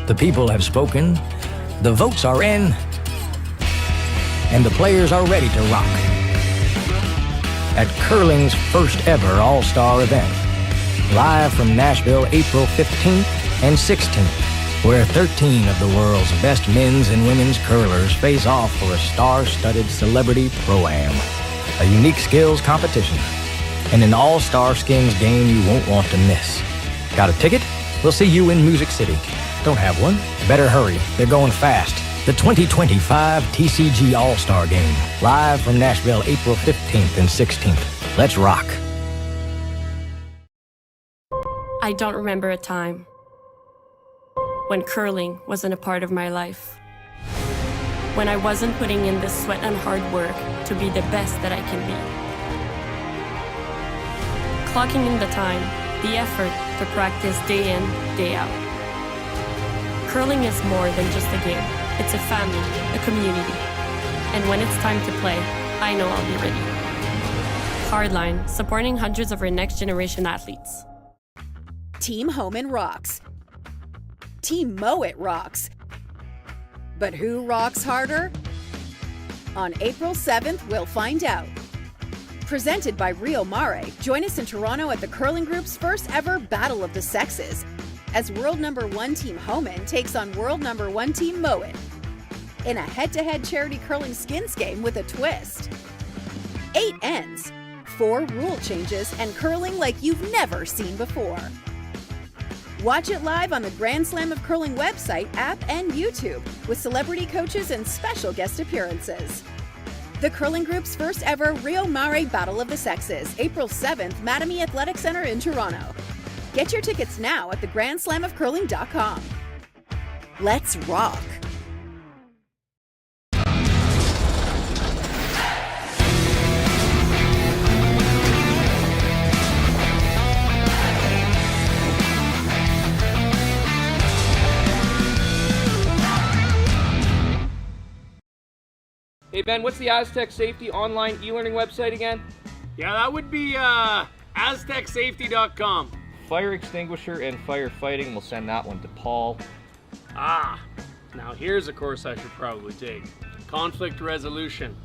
The people have spoken, the votes are in, and the players are ready to rock. At curling's first ever All-Star event, live from Nashville, April 15th and 16th, where 13 of the world's best men's and women's curlers face off for a star-studded celebrity pro-am, a unique skills competition, and an all-star skins game you won't want to miss. Got a ticket? We'll see you in Music City. Don't have one? Better hurry. They're going fast. The 2025 TCG All-Star Game, live from Nashville, April 15th and 16th. Let's rock. I don't remember a time when curling wasn't a part of my life. When I wasn't putting in the sweat and hard work to be the best that I can be. Clocking in the time, the effort to practice day in, day out. Curling is more than just a game. It's a family, a community. And when it's time to play, I know I'll be ready. Hardline, supporting hundreds of our next generation athletes. Team Homan rocks. Team Mowat rocks. But who rocks harder? On April 7th, we'll find out. Presented by Rio Mare, join us in Toronto at the Curling Group's first ever Battle of the Sexes, as world number 1 Team Homan takes on world number 1 Team Mowat in a head-to-head charity curling skins game with a twist. 8 ends, 4 rule changes, and curling like you've never seen before. Watch it live on the Grand Slam of Curling website, app, and YouTube, with celebrity coaches and special guest appearances. The Curling Group's first ever Rio Mare Battle of the Sexes, April 7th, Mattamy Athletic Center in Toronto. Get your tickets now at thegrandslamofcurling.com. Let's rock. Hey Ben, what's the Aztec Safety online e-learning website again? Yeah, that would be aztecsafety.com. Fire extinguisher and firefighting, we'll send that one to Paul. Ah, now here's a course I should probably take. Conflict resolution.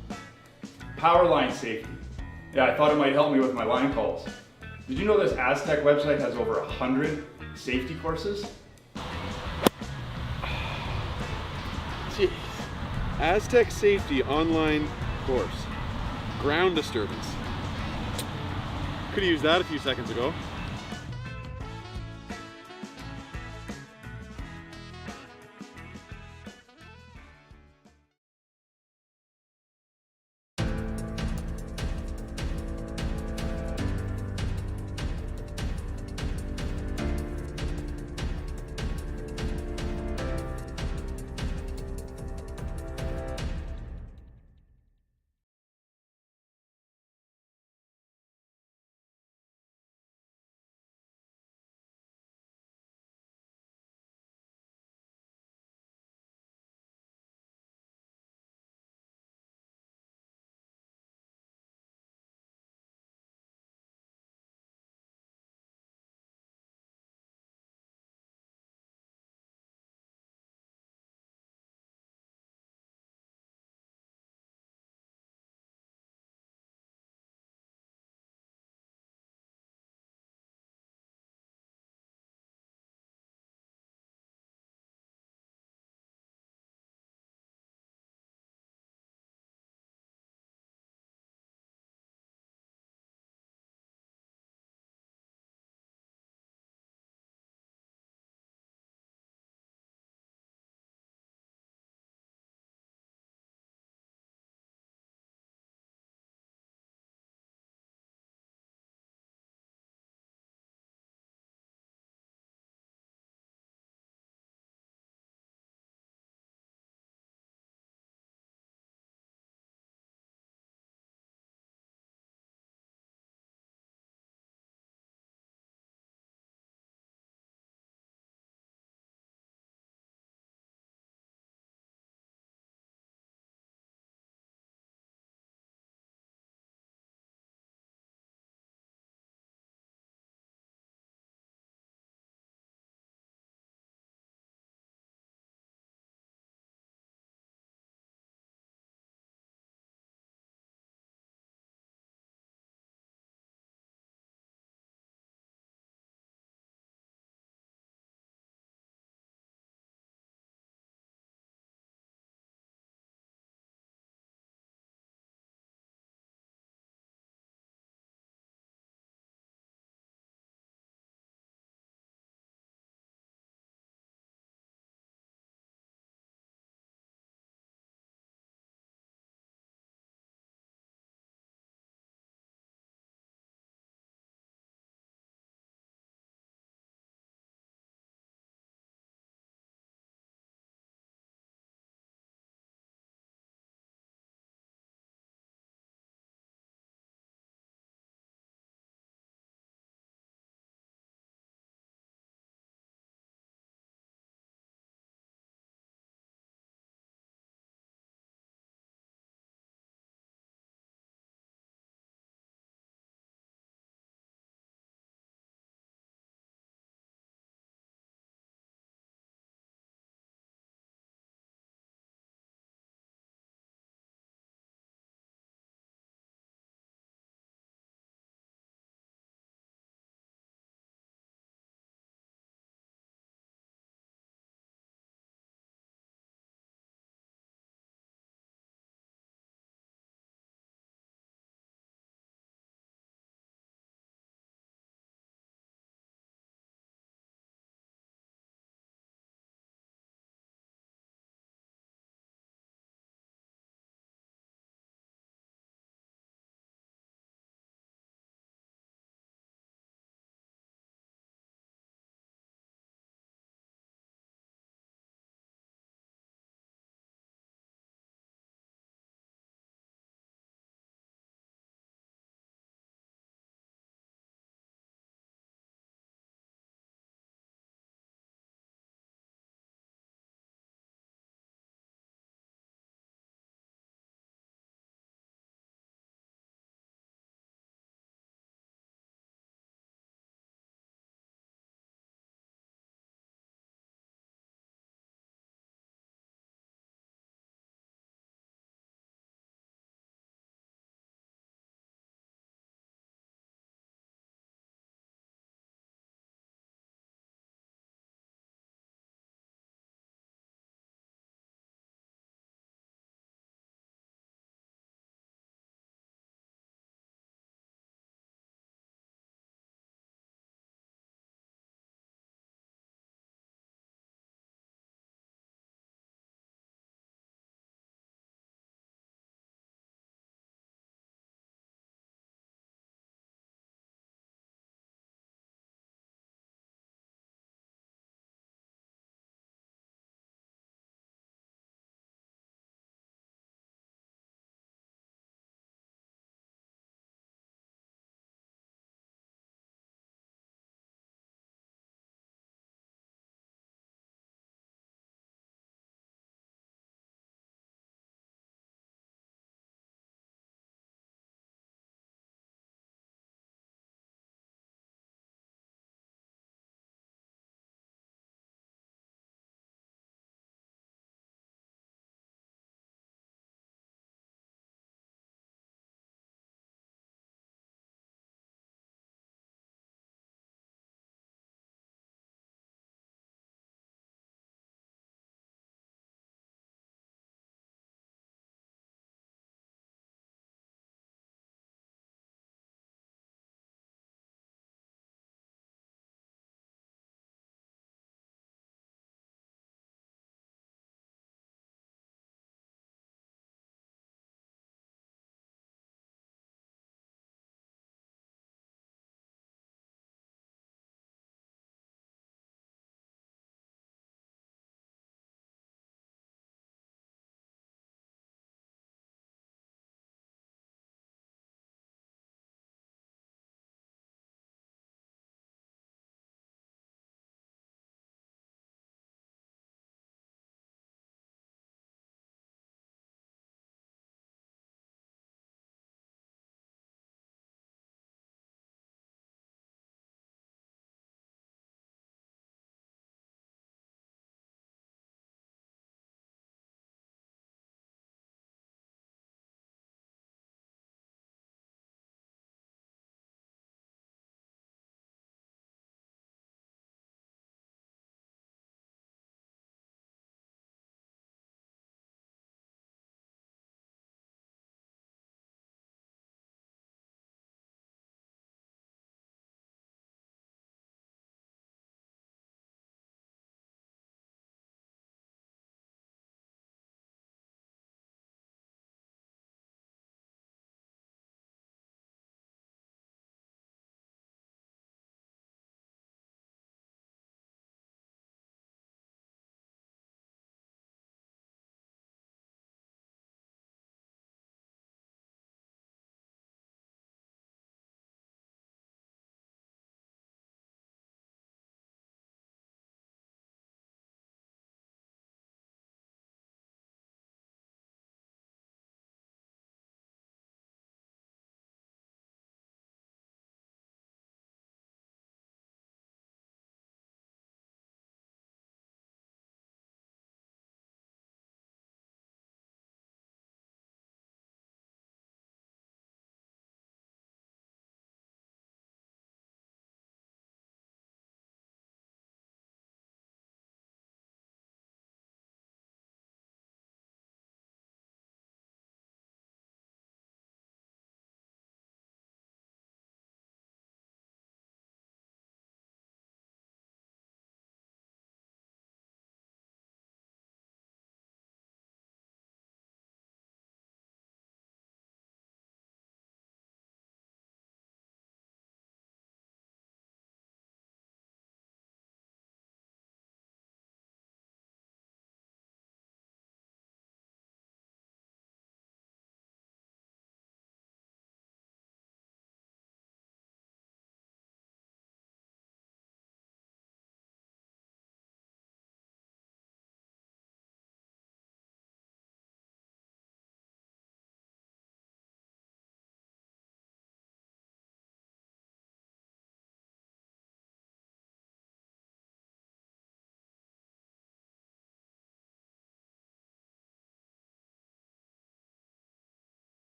Power line safety. Yeah, I thought it might help me with my line calls. Did you know this Aztec website has over 100 safety courses? Jeez. Aztec Safety online course. Ground disturbance. Could have used that a few seconds ago.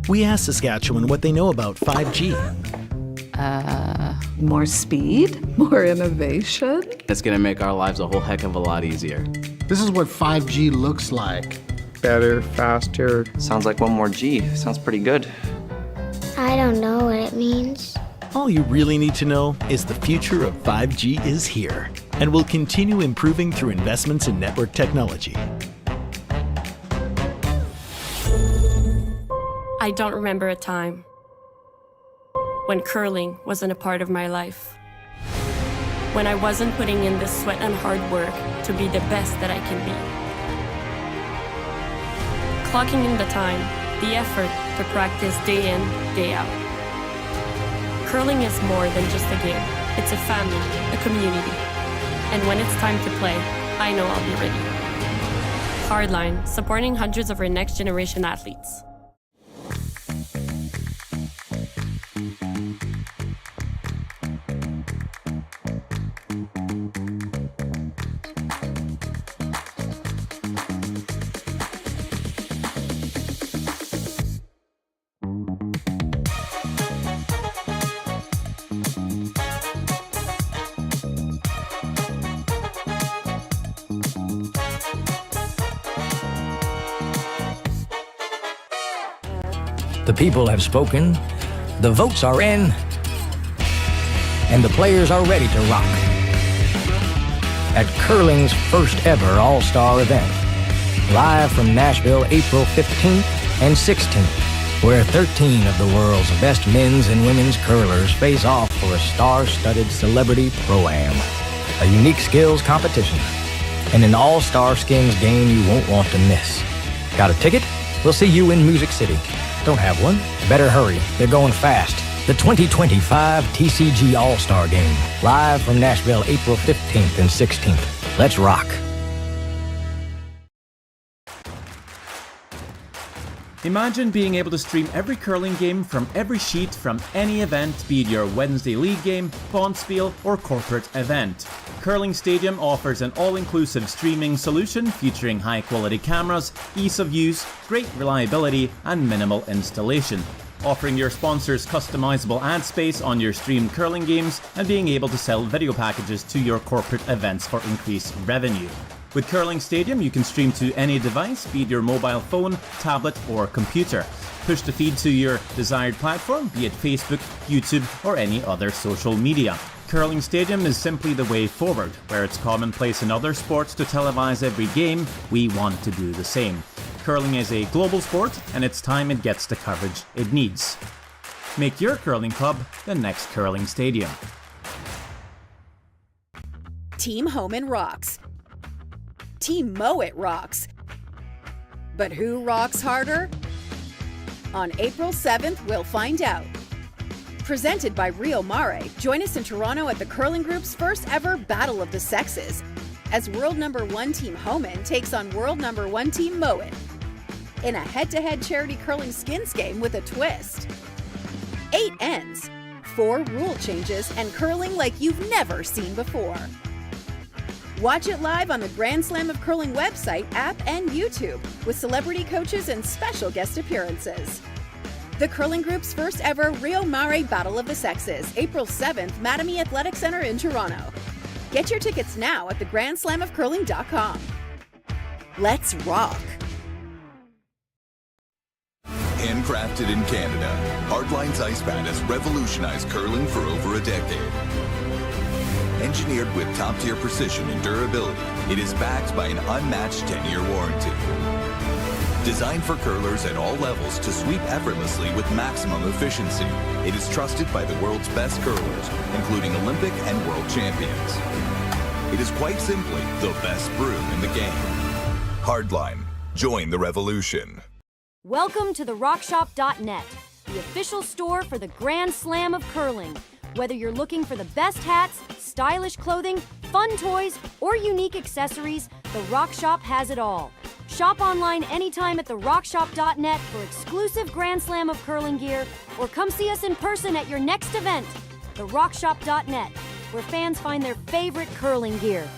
We asked Saskatchewan what they know about 5G. More speed, more innovation. It's gonna make our lives a whole heck of a lot easier. This is what 5G looks like. Better, faster. Sounds like one more G. Sounds pretty good. I don't know what it means. All you really need to know is the future of 5G is here and will continue improving through investments in network technology. I don't remember a time when curling wasn't a part of my life. When I wasn't putting in the sweat and hard work to be the best that I can be. Clocking in the time, the effort to practice day in, day out. Curling is more than just a game. It's a family, a community. And when it's time to play, I know I'll be ready. Hardline, supporting hundreds of our next generation athletes. The people have spoken, the votes are in, and the players are ready to rock. At curling's first ever all-star event, live from Nashville, April 15th and 16th, where 13 of the world's best men's and women's curlers face off for a star-studded celebrity pro-am, a unique skills competition, and an all-star skins game you won't want to miss. Got a ticket? We'll see you in Music City. Don't have one? Better hurry. They're going fast. The 2025 TCG All-Star Game. Live from Nashville, April 15th and 16th. Let's rock. Imagine being able to stream every curling game from every sheet from any event, be it your Wednesday league game, bonspiel, or corporate event. Curling Stadium offers an all-inclusive streaming solution featuring high-quality cameras, ease of use, great reliability, and minimal installation. Offering your sponsors customizable ad space on your streamed curling games and being able to sell video packages to your corporate events for increased revenue. With Curling Stadium, you can stream to any device, be it your mobile phone, tablet, or computer. Push the feed to your desired platform, be it Facebook, YouTube, or any other social media. Curling Stadium is simply the way forward. Where it's commonplace in other sports to televise every game, we want to do the same. Curling is a global sport, and it's time it gets the coverage it needs. Make your curling club the next Curling Stadium. Team Homan rocks. Team Mowat rocks. But who rocks harder? On April 7th, we'll find out. Presented by Rio Mare, join us in Toronto at the Curling Group's first ever Battle of the Sexes, as world number 1 Team Homan takes on world number 1 Team Mowat in a head-to-head charity curling skins game with a twist. 8 ends, 4 rule changes, and curling like you've never seen before. Watch it live on the Grand Slam of Curling website, app, and YouTube, with celebrity coaches and special guest appearances. The Curling Group's first ever Rio Mare Battle of the Sexes, April 7th, Mattamy Athletic Center in Toronto. Get your tickets now at thegrandslamofcurling.com. Let's rock! Handcrafted in Canada, Hardline's Ice Pad has revolutionized curling for over a decade. Engineered with top-tier precision and durability, it is backed by an unmatched 10-year warranty. Designed for curlers at all levels to sweep effortlessly with maximum efficiency, it is trusted by the world's best curlers, including Olympic and world champions. It is quite simply the best broom in the game. Hardline. Join the revolution. Welcome to the RockShop.net, the official store for the Grand Slam of Curling. Whether you're looking for the best hats, stylish clothing, fun toys, or unique accessories, the Rock Shop has it all. Shop online anytime at therockshop.net for exclusive Grand Slam of Curling gear, or come see us in person at your next event. Therockshop.net, where fans find their favorite curling gear.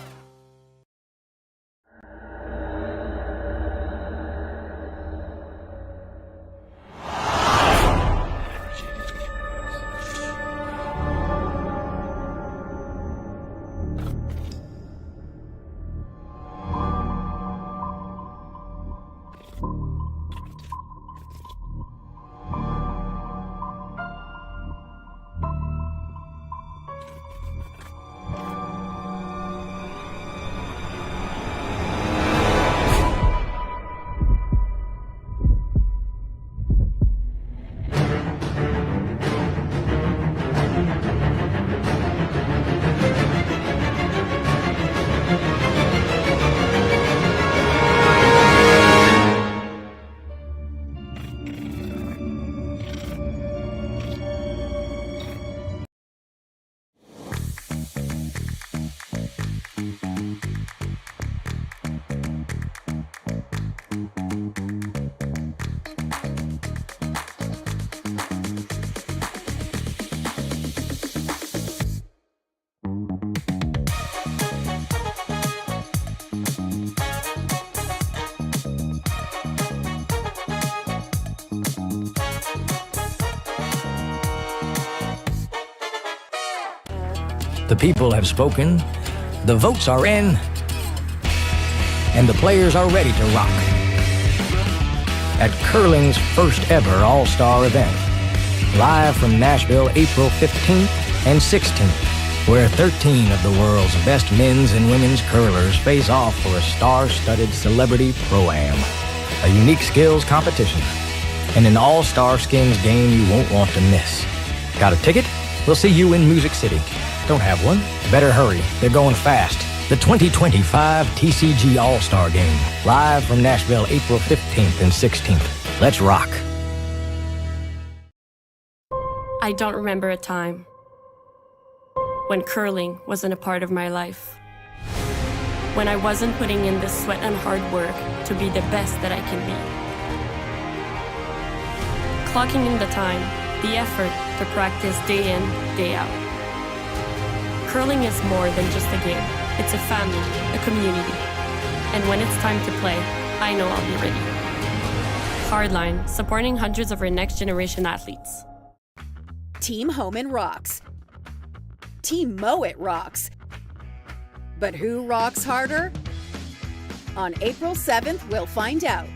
The people have spoken, the votes are in, and the players are ready to rock. At curling's first ever all-star event, live from Nashville, April 15th and 16th, where 13 of the world's best men's and women's curlers face off for a star-studded celebrity pro-am, a unique skills competition, and an all-star skins game you won't want to miss. Got a ticket? We'll see you in Music City. Don't have one? Better hurry. They're going fast. The 2025 TCG All-Star Game, live from Nashville, April 15th and 16th. Let's rock. I don't remember a time when curling wasn't a part of my life. When I wasn't putting in the sweat and hard work to be the best that I can be. Clocking in the time, the effort to practice day in, day out. Curling is more than just a game. It's a family, a community. And when it's time to play, I know I'll be ready. Hardline, supporting hundreds of our next generation athletes. Team Homan rocks. Team Mowat rocks. But who rocks harder? On April 7th, we'll find out.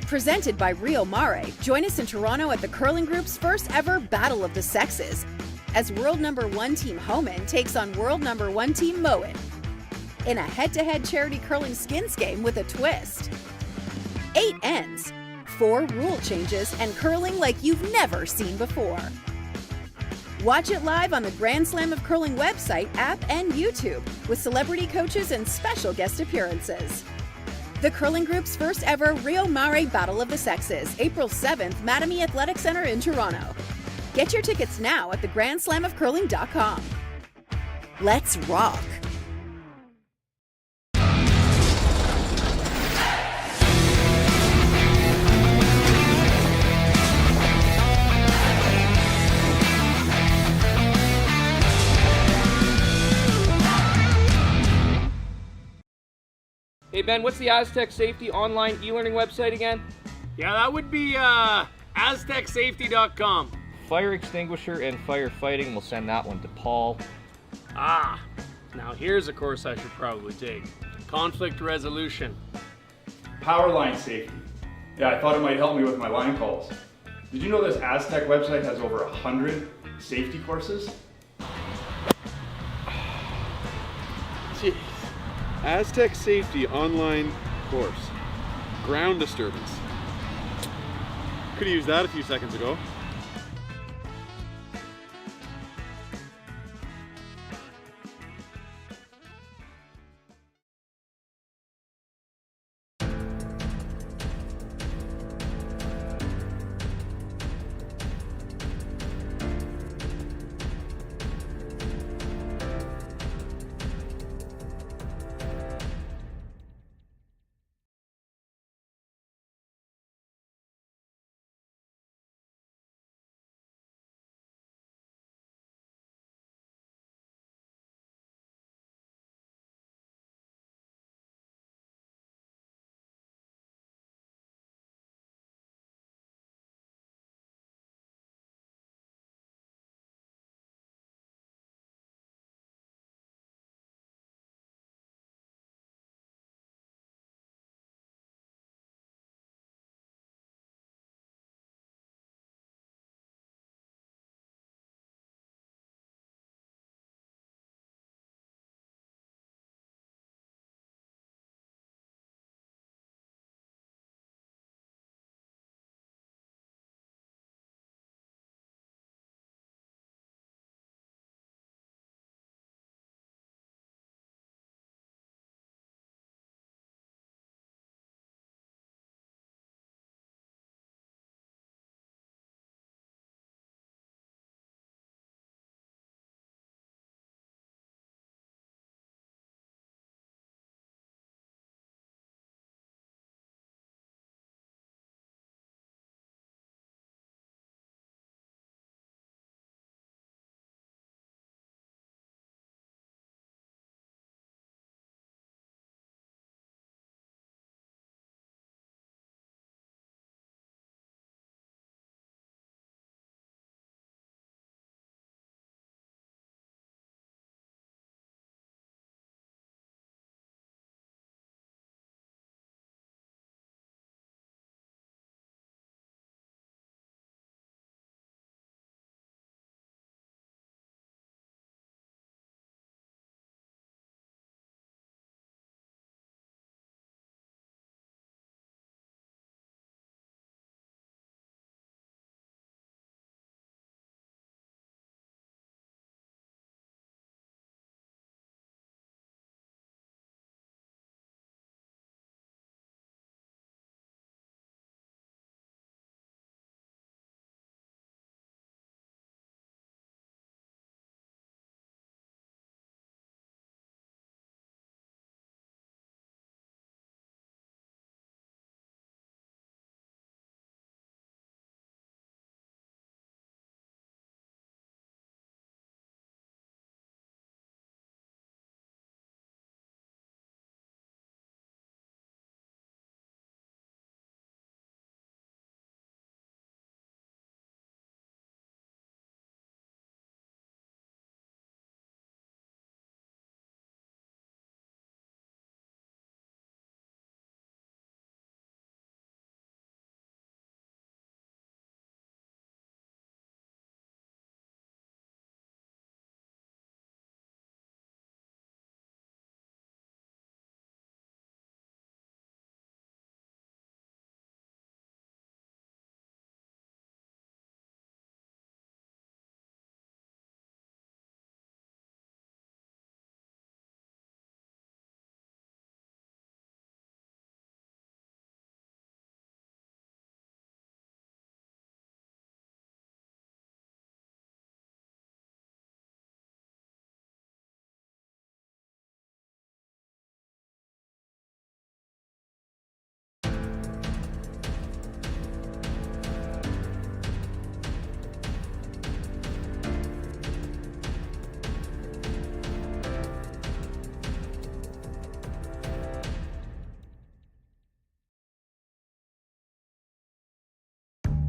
Presented by Rio Mare, join us in Toronto at the Curling Group's first ever Battle of the Sexes, as world number 1 Team Homan takes on world number 1 Team Mowat in a head-to-head charity curling skins game with a twist. 8 ends, 4 rule changes, and curling like you've never seen before. Watch it live on the Grand Slam of Curling website, app, and YouTube, with celebrity coaches and special guest appearances. The Curling Group's first ever Rio Mare Battle of the Sexes, April 7th, Mattamy Athletic Center in Toronto. Get your tickets now at thegrandslamofcurling.com. Let's rock. Hey Ben, what's the Aztec Safety online e-learning website again? Yeah, that would be aztecsafety.com. Fire extinguisher and firefighting, we'll send that one to Paul. Now here's a course I should probably take. Conflict resolution. Power line safety. Yeah, I thought it might help me with my line calls. Did you know this Aztec website has over 100 safety courses? Jeez. Aztec Safety online course. Ground disturbance. Could have used that a few seconds ago.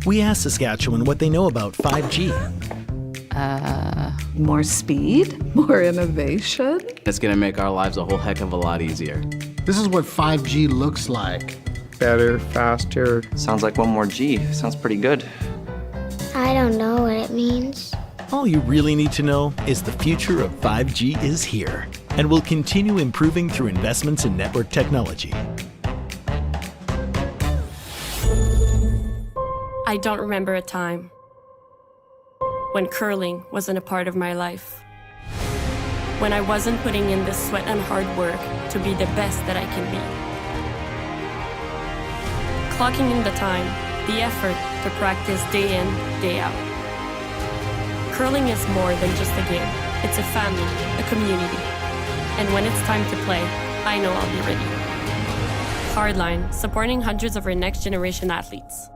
We asked Saskatchewan what they know about 5G. More speed? More innovation? It's gonna make our lives a whole heck of a lot easier. This is what 5G looks like. Better, faster. Sounds like one more G. Sounds pretty good. I don't know what it means. All you really need to know is the future of 5G is here and will continue improving through investments in network technology. I don't remember a time when curling wasn't a part of my life. When I wasn't putting in the sweat and hard work to be the best that I can be. Clocking in the time, the effort to practice day in, day out. Curling is more than just a game. It's a family, a community. And when it's time to play, I know I'll be ready. Hardline, supporting hundreds of our next generation athletes.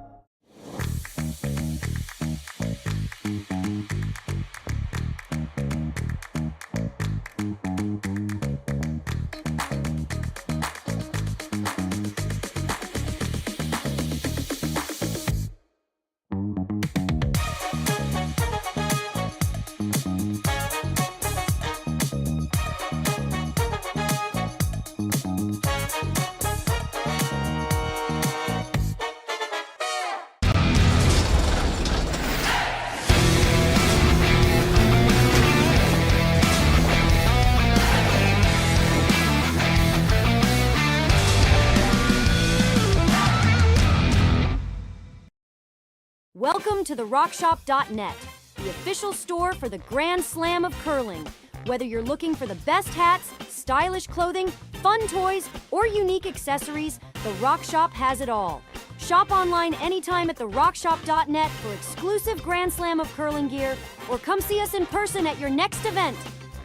Welcome to the RockShop.net, the official store for the Grand Slam of curling. Whether you're looking for the best hats, stylish clothing, fun toys, or unique accessories, the Rock Shop has it all. Shop online anytime at the RockShop.net for exclusive Grand Slam of curling gear, or come see us in person at your next event.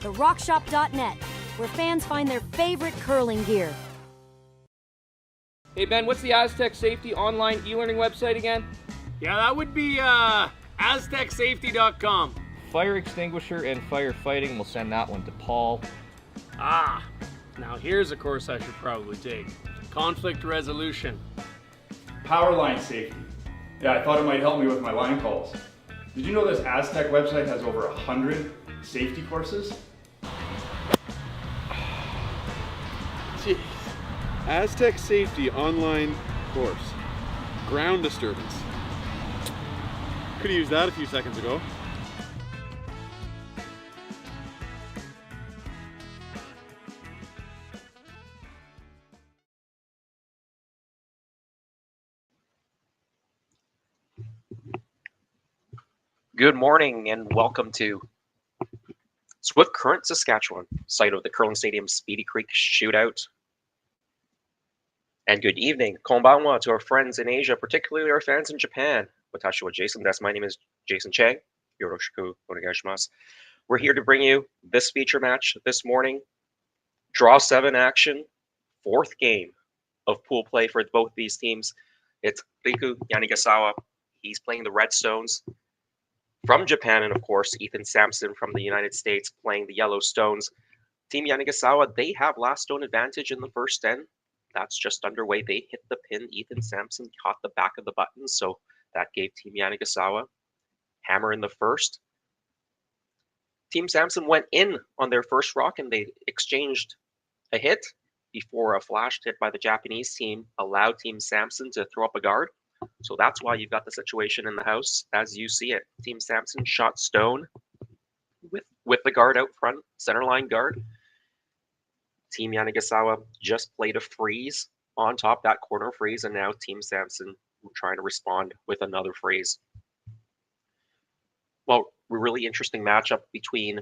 The RockShop.net, where fans find their favorite curling gear. Hey Ben, what's the Aztec Safety online e-learning website again? Yeah, that would be aztecsafety.com. Fire extinguisher and firefighting, we'll send that one to Paul. Ah, now here's a course I should probably take. Conflict resolution. Power line safety. Yeah, I thought it might help me with my line calls. Did you know this Aztec website has over 100 safety courses? Jeez. Aztec Safety online course. Ground disturbance. Could have used that a few seconds ago. Good morning and welcome to Swift Current, Saskatchewan, site of the Curling Stadium Speedy Creek Shootout. And good evening, konbanwa, to our friends in Asia, particularly our fans in Japan. Watashi wa Jason desu. My name is Jason Chang. Yoroshiku onegaishimasu. We're here to bring you this feature match this morning. Draw 7 action, 4th game of pool play for both these teams. It's Riku Yanagisawa. He's playing the Redstones from Japan, and of course, Ethan Sampson from the United States playing the Yellowstones. Team Yanagisawa, they have last stone advantage in the first 10. That's just underway. They hit the pin. Ethan Sampson caught the back of the button, so that gave Team Yanagisawa hammer in the first. Team Sampson went in on their first rock, and they exchanged a hit before a flash hit by the Japanese team allowed Team Sampson to throw up a guard. So that's why you've got the situation in the house as you see it. Team Sampson shot stone with the guard out front, center line guard. Team Yanagisawa just played a freeze on top, that corner freeze, and now Team Sampson trying to respond with another freeze. Well, a really interesting matchup between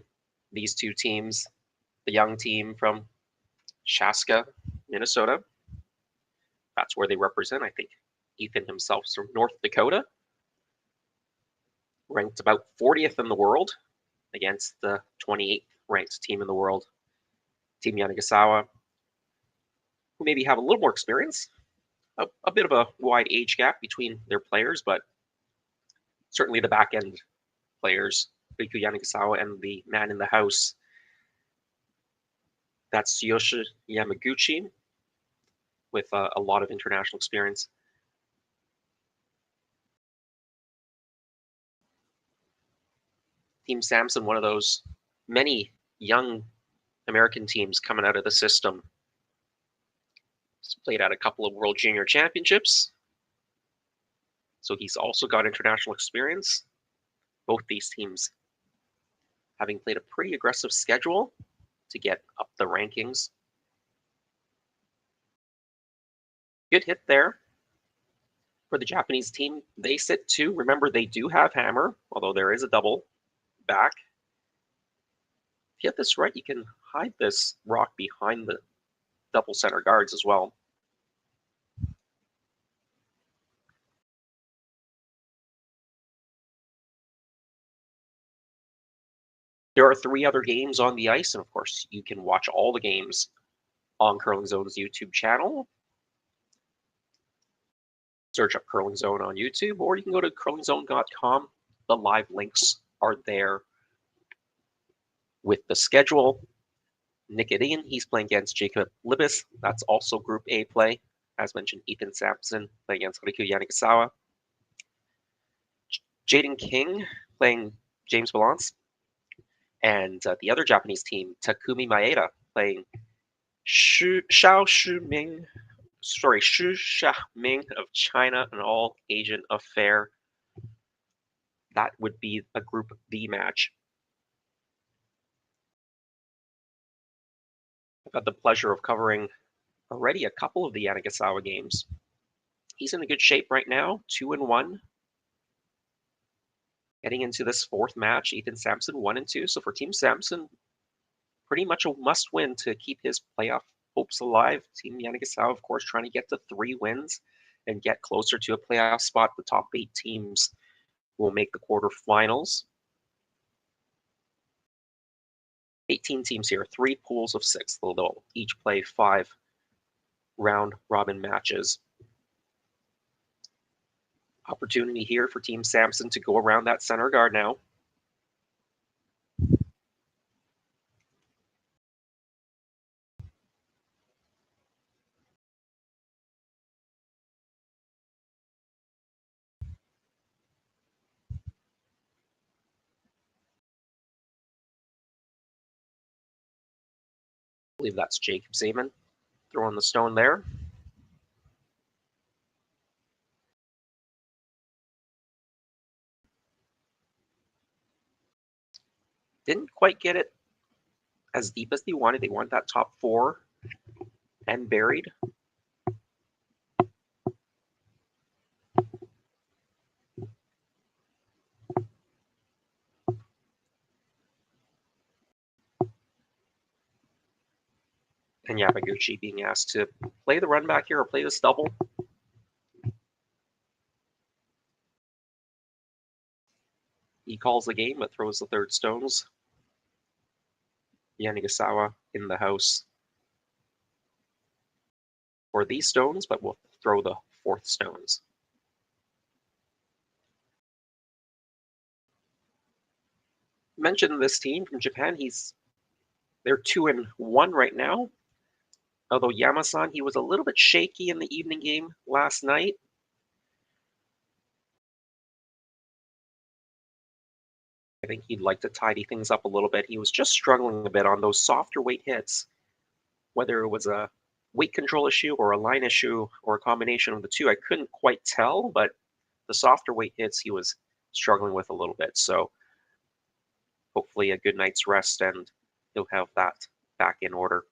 these two teams. The young team from Chaska, Minnesota. That's where they represent. I think Ethan himself's from North Dakota. Ranked about 40th in the world against the 28th ranked team in the world. Team Yanagisawa, who maybe have a little more experience, a bit of a wide age gap between their players, but certainly the back end players, Riku Yanagisawa and the man in the house, that's Tsuyoshi Yamaguchi, with a lot of international experience. Team Sampson, one of those many young American teams coming out of the system. He's played at a couple of World Junior Championships, so he's also got international experience. Both these teams having played a pretty aggressive schedule to get up the rankings. Good hit there for the Japanese team. They sit 2. Remember, they do have hammer, although there is a double back. If you get this right, you can hide this rock behind the double center guards as well. There are 3 other games on the ice, and of course, you can watch all the games on Curling Zone's YouTube channel. Search up Curling Zone on YouTube, or you can go to curlingzone.com. The live links are there with the schedule. Nikidian, he's playing against Jacob Libis. That's also Group A play. As mentioned, Ethan Sampson playing against Riku Yanagisawa. Jaden King playing James Balance. And the other Japanese team, Takumi Maeda, playing Shu Xiaoming of China, an all-Asian affair. That would be a Group B match. I've had the pleasure of covering already a couple of the Yanagisawa games. He's in a good shape right now, 2-1. Heading into this 4th match, Ethan Sampson 1-2. So for Team Sampson, pretty much a must-win to keep his playoff hopes alive. Team Yanagisawa, of course, trying to get to 3 wins and get closer to a playoff spot. The top 8 teams will make the quarterfinals. 18 teams here, 3 pools of 6. They'll each play 5 round-robin matches. Opportunity here for Team Sampson to go around that center guard now. I believe that's Jacob Zeman throwing the stone there. Didn't quite get it as deep as they wanted. They wanted that top 4 and buried. And Yamaguchi being asked to play the run back here or play this double. He calls the game but throws the 3rd stones. Yanagisawa in the house for these stones, but will throw the 4th stones. Mentioned this team from Japan. They're 2-1 right now. Although Yamasan, he was a little bit shaky in the evening game last night. I think he'd like to tidy things up a little bit. He was just struggling a bit on those softer weight hits. Whether it was a weight control issue or a line issue or a combination of the two, I couldn't quite tell, but the softer weight hits he was struggling with a little bit. So hopefully a good night's rest and he'll have that back in order.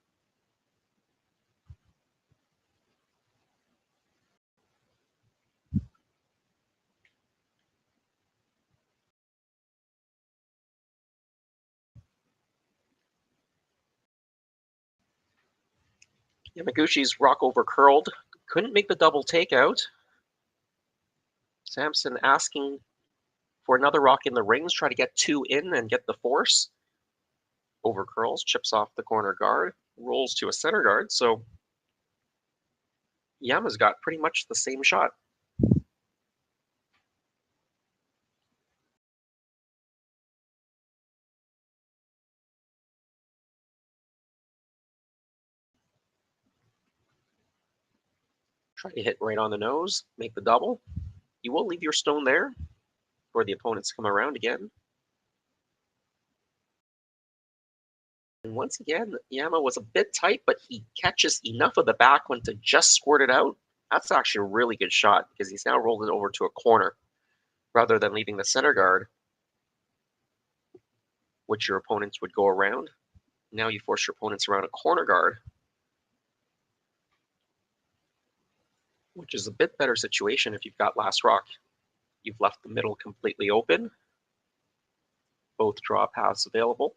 Yamaguchi's rock over curled. Couldn't make the double takeout. Sampson asking for another rock in the rings, try to get 2 in and get the force. Over curls, chips off the corner guard, rolls to a center guard. So Yama's got pretty much the same shot. Try to hit right on the nose, make the double. You will leave your stone there for the opponents to come around again. And once again, Yama was a bit tight, but he catches enough of the back one to just squirt it out. That's actually a really good shot because he's now rolled it over to a corner rather than leaving the center guard, which your opponents would go around. Now you force your opponents around a corner guard, which is a bit better situation if you've got last rock. You've left the middle completely open. Both draw paths available.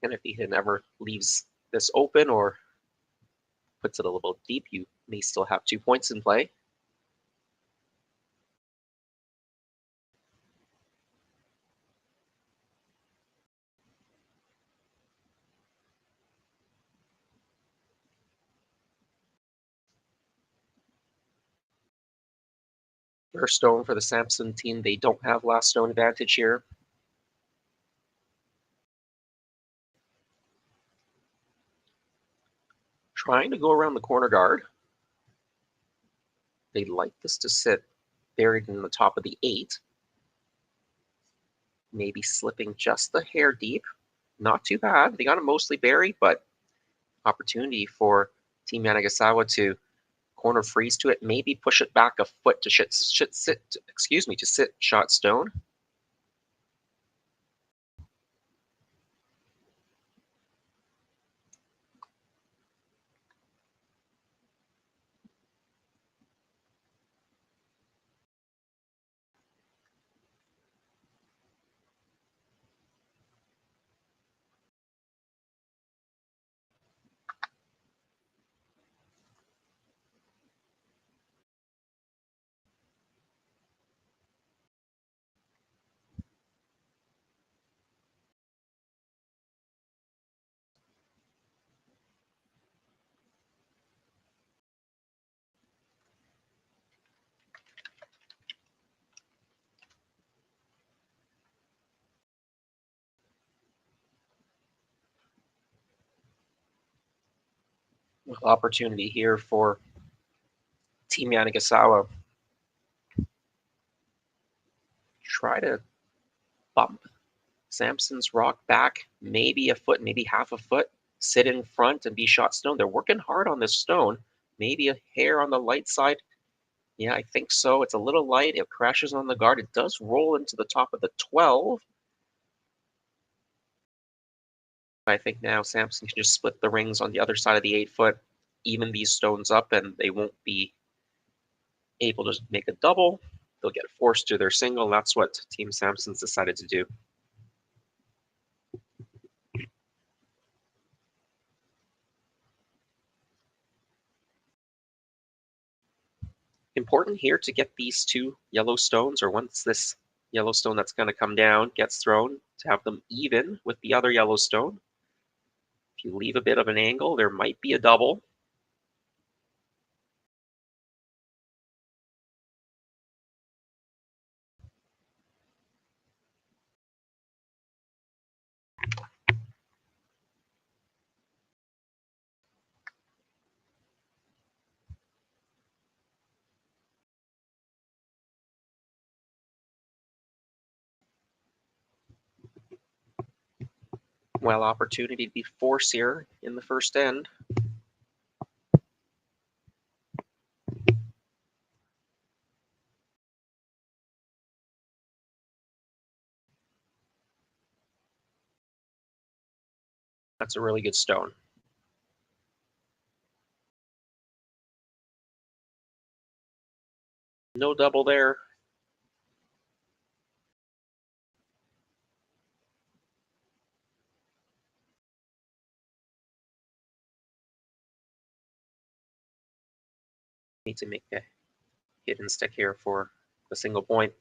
And if the hit ever leaves this open or puts it a little deep, you may still have 2 points in play. First stone for the Sampson team. They don't have last stone advantage here. Trying to go around the corner guard. They'd like this to sit buried in the top of the 8. Maybe slipping just the hair deep. Not too bad. They got it mostly buried, but opportunity for Team Yanagisawa to corner freeze to it. Maybe push it back a foot to sit shot stone. Well, opportunity here for Team Yanagisawa. Try to bump Sampson's rock back, maybe a foot, maybe half a foot, sit in front and be shot stone. They're working hard on this stone. Maybe a hair on the light side. Yeah, I think so. It's a little light. It crashes on the guard. It does roll into the top of the 12. I think now Sampson can just split the rings on the other side of the 8 foot, even these stones up, and they won't be able to make a double. They'll get forced to their single, and that's what Team Sampson's decided to do. Important here to get these 2 yellow stones, or once this yellow stone that's going to come down gets thrown, to have them even with the other yellow stone. If you leave a bit of an angle, there might be a double. Well, opportunity to be force here in the first end. That's a really good stone. No double there. Need to make a hidden stick here for the single point.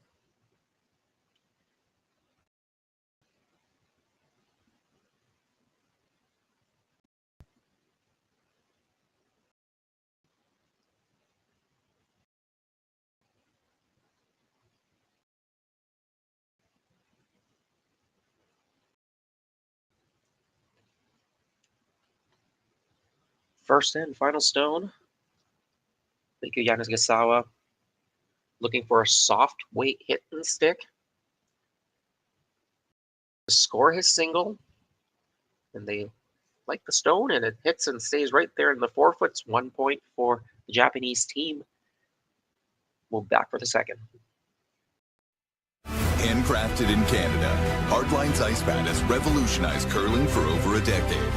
First and final stone. Riku Yanagisawa looking for a soft weight hit and stick to score his single. And they like the stone, and it hits and stays right there in the forefoots. 1 point for the Japanese team. Move back for the second. Handcrafted in Canada, Hardline's ice pad has revolutionized curling for over a decade.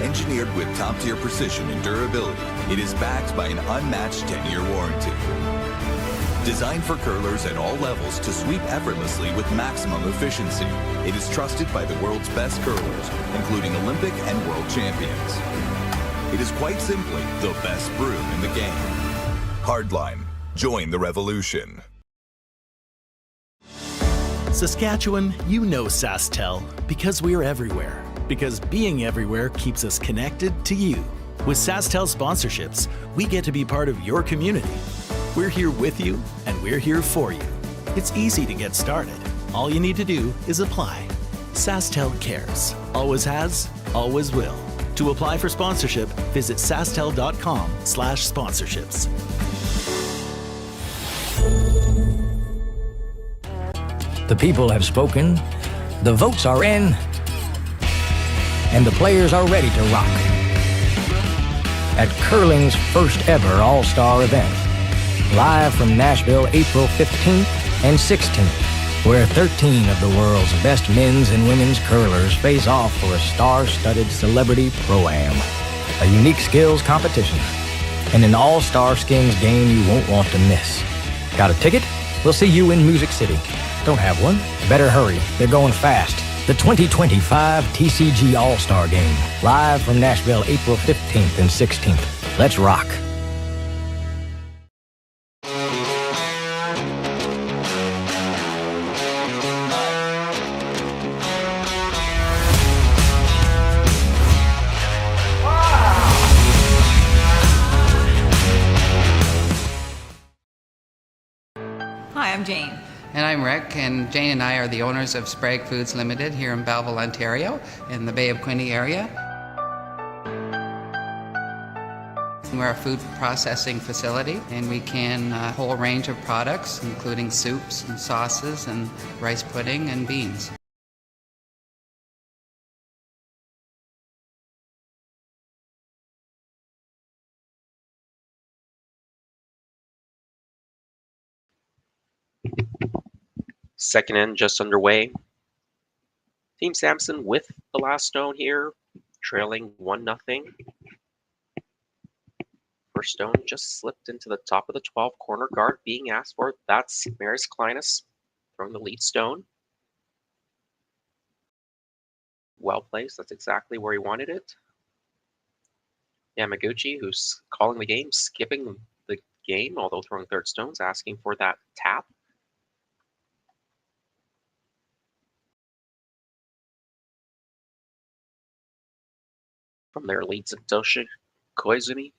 Engineered with top-tier precision and durability, it is backed by an unmatched 10-year warranty. Designed for curlers at all levels to sweep effortlessly with maximum efficiency, it is trusted by the world's best curlers, including Olympic and world champions. It is quite simply the best broom in the game. Hardline, join the revolution. Saskatchewan, you know Sasktel because we're everywhere. Because being everywhere keeps us connected to you. With Sasktel sponsorships, we get to be part of your community. We're here with you, and we're here for you. It's easy to get started. All you need to do is apply. Sasktel cares. Always has, always will. To apply for sponsorship, visit sastel.com/sponsorships. The people have spoken, the votes are in, and the players are ready to rock. At curling's first ever All-Star event, live from Nashville, April 15th and 16th, where 13 of the world's best men's and women's curlers face off for a star-studded celebrity pro-am, a unique skills competition, and an all-star skins game you won't want to miss. Got a ticket? We'll see you in Music City. Don't have one? Better hurry. They're going fast. The 2025 TCG All-Star Game, live from Nashville, April 15th and 16th. Let's rock. Hi, I'm Jane. And I'm Rick, and Jane and I are the owners of Sprague Foods Limited here in Belleville, Ontario, in the Bay of Quinte area. We're a food processing facility, and we can a whole range of products, including soups and sauces and rice pudding and beans. Second end just underway. Team Sampson with the last stone here, trailing 1-0. First stone just slipped into the top of the 12 corner guard being asked for. That's Maris Kleinis throwing the lead stone. Well placed, that's exactly where he wanted it. Yamaguchi, who's calling the game, skipping the game, although throwing third stones, asking for that tap. From there leads Satoshi Koizumi.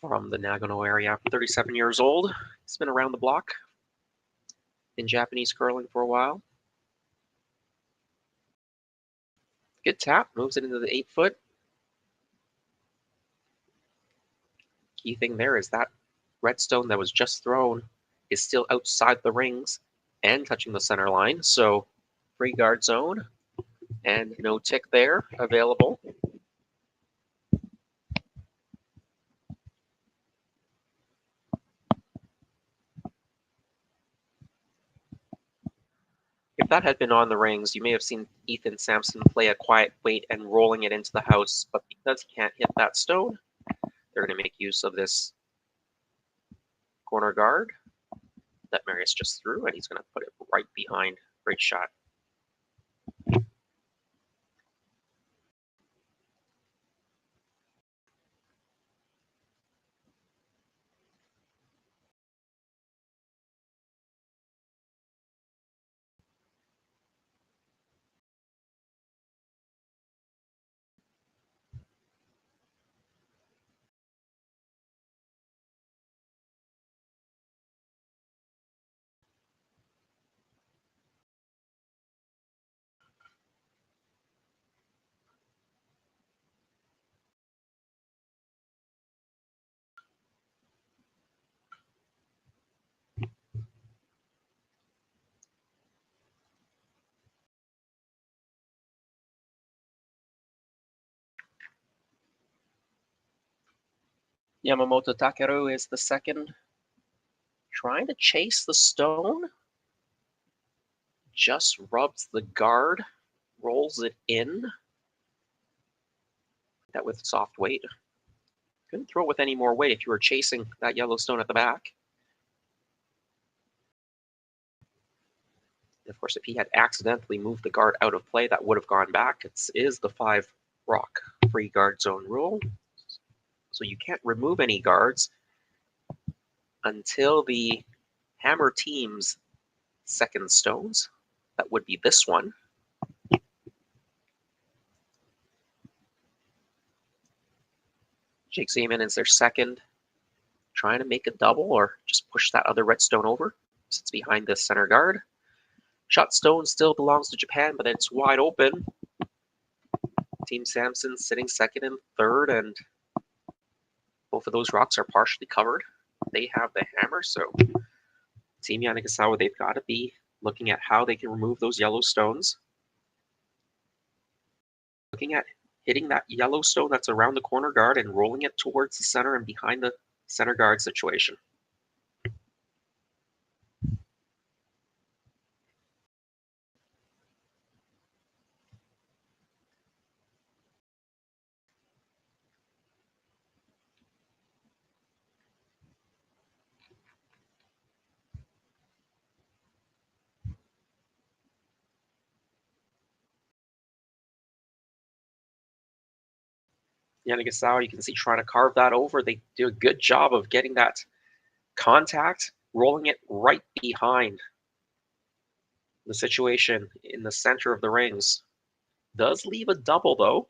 From the Nagano area, 37 years old. He's been around the block in Japanese curling for a while. Good tap, moves it into the 8-foot. Key thing there is that red stone that was just thrown is still outside the rings and touching the center line. So free guard zone and no tick there available. If that had been on the rings, you may have seen Ethan Sampson play a quiet weight and rolling it into the house, but because he can't hit that stone, they're going to make use of this corner guard that Marius just threw, and he's going to put it right behind. Great shot. Yamamoto Takeru is the second. Trying to chase the stone. Just rubs the guard. Rolls it in. That with soft weight. Couldn't throw it with any more weight if you were chasing that yellow stone at the back. Of course, if he had accidentally moved the guard out of play, that would have gone back. It is the 5 rock free guard zone rule. So you can't remove any guards until the hammer team's second stones. That would be this one. Jake Zeman is their second. Trying to make a double or just push that other red stone over. Sits behind the center guard. Shot stone still belongs to Japan, but it's wide open. Team Sampson sitting second and third, and both of those rocks are partially covered. They have the hammer, so Team Yanagisawa, they've got to be looking at how they can remove those yellow stones. Looking at hitting that yellow stone that's around the corner guard and rolling it towards the center and behind the center guard situation. Yanagisawa, you can see trying to carve that over. They do a good job of getting that contact, rolling it right behind the situation in the center of the rings. Does leave a double, though.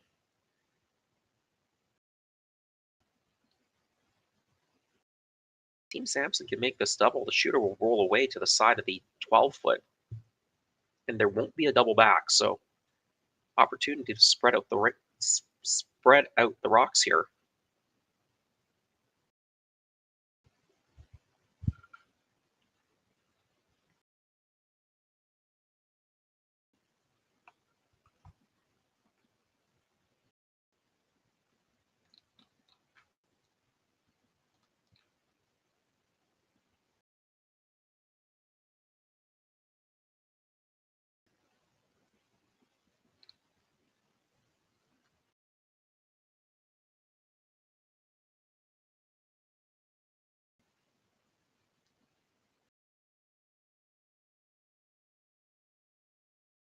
Team Sampson can make this double. The shooter will roll away to the side of the 12-foot, and there won't be a double back, so opportunity to spread out the rocks here.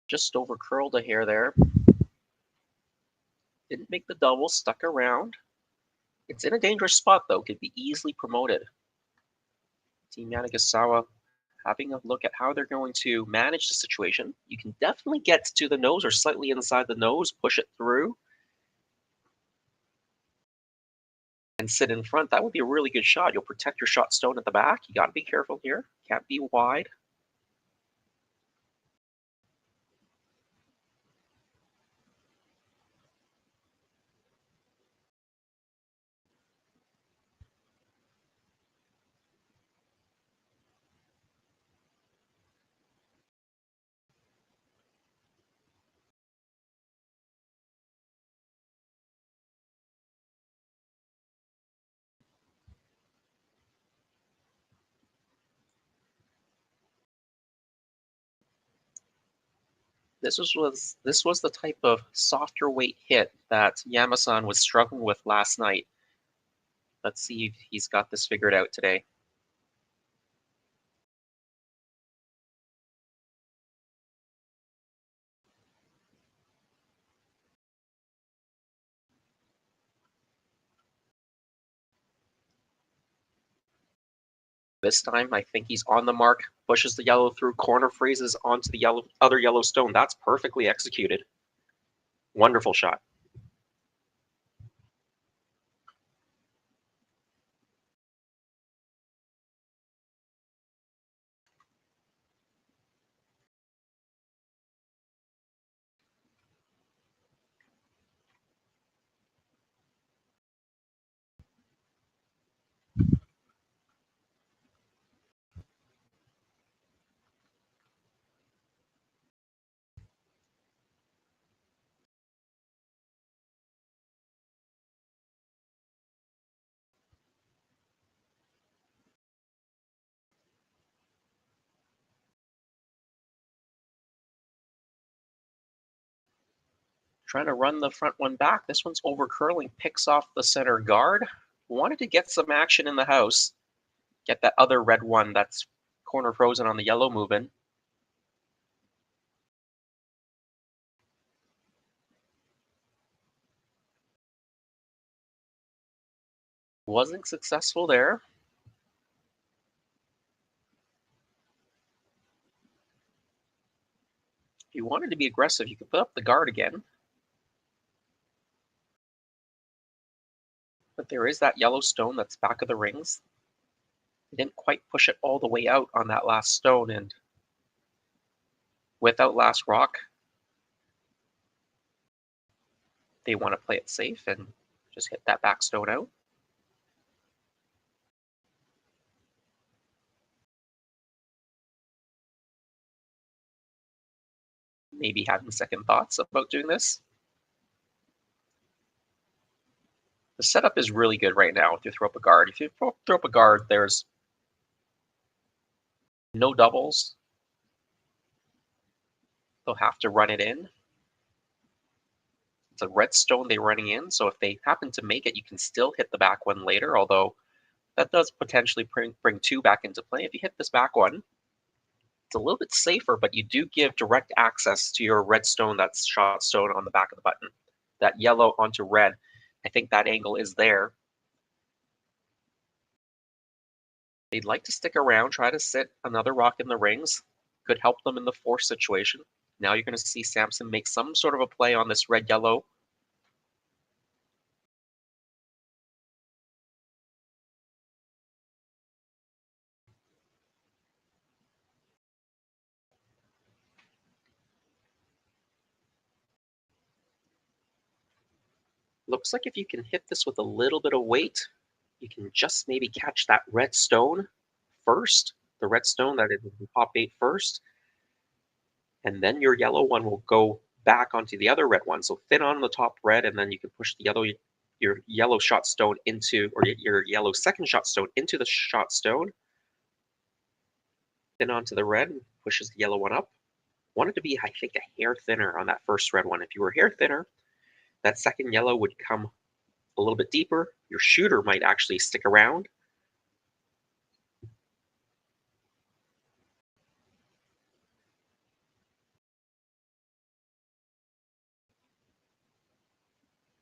Just over curled a hair there. Didn't make the double, stuck around. It's in a dangerous spot, though. Could be easily promoted. Team Yanagisawa having a look at how they're going to manage the situation. You can definitely get to the nose or slightly inside the nose, push it through, and sit in front. That would be a really good shot. You'll protect your shot stone at the back. You got to be careful here. Can't be wide. This was the type of softer weight hit that Yamasan was struggling with last night. Let's see if he's got this figured out today. This time, I think he's on the mark, pushes the yellow through, corner freezes onto the other yellow stone. That's perfectly executed. Wonderful shot. Trying to run the front one back. This one's over curling, picks off the center guard. Wanted to get some action in the house. Get that other red one that's corner frozen on the yellow moving. Wasn't successful there. If you wanted to be aggressive, you could put up the guard again. But there is that yellow stone that's back of the rings. They didn't quite push it all the way out on that last stone, and without last rock, they want to play it safe and just hit that back stone out. Maybe having second thoughts about doing this. The setup is really good right now if you throw up a guard. If you throw up a guard, there's no doubles. They'll have to run it in. It's a red stone they're running in, so if they happen to make it, you can still hit the back one later, although that does potentially bring two back into play. If you hit this back one, it's a little bit safer, but you do give direct access to your red stone that's shot stone on the back of the button. That yellow onto red. I think that angle is there. They'd like to stick around, try to sit another rock in the rings. Could help them in the force situation. Now you're going to see Sampson make some sort of a play on this red-yellow. Looks like if you can hit this with a little bit of weight, you can just maybe catch that red stone first. The red stone that is in top 8 first. And then your yellow one will go back onto the other red one. So thin on the top red, and then you can push the your yellow shot stone into, or your yellow second shot stone into the shot stone. Thin onto the red, pushes the yellow one up. Wanted to be, I think, a hair thinner on that first red one. If you were hair thinner, that second yellow would come a little bit deeper. Your shooter might actually stick around.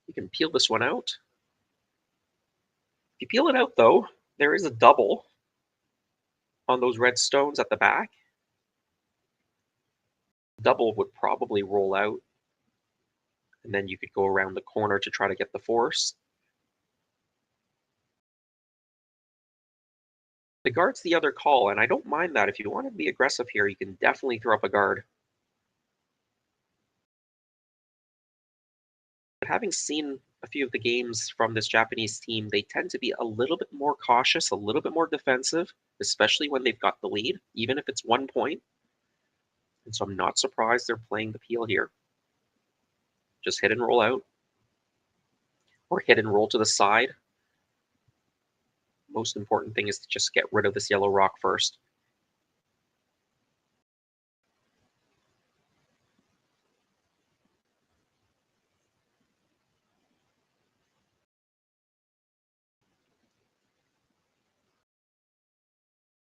You can peel this one out. If you peel it out, though, there is a double on those red stones at the back. Double would probably roll out, and then you could go around the corner to try to get the force. The guard's the other call, and I don't mind that. If you want to be aggressive here, you can definitely throw up a guard. But having seen a few of the games from this Japanese team, they tend to be a little bit more cautious, a little bit more defensive, especially when they've got the lead, even if it's 1 point. And so I'm not surprised they're playing the peel here. Just hit and roll out, or hit and roll to the side. Most important thing is to just get rid of this yellow rock first.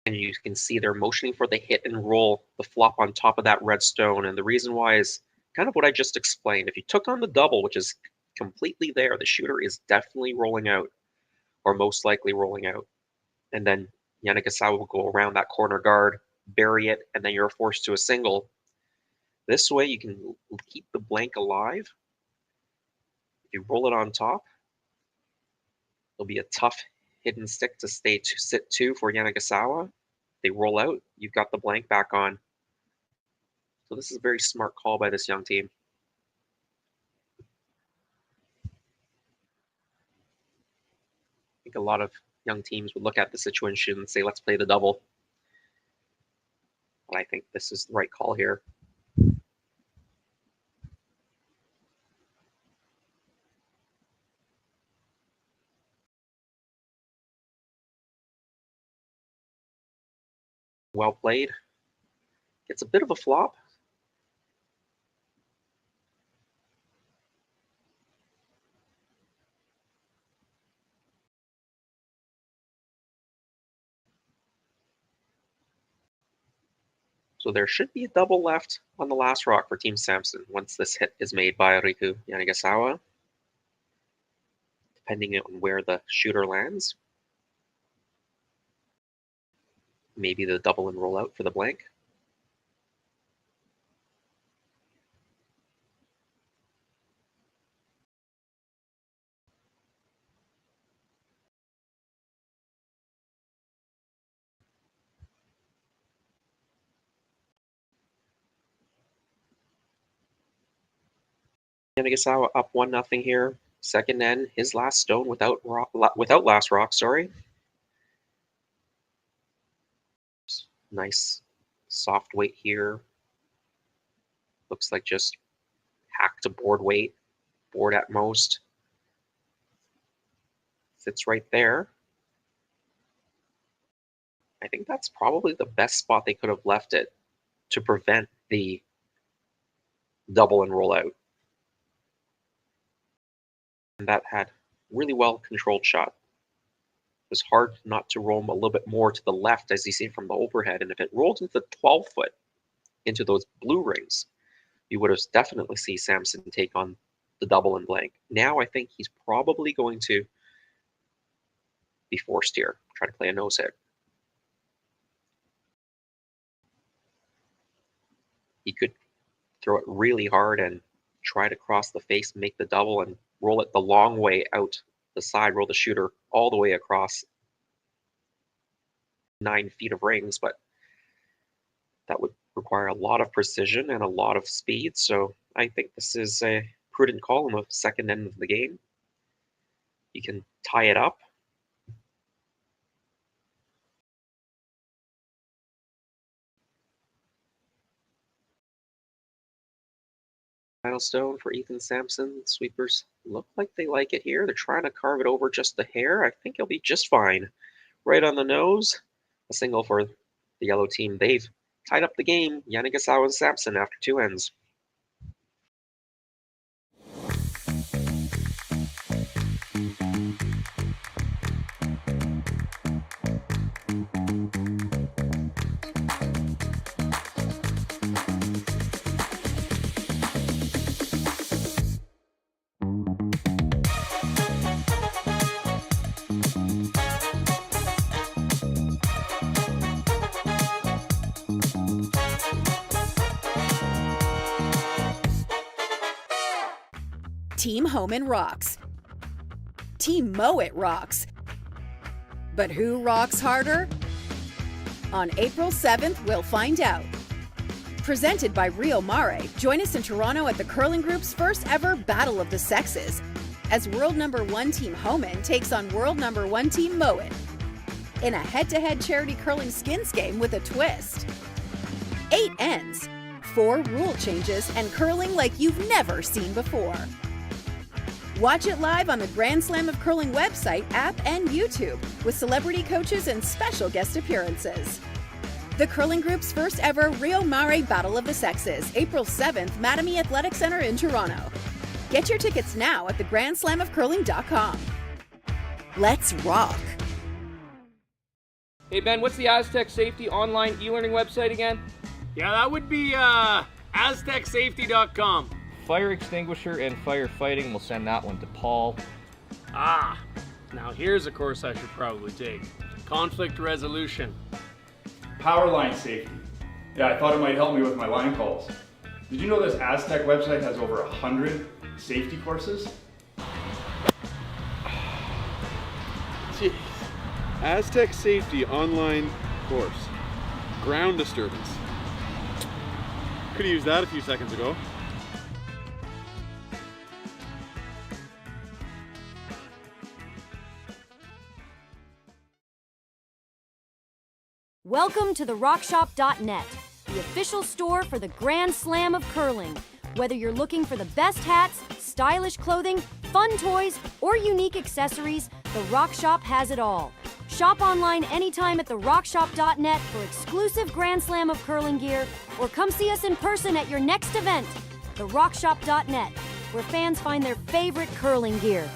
And you can see they're motioning for the hit and roll, the flop on top of that red stone. And the reason why is kind of what I just explained. If you took on the double, which is completely there, the shooter is definitely rolling out, or most likely rolling out. And then Yanagisawa will go around that corner guard, bury it, and then you're forced to a single. This way you can keep the blank alive. If you roll it on top, it'll be a tough hidden stick to sit 2 for Yanagisawa. They roll out, you've got the blank back on. So this is a very smart call by this young team. I think a lot of young teams would look at the situation and say, let's play the double. But I think this is the right call here. Well played. It's a bit of a flop. So there should be a double left on the last rock for Team Sampson once this hit is made by Riku Yanagisawa, depending on where the shooter lands. Maybe the double and roll out for the blank. Yanagisawa up 1-0 here. Second end, his last stone without last rock, sorry. Nice soft weight here. Looks like just hack to board weight, board at most. Sits right there. I think that's probably the best spot they could have left it to prevent the double and roll out. And that had really well controlled shot. It was hard not to roam a little bit more to the left as you see from the overhead. And if it rolled into the 12-foot, into those blue rings, you would have definitely seen Sampson take on the double and blank. Now I think he's probably going to be forced here, try to play a nose hit. He could throw it really hard and try to cross the face, make the double, and roll it the long way out the side, roll the shooter all the way across 9 feet of rings, but that would require a lot of precision and a lot of speed. So I think this is a prudent call on the second end of the game. You can tie it up. Final stone for Ethan Sampson. Sweepers look like they like it here. They're trying to carve it over just the hair. I think he'll be just fine. Right on the nose. A single for the yellow team. They've tied up the game. Yanagisawa and Sampson after 2 ends. Team Homan rocks. Team Mowat rocks. But who rocks harder? On April 7th, we'll find out. Presented by Rio Mare, join us in Toronto at the Curling Group's first ever Battle of the Sexes, as world #1 Team Homan takes on world #1 Team Mowat in a head-to-head charity curling skins game with a twist. 8 ends, 4 rule changes, and curling like you've never seen before. Watch it live on the Grand Slam of Curling website, app, and YouTube with celebrity coaches and special guest appearances. The Curling Group's first ever Rio Mare Battle of the Sexes, April 7th, Mattamy Athletic Center in Toronto. Get your tickets now at thegrandslamofcurling.com. Let's rock. Hey Ben, what's the Aztec Safety online e-learning website again? Yeah, that would be aztecsafety.com. Fire extinguisher and firefighting, we'll send that one to Paul. Ah, now here's a course I should probably take. Conflict resolution. Power line safety. Yeah, I thought it might help me with my line calls. Did you know this Aztec website has over 100 safety courses? Jeez. Aztec Safety online course. Ground disturbance. Could have used that a few seconds ago. Welcome to therockshop.net, the official store for the Grand Slam of Curling. Whether you're looking for the best hats, stylish clothing, fun toys, or unique accessories, the Rock Shop has it all. Shop online anytime at therockshop.net for exclusive Grand Slam of Curling gear, or come see us in person at your next event. Therockshop.net, where fans find their favorite curling gear.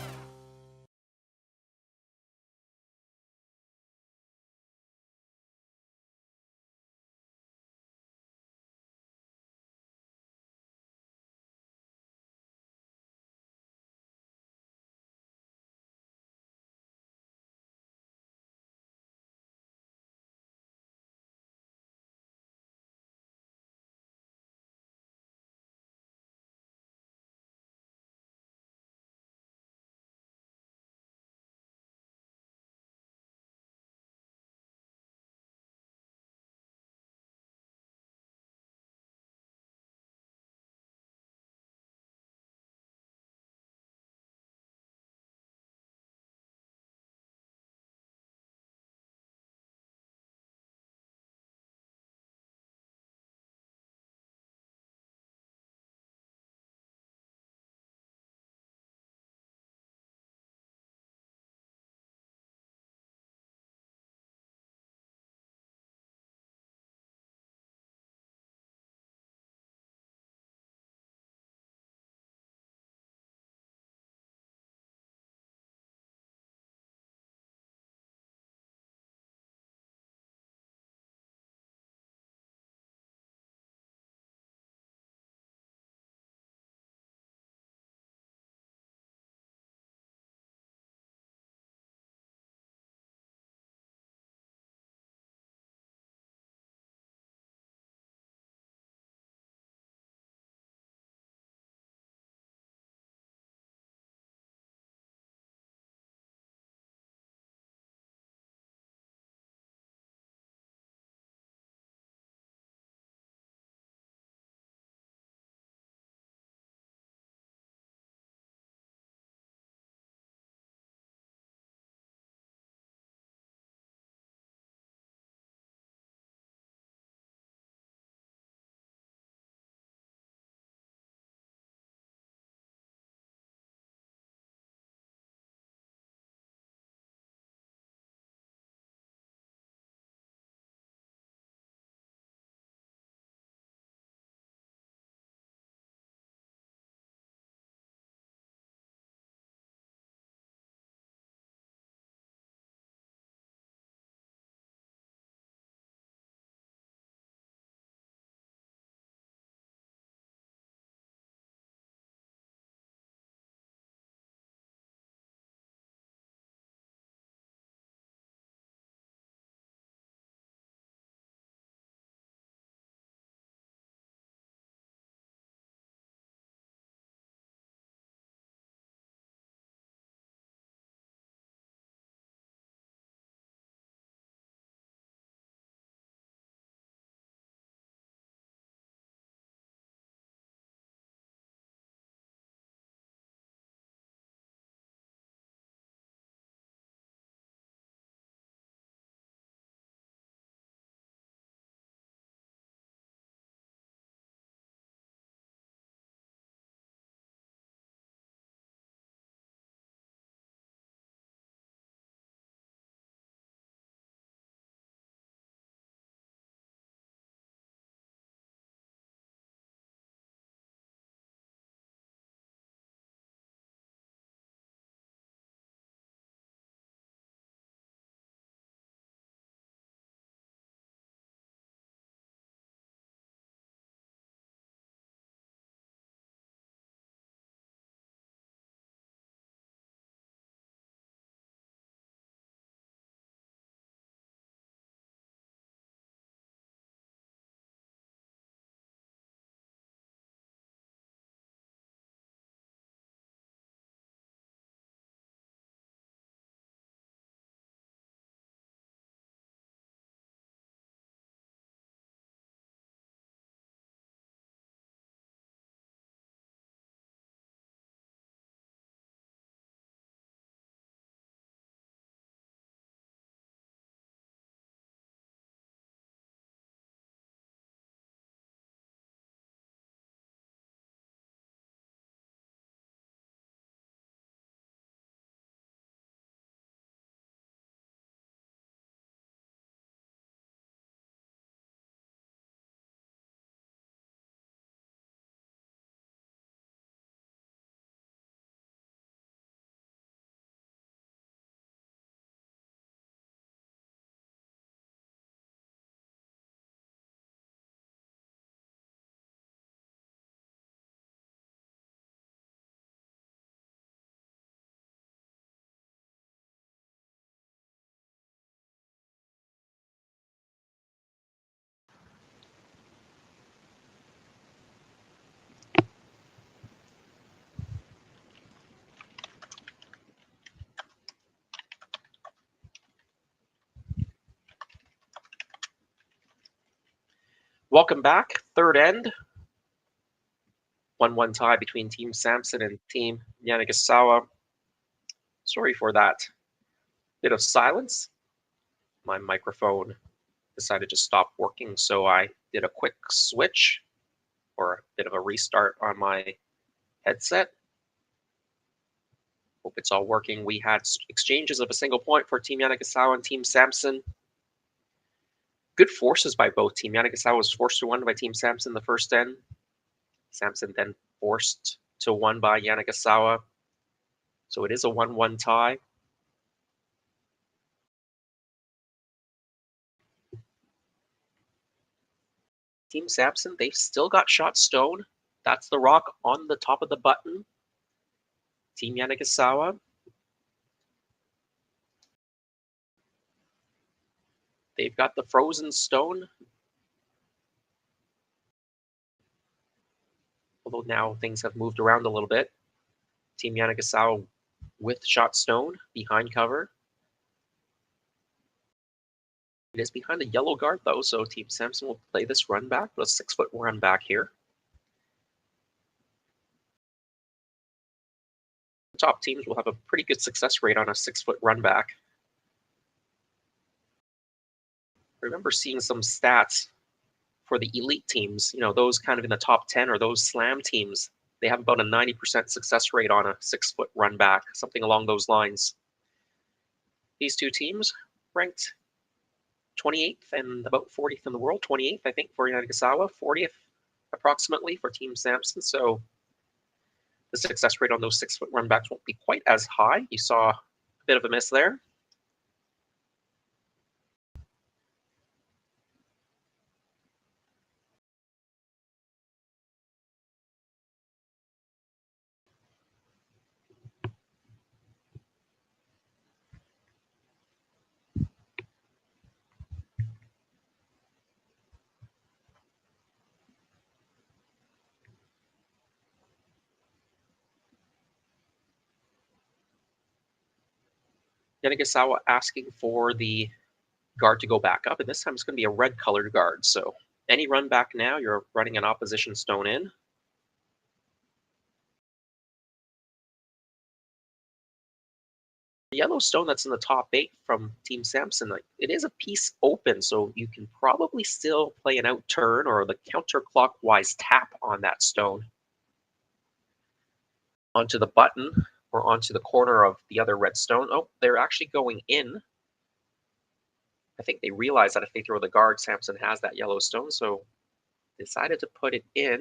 Welcome back, third end. 1-1 tie between Team Sampson and Team Yanagisawa. Sorry for that bit of silence. My microphone decided to stop working, so I did a quick switch or a bit of a restart on my headset. Hope it's all working. We had exchanges of a single point for Team Yanagisawa and Team Sampson. Good forces by both. Team Yanagisawa was forced to win by Team Sampson the first end. Sampson then forced to win by Yanagisawa. So it is a 1-1 tie. Team Sampson, they've still got shot stone. That's the rock on the top of the button. Team Yanagisawa, they've got the frozen stone. Although now things have moved around a little bit. Team Yanagisawa with shot stone behind cover. It is behind a yellow guard though, so Team Sampson will play this run back, but a 6-foot run back here. The top teams will have a pretty good success rate on a 6-foot run back. I remember seeing some stats for the elite teams, you know, those kind of in the top 10 or those slam teams. They have about a 90% success rate on a 6-foot run back, something along those lines. These two teams ranked 28th and about 40th in the world. 28th, I think, for Yanagisawa, 40th approximately for Team Sampson. So the success rate on those 6-foot run backs won't be quite as high. You saw a bit of a miss there. Yanagisawa asking for the guard to go back up, and this time it's going to be a red colored guard. So any run back now, you're running an opposition stone in. The yellow stone that's in the top 8 from Team Sampson, it is a piece open, so you can probably still play an out turn or the counterclockwise tap on that stone onto the button or onto the corner of the other red stone. Oh, they're actually going in. I think they realize that if they throw the guard, Sampson has that yellow stone, so decided to put it in.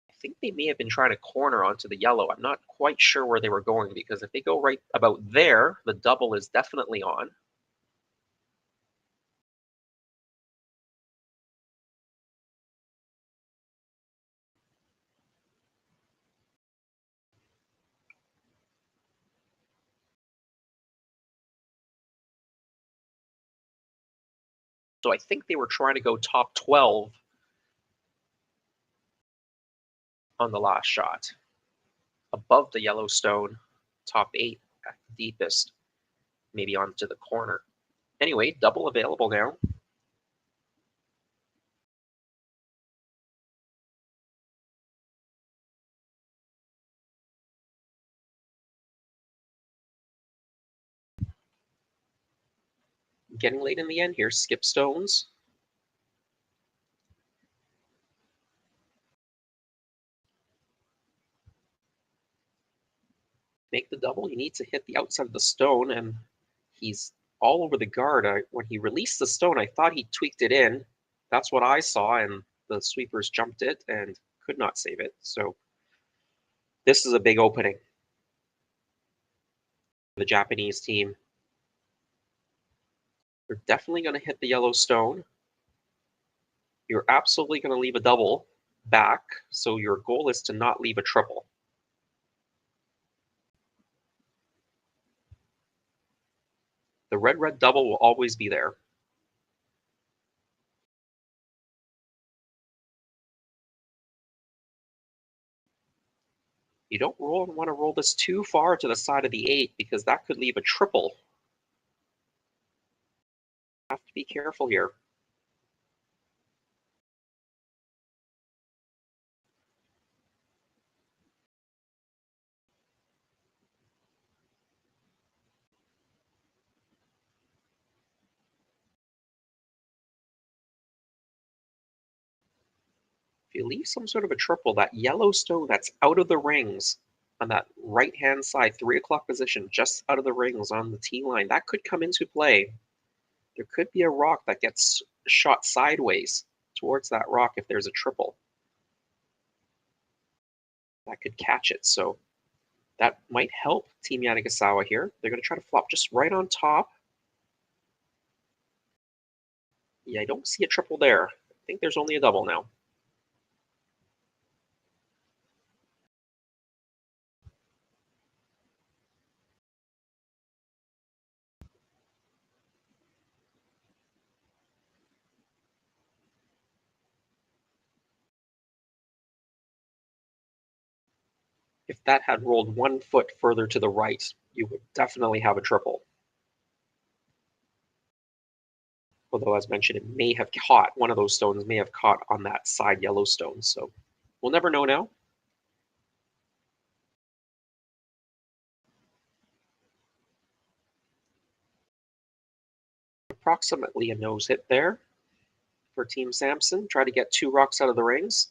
I think they may have been trying to corner onto the yellow. I'm not quite sure where they were going, because if they go right about there, the double is definitely on. So I think they were trying to go top 12 on the last shot. Above the yellow stone, top 8 at the deepest, maybe onto the corner. Anyway, double available now. Getting late in the end here, skip stones. Make the double, you need to hit the outside of the stone, and he's all over the guard. When he released the stone, I thought he tweaked it in. That's what I saw, and the sweepers jumped it and could not save it. So this is a big opening. The Japanese team. You're definitely going to hit the yellow stone. You're absolutely going to leave a double back, so your goal is to not leave a triple. The red-red double will always be there. You don't want to roll this too far to the side of the 8, because that could leave a triple. Have to be careful here. If you leave some sort of a triple, that yellow stone that's out of the rings on that right-hand side, 3 o'clock position, just out of the rings on the tee line, that could come into play. There could be a rock that gets shot sideways towards that rock if there's a triple. That could catch it, so that might help Team Yanagisawa here. They're going to try to flop just right on top. Yeah, I don't see a triple there. I think there's only a double now. If that had rolled 1 foot further to the right, you would definitely have a triple. Although, as mentioned, it may have caught, one of those stones may have caught on that side yellow stone. So we'll never know now. Approximately a nose hit there for Team Sampson. Try to get 2 rocks out of the rings.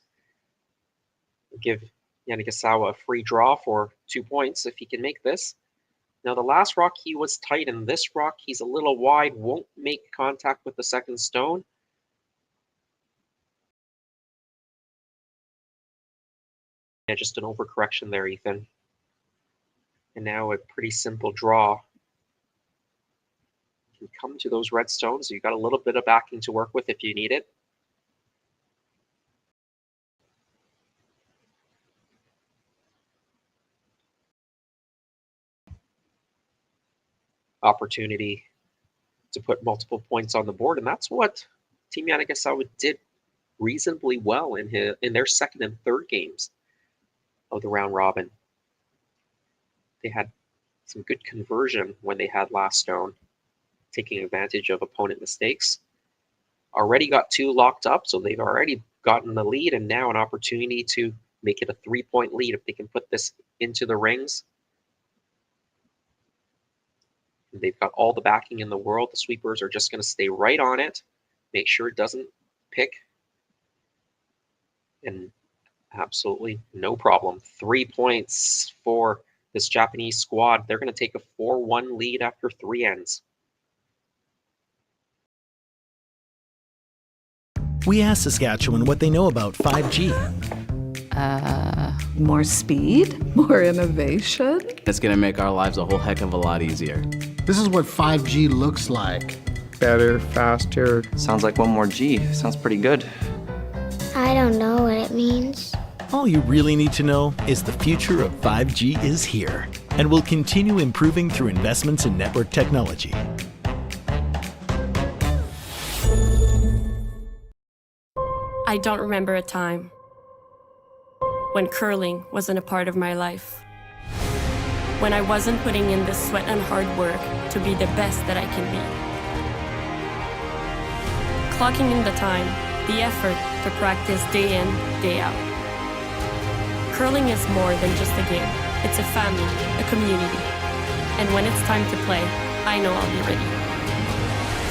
Give Yanagisawa a free draw for 2 points if he can make this. Now the last rock he was tight, and this rock he's a little wide, won't make contact with the second stone. Yeah, just an overcorrection there, Ethan. And now a pretty simple draw. You can come to those red stones. You've got a little bit of backing to work with if you need it. Opportunity to put multiple points on the board, and that's what Team Yanagisawa did reasonably well in their second and third games of the round robin. They had some good conversion when they had last stone, taking advantage of opponent mistakes. Already got 2 locked up, so they've already gotten the lead, and now an opportunity to make it a 3-point lead if they can put this into the rings. They've got all the backing in the world. The sweepers are just going to stay right on it, make sure it doesn't pick, and absolutely no problem. 3 points for this Japanese squad. They're going to take a 4-1 lead after 3 ends. We asked Saskatchewan what they know about 5G. More speed? More innovation? It's gonna make our lives a whole heck of a lot easier. This is what 5G looks like. Better, faster. Sounds like 1 more G. Sounds pretty good. I don't know what it means. All you really need to know is the future of 5G is here and will continue improving through investments in network technology. I don't remember a time when curling wasn't a part of my life. When I wasn't putting in the sweat and hard work to be the best that I can be. Clocking in the time, the effort to practice day in, day out. Curling is more than just a game. It's a family, a community. And when it's time to play, I know I'll be ready.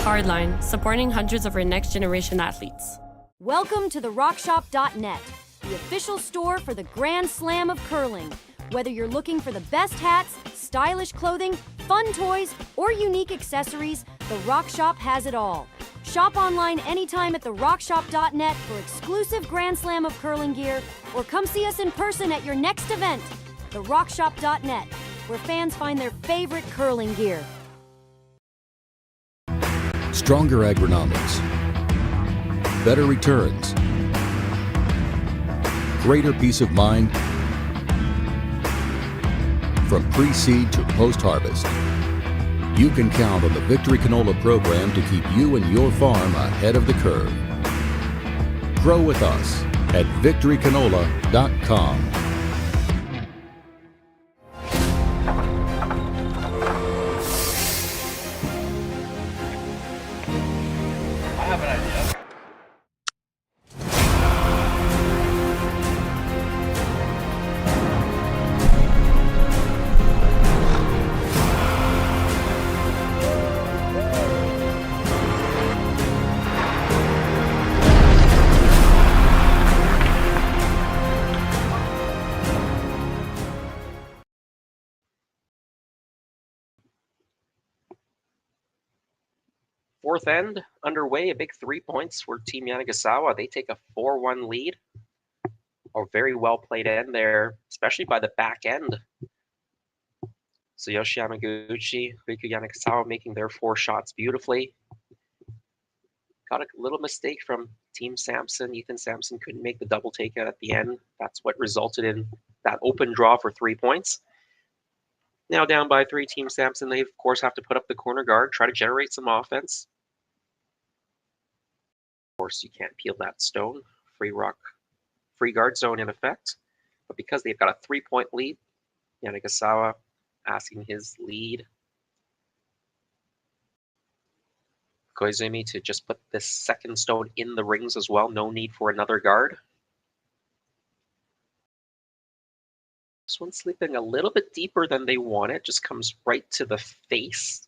Hardline, supporting hundreds of our next generation athletes. Welcome to the rockshop.net, the official store for the Grand Slam of curling. Whether you're looking for the best hats, stylish clothing, fun toys, or unique accessories, the Rock Shop has it all. Shop online anytime at therockshop.net for exclusive Grand Slam of curling gear, or come see us in person at your next event. Therockshop.net, where fans find their favorite curling gear. Stronger agronomics, better returns, greater peace of mind from pre-seed to post-harvest. You can count on the Victory Canola program to keep you and your farm ahead of the curve. Grow with us at victorycanola.com. have an idea. Fourth end underway, a big 3 points for Team Yanagisawa. They take a 4-1 lead. A very well played end there, especially by the back end. So Yoshi Yamaguchi, Riku Yanagisawa making their 4 shots beautifully. Got a little mistake from Team Sampson. Ethan Sampson couldn't make the double takeout at the end. That's what resulted in that open draw for 3 points. Now down by 3, Team Sampson, they of course have to put up the corner guard, try to generate some offense. Of course, you can't peel that stone. Free guard zone in effect. But because they've got a 3-point lead, Yanagisawa asking his lead Koizumi to just put this second stone in the rings as well. No need for another guard. This one's sleeping a little bit deeper than they want it. Just comes right to the face.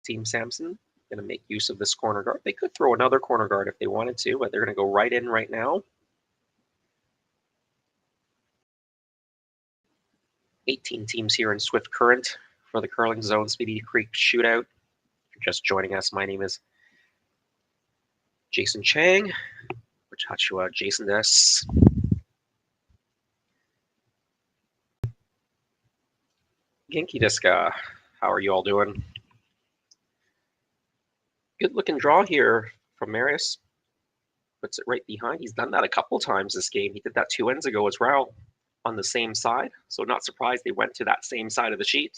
Team Sampson going to make use of this corner guard. They could throw another corner guard if they wanted to, but they're going to go right in right now. 18 teams here in Swift Current for the Curling Zone Speedy Creek Shootout. If you're just joining us, my name is Jason Chang. Wachachua Jason des. Genki desu. How are you all doing? Good looking draw here from Marius. Puts it right behind. He's done that a couple times this game. He did that 2 ends ago as well on the same side. So not surprised they went to that same side of the sheet.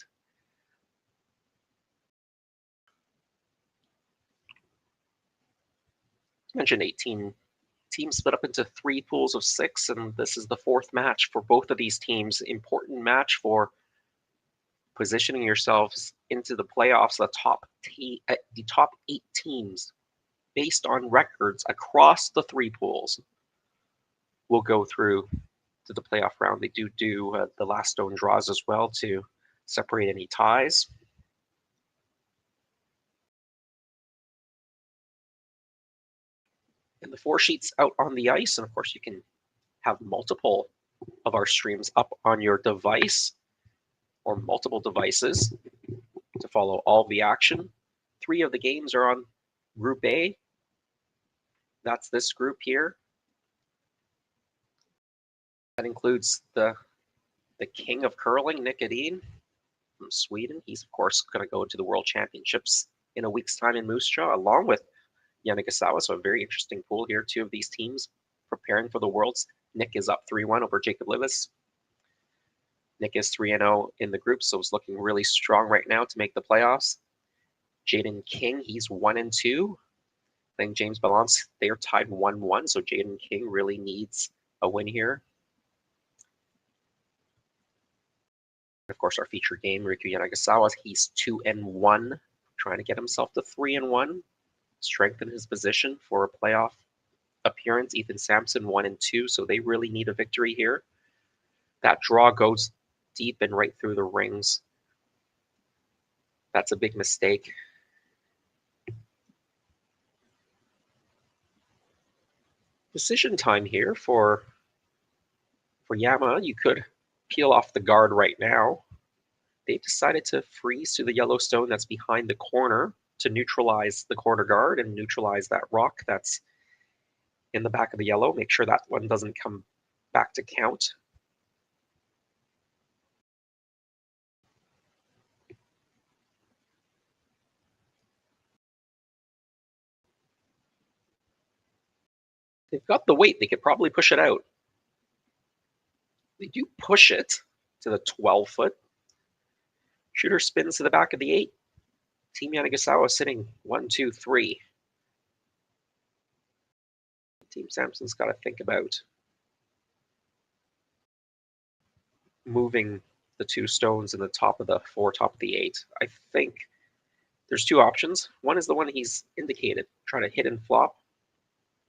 As mentioned, 18 teams split up into 3 pools of 6, and this is the 4th match for both of these teams. Important match for positioning yourselves into the playoffs. The top 8 teams, based on records across the 3 pools, will go through to the playoff round. They do the last stone draws as well to separate any ties. And the 4 sheets out on the ice, and of course you can have multiple of our streams up on your device or multiple devices to follow all the action. 3 of the games are on Group A. That's this group here. That includes the king of curling, Nick Edin from Sweden. He's of course going to go to the World Championships in a week's time in Moose Jaw, along with Yanagisawa. So a very interesting pool here. 2 of these teams preparing for the Worlds. Nick is up 3-1 over Jacob Livis. Nick is 3-0 in the group, so it's looking really strong right now to make the playoffs. Jaden King, he's 1-2. I think James Balance, they are tied 1-1, so Jaden King really needs a win here. Of course, our featured game, Riku Yanagisawa, he's 2-1, trying to get himself to 3-1, strengthen his position for a playoff appearance. Ethan Sampson 1-2, so they really need a victory here. That draw goes deep and right through the rings. That's a big mistake. Decision time here for Yama. You could peel off the guard right now. They decided to freeze to the yellow stone that's behind the corner to neutralize the corner guard and neutralize that rock that's in the back of the yellow. Make sure that one doesn't come back to count. They've got the weight. They could probably push it out. They do push it to the 12-foot. Shooter spins to the back of the 8. Team Yanagisawa sitting 1, 2, 3. Team Sampson's got to think about moving the 2 stones in the top of the 4, top of the 8. I think There's two options. One is the one he's indicated, trying to hit and flop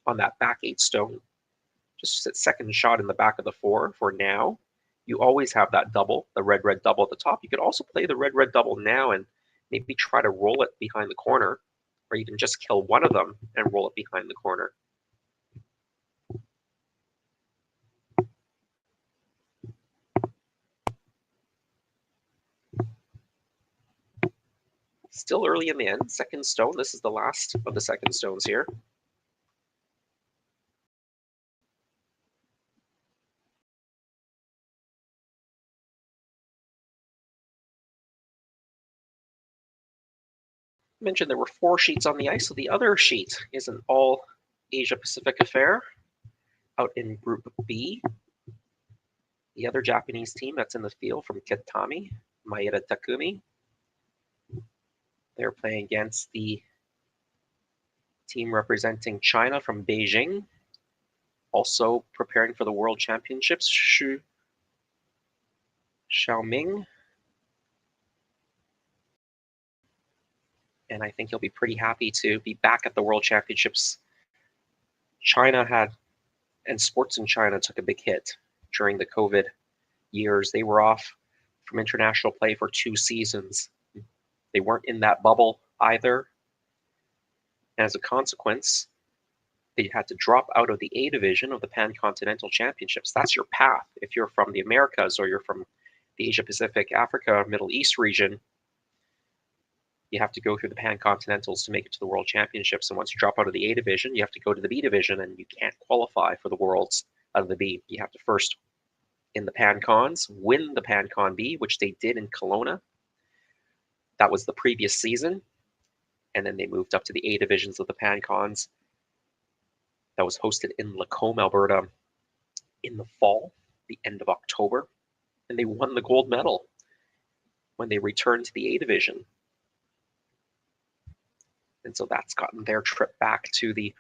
on that back 8 stone. Just a second shot in the back of the 4 for now. You always have that double, the red-red double at the top. You could also play the red-red double now and maybe try to roll it behind the corner, or you can just kill one of them and roll it behind the corner. Still early in the end, second stone. This is the last of the second stones here. I mentioned there were 4 sheets on the ice, so the other sheet is an all Asia Pacific affair out in Group B. The other Japanese team that's in the field from Kitami, Maeda Takumi. They're playing against the team representing China from Beijing, also preparing for the World Championships, Xu Xiaoming. And I think he'll be pretty happy to be back at the World Championships. China had, and sports in China took a big hit during the COVID years. They were off from international play for 2 seasons. They weren't in that bubble either. As a consequence, they had to drop out of the A division of the Pan-Continental Championships. That's your path. If you're from the Americas or you're from the Asia Pacific, Africa, Middle East region, you have to go through the Pan-Continentals to make it to the World Championships. And once you drop out of the A division, you have to go to the B division, and you can't qualify for the Worlds out of the B. You have to first, in the Pan-Cons, win the Pan-Con B, which they did in Kelowna. That was the previous season. And then they moved up to the A divisions of the Pan-Cons. That was hosted in Lacombe, Alberta in the fall, the end of October. And they won the gold medal when they returned to the A division. And so that's gotten their trip back to the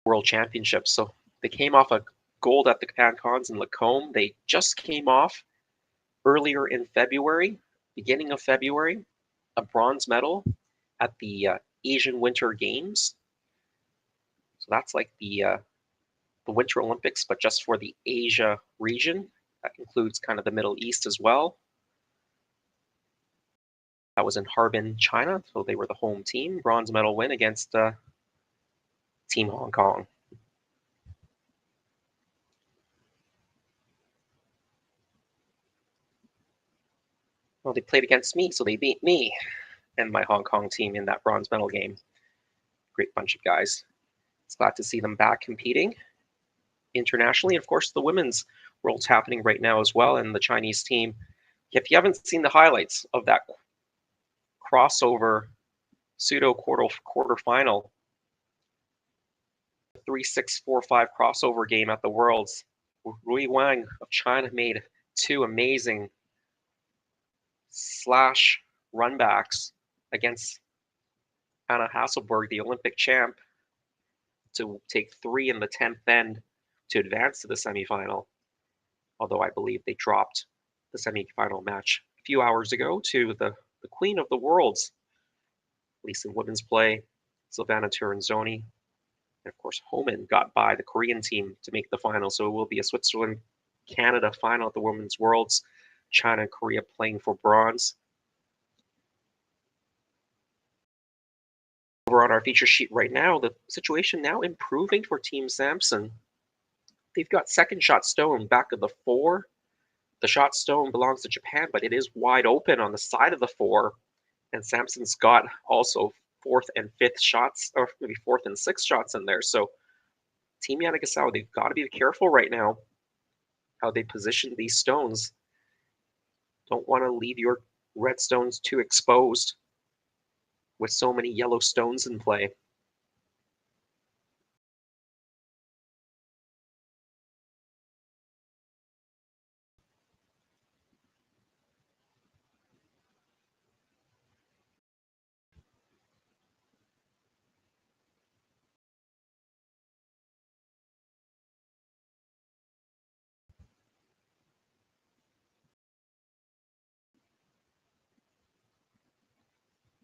World Championships. So they came off a gold at the Pan-Cons in Lacombe. They just came off earlier in February, beginning of February, a bronze medal at the Asian Winter Games. So that's like the Winter Olympics, but just for the Asia region. That includes kind of the Middle East as well. That was in Harbin, China, so they were the home team. Bronze medal win against Team Hong Kong. Well, they played against me, so they beat me and my Hong Kong team in that bronze medal game. Great bunch of guys. It's glad to see them back competing internationally. Of course, the women's world's happening right now as well, and the Chinese team. If you haven't seen the highlights of that crossover pseudo quarterfinal, 3-6-4-5 crossover game at the Worlds, Rui Wang of China made 2 amazing slash runbacks against Anna Hasselberg, the Olympic champ, to take 3 in the 10th end to advance to the semifinal. Although I believe they dropped the semifinal match a few hours ago to the queen of the worlds, at least in women's play, Silvana Turanzoni. And of course, Homan got by the Korean team to make the final. So it will be a Switzerland-Canada final at the Women's Worlds. China and Korea playing for bronze. Over on our feature sheet right now, the situation now improving for Team Sampson. They've got second shot stone back of the 4. The shot stone belongs to Japan, but it is wide open on the side of the 4. And Sampson's got also 4th and 5th shots, or maybe 4th and 6th shots in there. So Team Yanagisawa, they've got to be careful right now how they position these stones. Don't want to leave your red stones too exposed with so many yellow stones in play.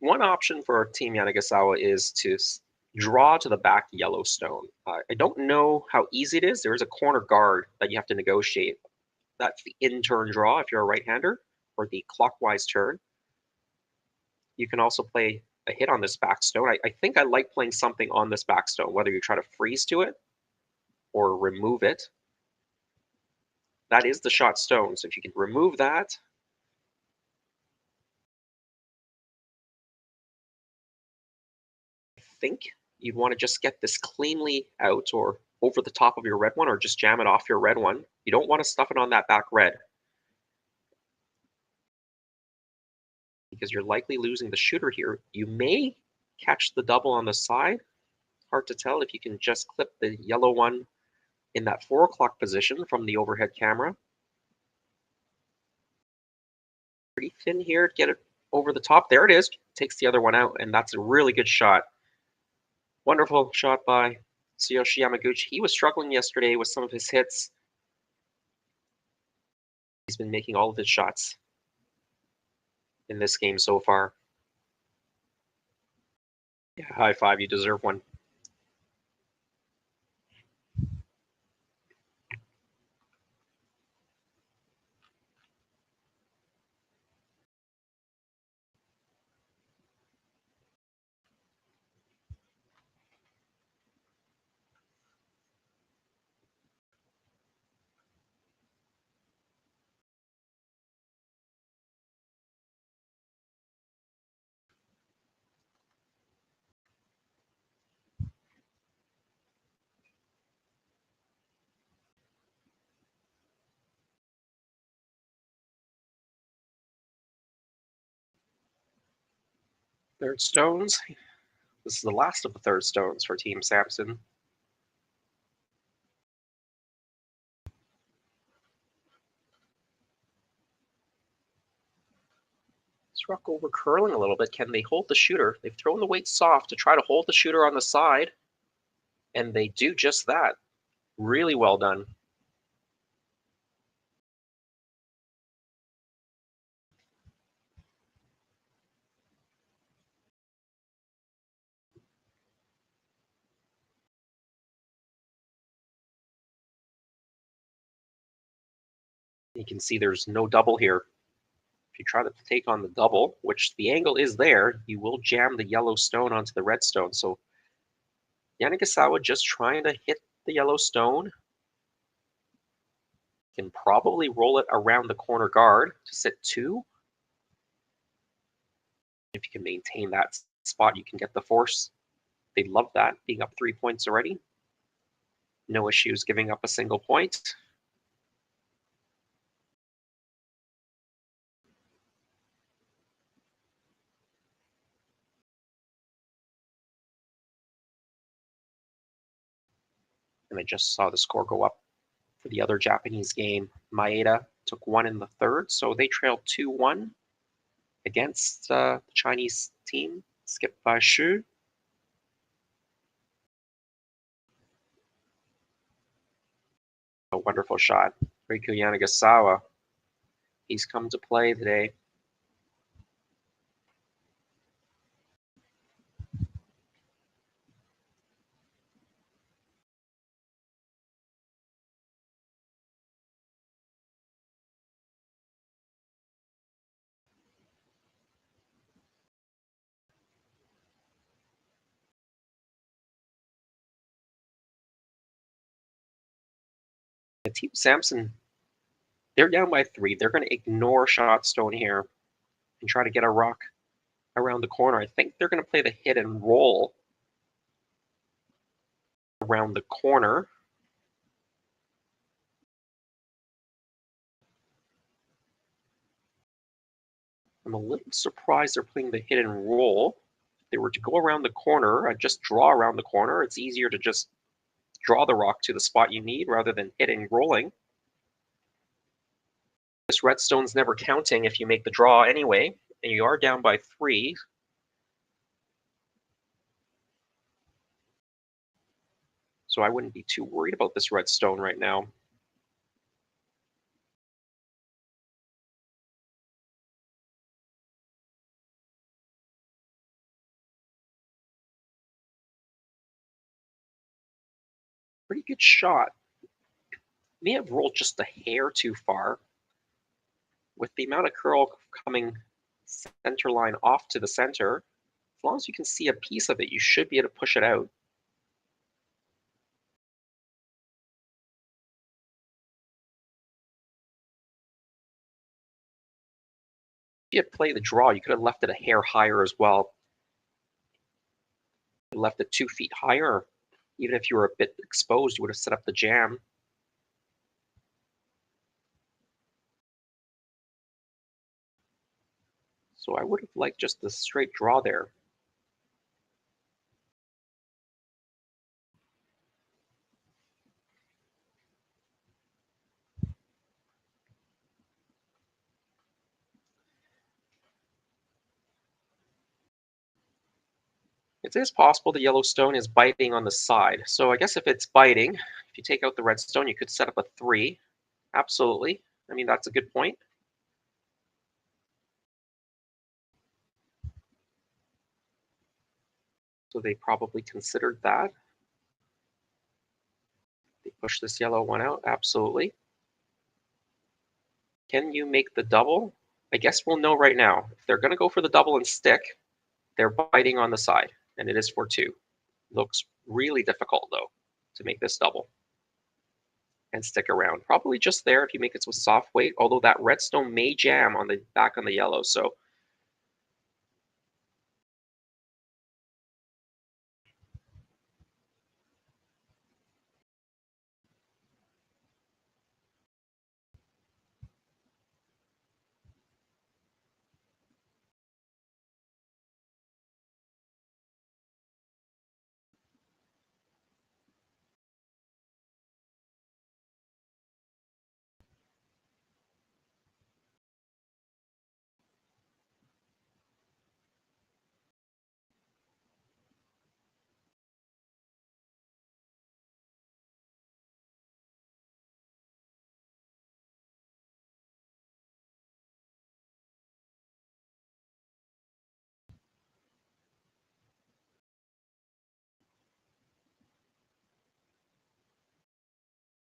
one option for Team Yanagisawa is to draw to the back yellow stone. I don't know how easy it is. There is a corner guard that you have to negotiate. That's the in-turn draw if you're a right-hander, or the clockwise turn. You can also play a hit on this back stone. I think I like playing something on this back stone, whether you try to freeze to it or remove it. That is the shot stone, so if you can remove that, I think you'd want to just get this cleanly out or over the top of your red one, or just jam it off your red one. You don't want to stuff it on that back red, because you're likely losing the shooter here. You may catch the double on the side. Hard to tell if you can just clip the yellow one in that 4 o'clock position from the overhead camera. Pretty thin here to get it over the top. There it is. Takes the other one out, and that's a really good shot. Wonderful shot by Tsuyoshi Yamaguchi. He was struggling yesterday with some of his hits. He's been making all of his shots in this game so far. Yeah, high five, you deserve one. Third stones. This is the last of the third stones for Team Sampson. Struck over curling a little bit. Can they hold the shooter? They've thrown the weight soft to try to hold the shooter on the side, and they do just that. Really well done. You can see there's no double here. If you try to take on the double, which the angle is there, you will jam the yellow stone onto the red stone. So Yanagisawa just trying to hit the yellow stone. Can probably roll it around the corner guard to sit 2. If you can maintain that spot, you can get the force. They love that, being up 3 points already. No issues giving up a single point. And I just saw the score go up for the other Japanese game. Maeda took 1 in the third, so they trailed 2-1 against the Chinese team, skipped by Shu. A wonderful shot. Riku Yanagisawa, he's come to play today. Team Sampson, they're down by 3. They're going to ignore shot stone here and try to get a rock around the corner. I think they're going to play the hit and roll around the corner. I'm a little surprised they're playing the hit and roll. If they were to go around the corner, just draw around the corner. It's easier to just draw the rock to the spot you need rather than hitting rolling. This redstone's never counting if you make the draw anyway, and you are down by 3. So I wouldn't be too worried about this redstone right now. Pretty good shot. May have rolled just a hair too far. With the amount of curl coming center line off to the center, as long as you can see a piece of it, you should be able to push it out. If you had played the draw, you could have left it a hair higher as well. Left it 2 feet higher. Even if you were a bit exposed, you would have set up the jam. So I would have liked just the straight draw there. It is possible the yellow stone is biting on the side. So I guess if it's biting, if you take out the red stone, you could set up a 3. Absolutely. I mean, that's a good point. So they probably considered that. They push this yellow one out, absolutely. Can you make the double? I guess we'll know right now. If they're going to go for the double and stick, they're biting on the side, and it is for 2. Looks really difficult, though, to make this double and stick around. Probably just there if you make it with soft weight, although that redstone may jam on the back on the yellow, so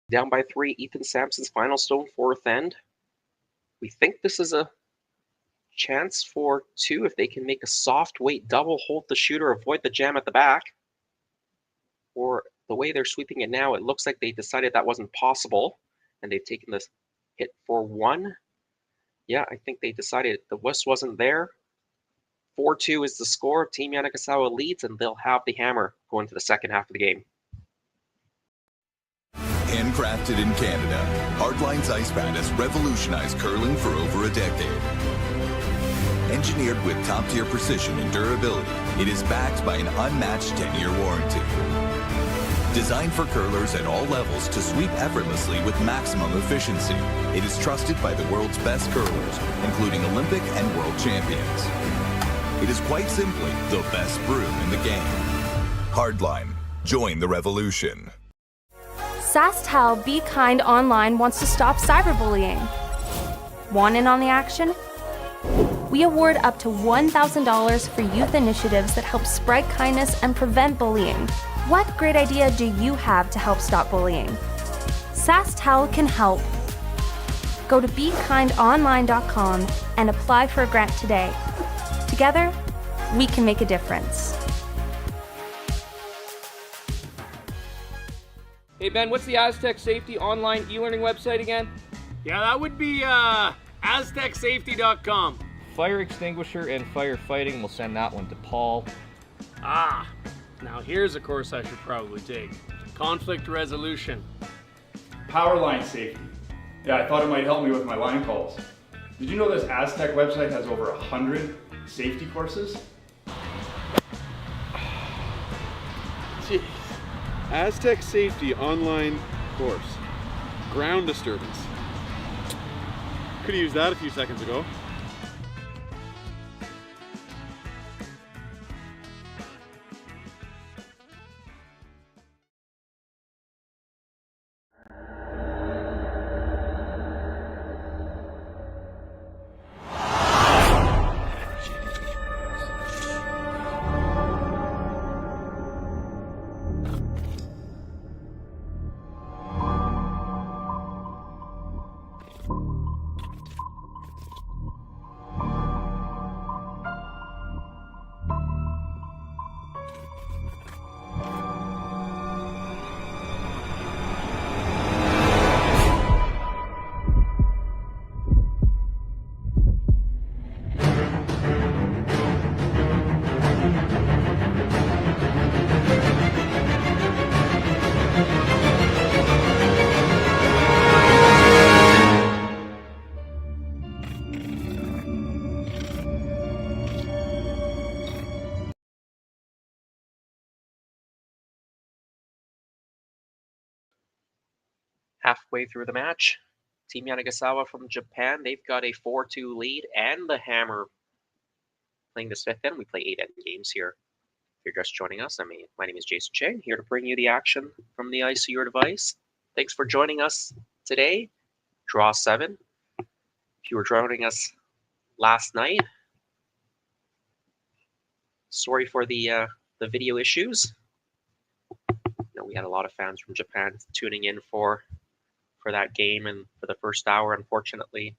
down by 3, Ethan Sampson's final stone, 4th end. We think this is a chance for 2 if they can make a soft weight double, hold the shooter, avoid the jam at the back. Or the way they're sweeping it now, it looks like they decided that wasn't possible, and they've taken this hit for 1. Yeah, I think they decided the West wasn't there. 4-2 is the score. Team Yanagisawa leads, and they'll have the hammer going to the second half of the game. Handcrafted in Canada, Hardline's ice pad has revolutionized curling for over a decade. Engineered with top-tier precision and durability, it is backed by an unmatched 10-year warranty. Designed for curlers at all levels to sweep effortlessly with maximum efficiency, it is trusted by the world's best curlers, including Olympic and world champions. It is quite simply the best broom in the game. Hardline, join the revolution. Sasktel Be Kind Online wants to stop cyberbullying. Want in on the action? We award up to $1,000 for youth initiatives that help spread kindness and prevent bullying. What great idea do you have to help stop bullying? Sasktel can help. Go to BeKindOnline.com and apply for a grant today. Together, we can make a difference. Hey Ben, what's the Aztec Safety online e-learning website again? Yeah, that would be aztecsafety.com. Fire extinguisher and firefighting, we'll send that one to Paul. Ah, now here's a course I should probably take. Conflict resolution. Power line safety. Yeah, I thought it might help me with my line calls. Did you know this Aztec website has over 100 safety courses? Jeez. Aztec Safety online course. Ground disturbance. Could have used that a few seconds ago. halfway through the match. Team Yanagisawa from Japan, they've got a 4-2 lead, and the Hammer playing this 5th end. We play 8 end games here. If you're just joining us, my name is Jason Chang, here to bring you the action from the ice to your device. Thanks for joining us today. Draw 7. If you were joining us last night, sorry for the video issues. We had a lot of fans from Japan tuning in for that game, and for the first hour, unfortunately,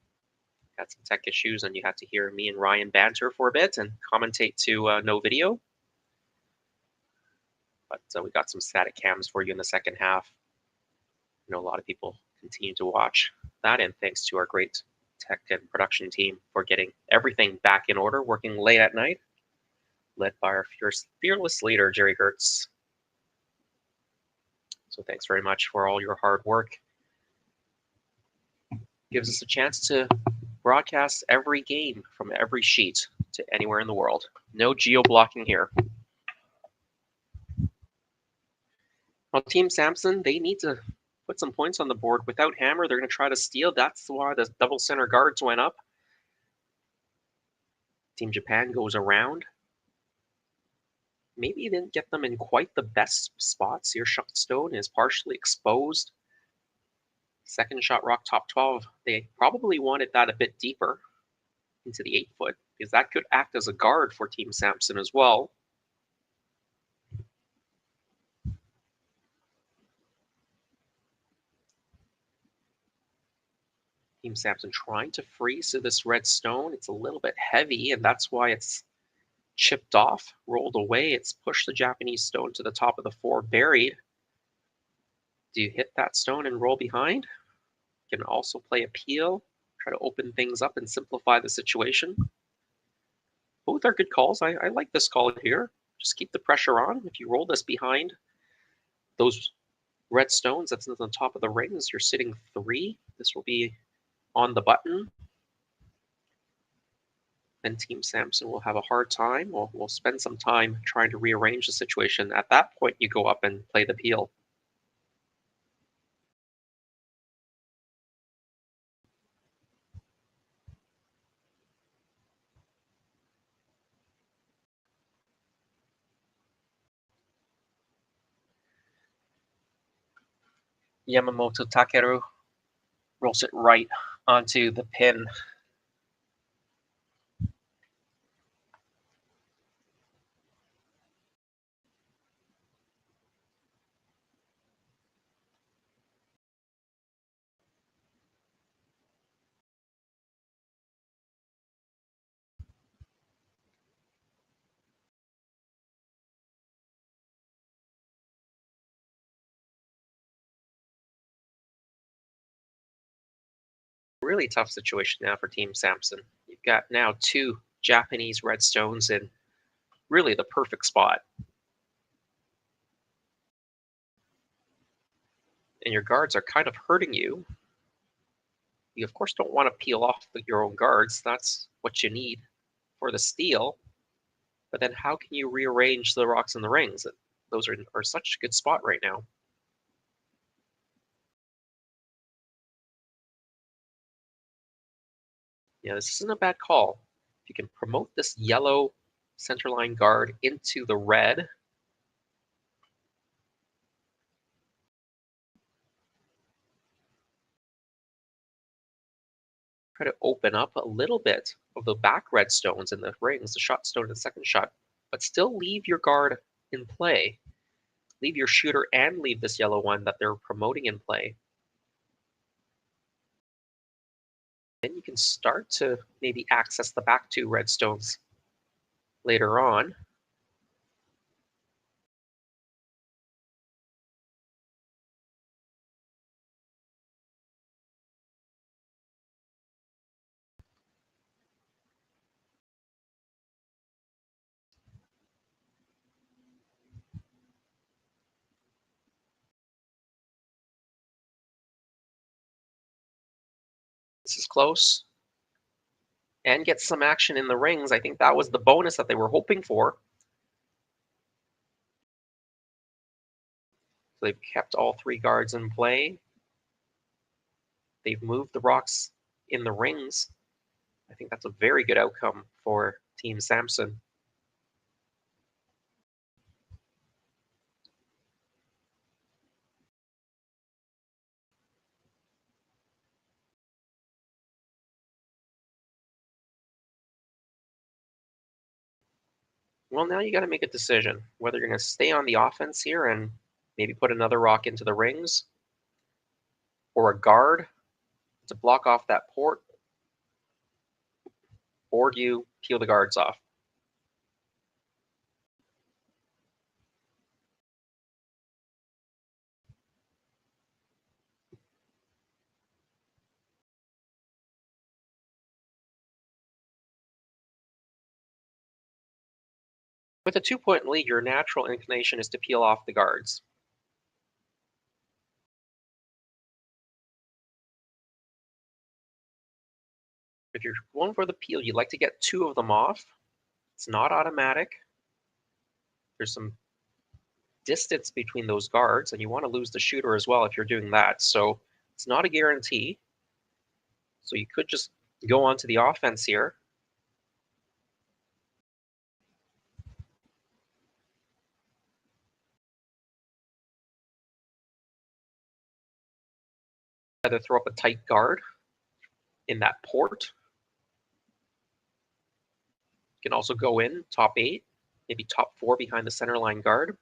had some tech issues, and you had to hear me and Ryan banter for a bit and commentate to no video. But we got some static cams for you in the second half. I know a lot of people continue to watch that, and thanks to our great tech and production team for getting everything back in order, working late at night, led by our fearless leader, Jerry Gertz. So thanks very much for all your hard work. Gives us a chance to broadcast every game from every sheet to anywhere in the world. No geo-blocking here. Well, Team Sampson, they need to put some points on the board. Without Hammer, they're going to try to steal. That's why the double center guards went up. Team Japan goes around. Maybe he didn't get them in quite the best spots. Your shot stone is partially exposed. Second shot rock top 12. They probably wanted that a bit deeper into the 8-foot, because that could act as a guard for Team Sampson as well. Team Sampson trying to freeze to this red stone. It's a little bit heavy, and that's why it's chipped off, rolled away. It's pushed the Japanese stone to the top of the 4, buried. Do you hit that stone and roll behind? You can also play a peel, try to open things up and simplify the situation. Both are good calls. I like this call here. Just keep the pressure on. If you roll this behind those red stones that's on the top of the rings, you're sitting 3. This will be on the button. Then Team Sampson will have a hard time. We'll spend some time trying to rearrange the situation. At that point, you go up and play the peel. Yamamoto Takeru rolls it right onto the pin. Really tough situation now for Team Sampson. You've got now 2 Japanese red stones in really the perfect spot. And your guards are kind of hurting you. You, of course, don't want to peel off your own guards. That's what you need for the steal. But then how can you rearrange the rocks and the rings? Those are such a good spot right now. Yeah, this isn't a bad call. If you can promote this yellow centerline guard into the red, try to open up a little bit of the back red stones in the rings, the shot stone and the second shot, but still leave your guard in play. Leave your shooter and leave this yellow one that they're promoting in play. Then you can start to maybe access the back 2 red stones later on. This is close. And get some action in the rings. I think that was the bonus that they were hoping for. So they've kept all 3 guards in play. they've moved the rocks in the rings, I think that's a very good outcome for Team Sampson. Well, now you got to make a decision whether you're going to stay on the offense here and maybe put another rock into the rings, or a guard to block off that port, or do you peel the guards off? With a 2-point lead, your natural inclination is to peel off the guards. If you're going for the peel, you'd like to get 2 of them off. It's not automatic. There's some distance between those guards, and you want to lose the shooter as well if you're doing that. So it's not a guarantee. So you could just go on to the offense here. Either throw up a tight guard in that port. You can also go in top 8, maybe top 4 behind the center line guard.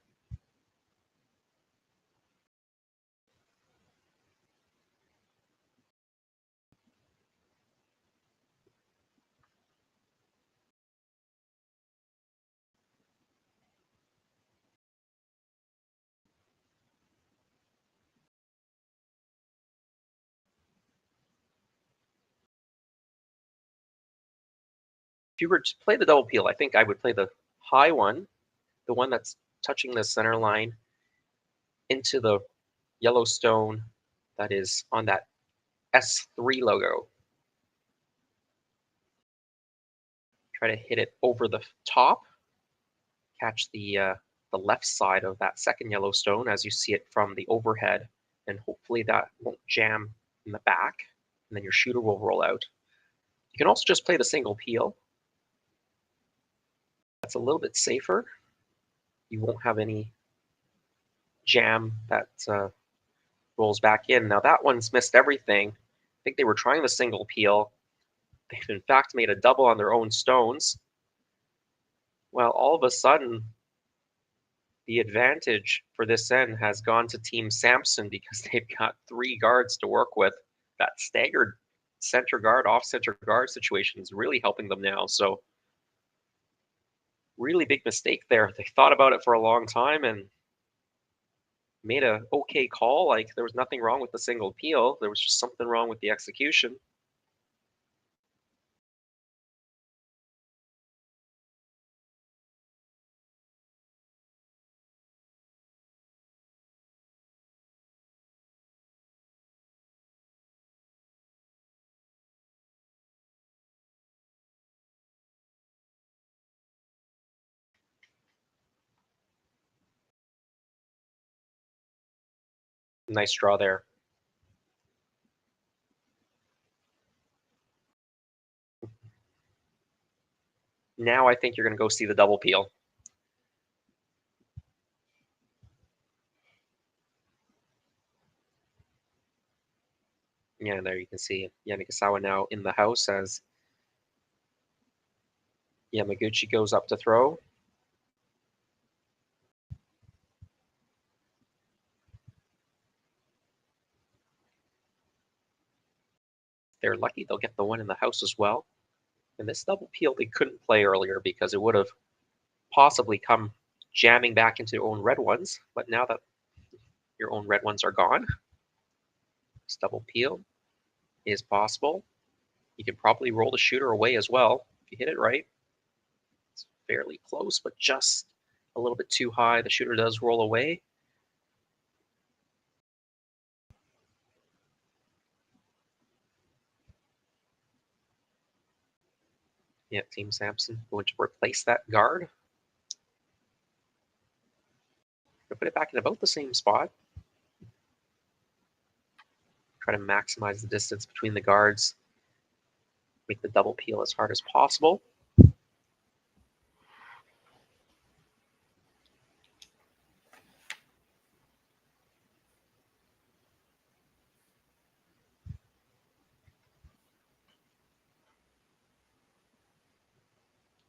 If you were to play the double peel, I think I would play the high one, the one that's touching the center line, into the yellow stone that is on that S3 logo. Try to hit it over the top, catch the left side of that second yellow stone as you see it from the overhead, and hopefully that won't jam in the back, and then your shooter will roll out. You can also just play the single peel. That's a little bit safer. You won't have any jam that rolls back in. Now that one's missed everything. I think they were trying the single peel. They've in fact made a double on their own stones. Well, all of a sudden, the advantage for this end has gone to Team Sampson because they've got 3 guards to work with. That staggered center guard, off center guard situation is really helping them now. So really big mistake there. They thought about it for a long time and made a okay call. Like, there was nothing wrong with the single peel. There was just something wrong with the execution. Nice draw there. Now I think you're going to go see the double peel. Yeah, there you can see Yanagisawa now in the house as Yamaguchi goes up to throw. They're lucky they'll get the one in the house as well. And this double peel they couldn't play earlier because it would have possibly come jamming back into your own red ones. But now that your own red ones are gone, this double peel is possible. You can probably roll the shooter away as well if you hit it right. It's fairly close, but just a little bit too high. The shooter does roll away. Yeah, Team Sampson going to replace that guard. Put it back in about the same spot. Try to maximize the distance between the guards. Make the double peel as hard as possible.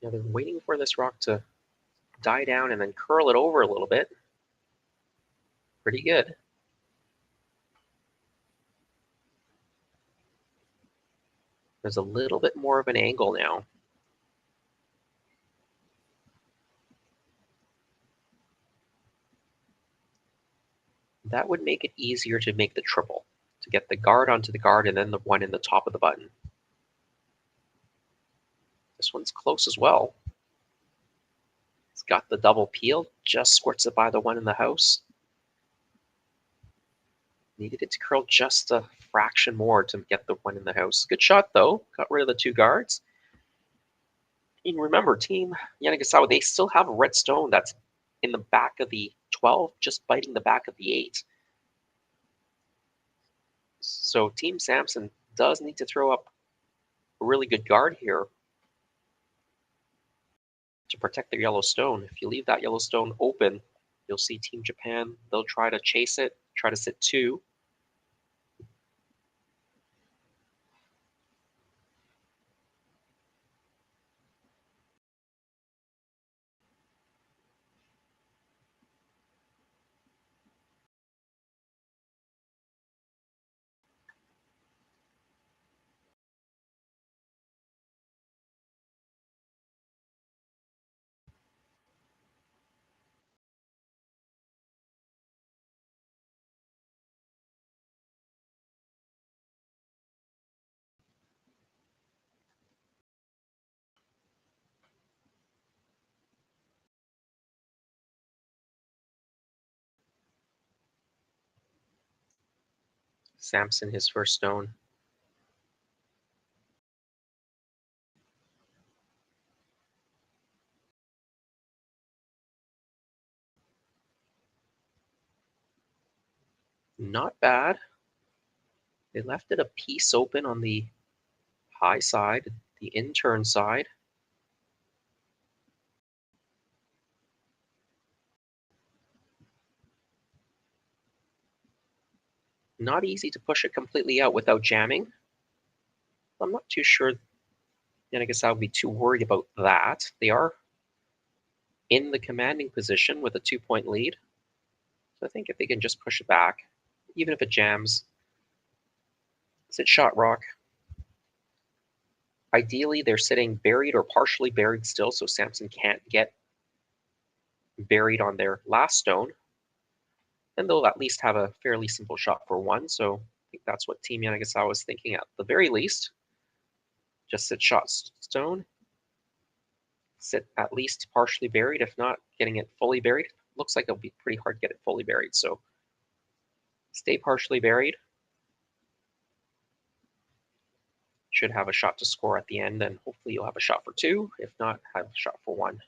Now they're waiting for this rock to die down and then curl it over a little bit. Pretty good. There's a little bit more of an angle now. That would make it easier to make the triple, to get the guard onto the guard and then the one in the top of the button. This one's close as well. It's got the double peel, just squirts it by the one in the house. Needed it to curl just a fraction more to get the one in the house. Good shot though, got rid of the two guards. And remember, Team Yanagisawa, they still have a red stone that's in the back of the 12, just biting the back of the 8. So Team Sampson does need to throw up a really good guard here to protect their yellow stone. If you leave that yellow stone open, you'll see Team Japan, they'll try to chase it, try to sit 2. Sampson, his first stone. Not bad. They left it a piece open on the high side, the in-turn side. Not easy to push it completely out without jamming. I'm not too sure Yanagisawa would be too worried about that. They are in the commanding position with a 2-point lead. So I think if they can just push it back, even if it jams, sit shot rock. Ideally, they're sitting buried or partially buried still, so Sampson can't get buried on their last stone. And they'll at least have a fairly simple shot for 1. So I think that's what Team Yanagisawa is thinking at the very least. Just sit shot stone. Sit at least partially buried, if not getting it fully buried. Looks like it'll be pretty hard to get it fully buried. So stay partially buried. Should have a shot to score at the end, and hopefully you'll have a shot for 2. If not, have a shot for 1.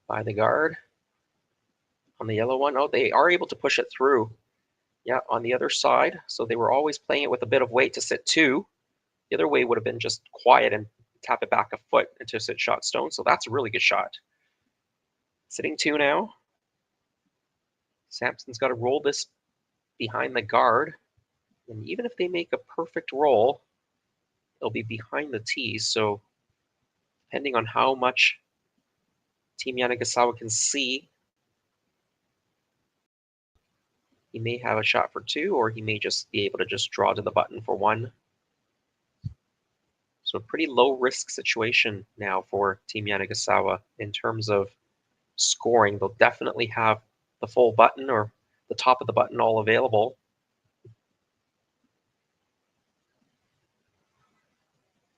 By the guard on the yellow one. Oh, they are able to push it through. Yeah, on the other side. So they were always playing it with a bit of weight to sit 2. The other way would have been just quiet and tap it back a foot into sit shot stone. So that's a really good shot. Sitting 2 now. Sampson's got to roll this behind the guard. And even if they make a perfect roll, it'll be behind the tees. So depending on how much Team Yanagisawa can see, he may have a shot for 2, or he may just be able to just draw to the button for 1. So a pretty low risk situation now for Team Yanagisawa in terms of scoring. They'll definitely have the full button or the top of the button all available.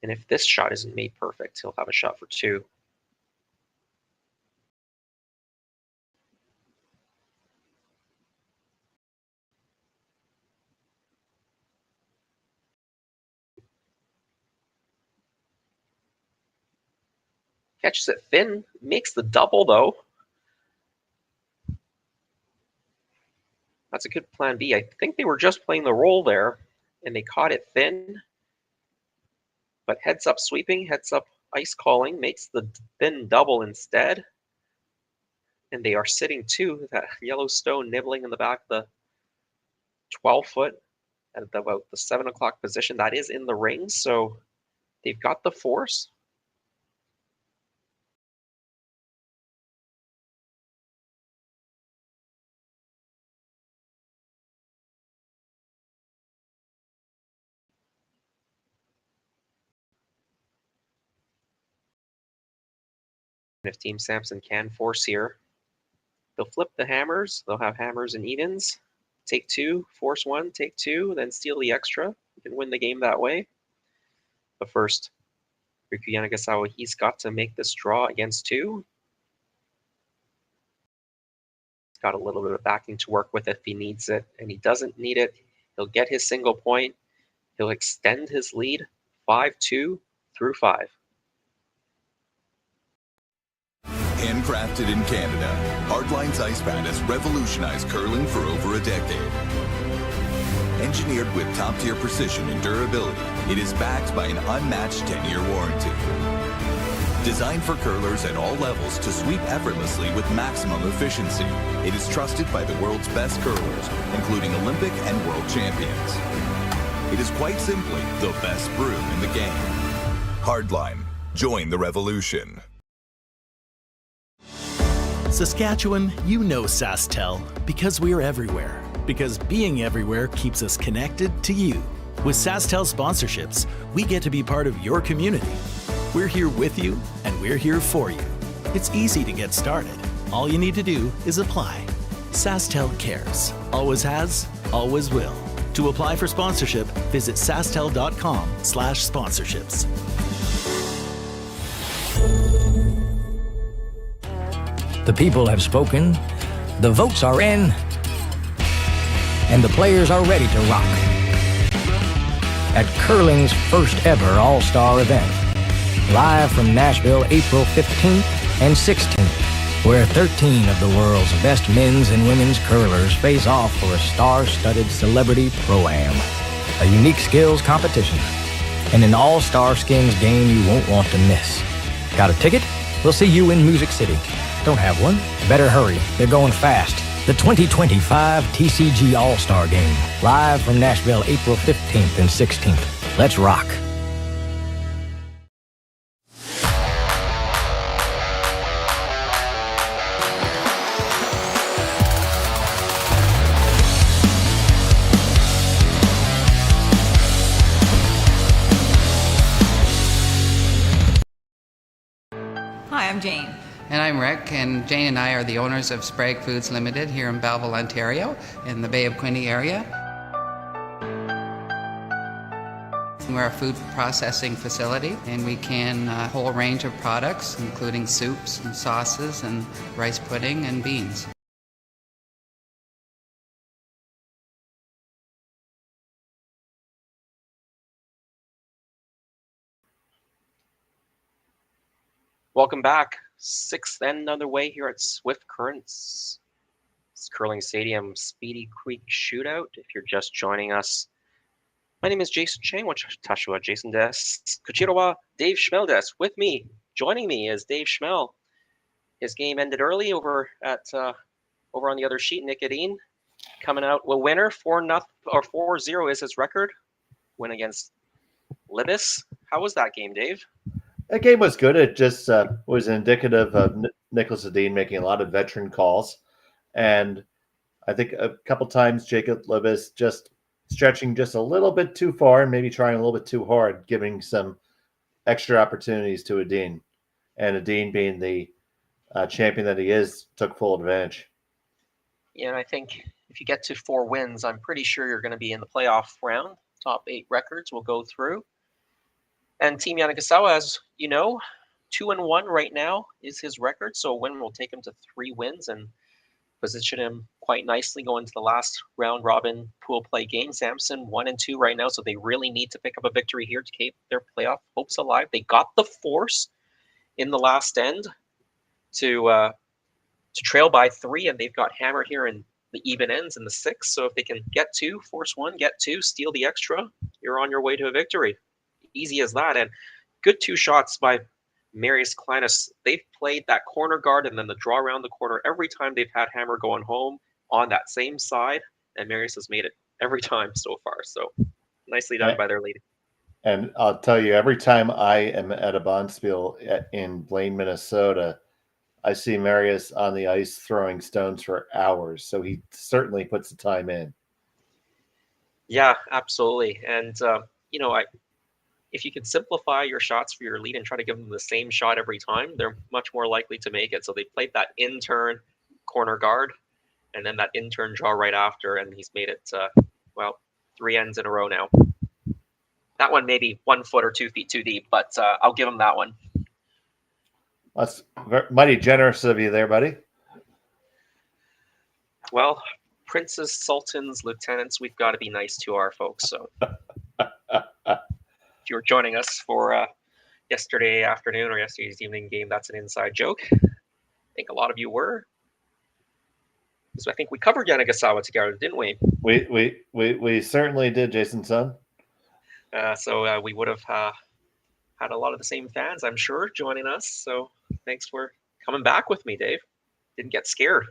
And if this shot isn't made perfect, he'll have a shot for two. Catches it thin, makes the double though. That's a good plan B. I think they were just playing the roll there, and they caught it thin. But heads up sweeping, heads up ice calling, makes the thin double instead. And they are sitting two, that yellow stone nibbling in the back of the 12-foot at about the 7 o'clock position. That is in the ring, so they've got the force. If Team Sampson can force here, they'll flip the hammers. They'll have hammers and evens. Take two, force one, take two, then steal the extra. You can win the game that way. But first, Riku Yanagisawa, he's got to make this draw against two. He's got a little bit of backing to work with if he needs it, and he doesn't need it. He'll get his single point. He'll extend his lead 5-2 through 5. Handcrafted in Canada, Hardlines Ice Band has revolutionized curling for over a decade. Engineered with top-tier precision and durability, it is backed by an unmatched 10-year warranty. Designed for curlers at all levels to sweep effortlessly with maximum efficiency, it is trusted by the world's best curlers, including Olympic and world champions. It is quite simply the best brew in the game. Hardline, join the revolution. Saskatchewan, you know Sasktel because we're everywhere. Because being everywhere keeps us connected to you. With Sasktel sponsorships, we get to be part of your community. We're here with you, and we're here for you. It's easy to get started. All you need to do is apply. Sasktel cares. Always has, always will. To apply for sponsorship, visit sastel.com/sponsorships. The people have spoken, the votes are in, and the players are ready to rock. At curling's first ever All-Star event, live from Nashville, April 15th and 16th, where 13 of the world's best men's and women's curlers face off for a star-studded celebrity pro-am, a unique skills competition, and an all-star skins game you won't want to miss. Got a ticket? We'll see you in Music City. Don't have one? Better hurry. They're going fast. The 2025 TCG All-Star Game. Live from Nashville, April 15th and 16th. Let's rock. Hi, I'm Jane. And I'm Rick, and Jane and I are the owners of Sprague Foods Limited here in Belleville, Ontario, in the Bay of Quinte area. We're a food processing facility, and we can a whole range of products, including soups and sauces and rice pudding and beans. Welcome back. Sixth end underway here at Swift Currents Curling Stadium Speedy Creek Shootout. If you're just joining us, my name is Jason Chang. Tashiwa Jason des. Kuchirowa Dave Schmel des. With me, joining me is Dave Schmel. His game ended early over on the other sheet. Nick Edin coming out a winner. 4-0 is his record. Win against Libis. How was that game, Dave? That game was good. It just was indicative of Nicholas Edin making a lot of veteran calls. And I think a couple times Jacob Libis just stretching just a little bit too far and maybe trying a little bit too hard, giving some extra opportunities to Edin. And Edin, being the champion that he is, took full advantage. And I think if you get to 4 wins, I'm pretty sure you're going to be in the playoff round. Top 8 records will go through. And Team Yanagisawa, as you know, 2-1 right now is his record. So a win will take him to 3 wins and position him quite nicely going to the last round robin pool play game. Sampson 1-2 right now, so they really need to pick up a victory here to keep their playoff hopes alive. They got the force in the last end to trail by 3, and they've got hammered here in the even ends in the 6. So if they can get 2, force 1, get 2, steal the extra, you're on your way to a victory. Easy as that. And good 2 shots by Marius Kleinis. They've played that corner guard and then the draw around the corner every time they've had hammer going home on that same side, and Marius has made it every time so far. So nicely done by their lead. And I'll tell you, every time I am at a bonspiel in Blaine, Minnesota, I see Marius on the ice throwing stones for hours. So he certainly puts the time in. Yeah, absolutely. And, if you can simplify your shots for your lead and try to give them the same shot every time, they're much more likely to make it. So they played that in-turn corner guard and then that in-turn draw right after, and he's made it, 3 ends in a row now. That one may be 1 foot or 2 feet too deep, but I'll give him that one. That's mighty generous of you there, buddy. Well, princes, sultans, lieutenants, we've got to be nice to our folks. So if you were joining us for yesterday afternoon or yesterday's evening game, that's an inside joke. I think a lot of you were. So I think we covered Yanagisawa together, didn't we? We certainly did, Jason Son. So we would have had a lot of the same fans, I'm sure, joining us. So thanks for coming back with me, Dave. Didn't get scared.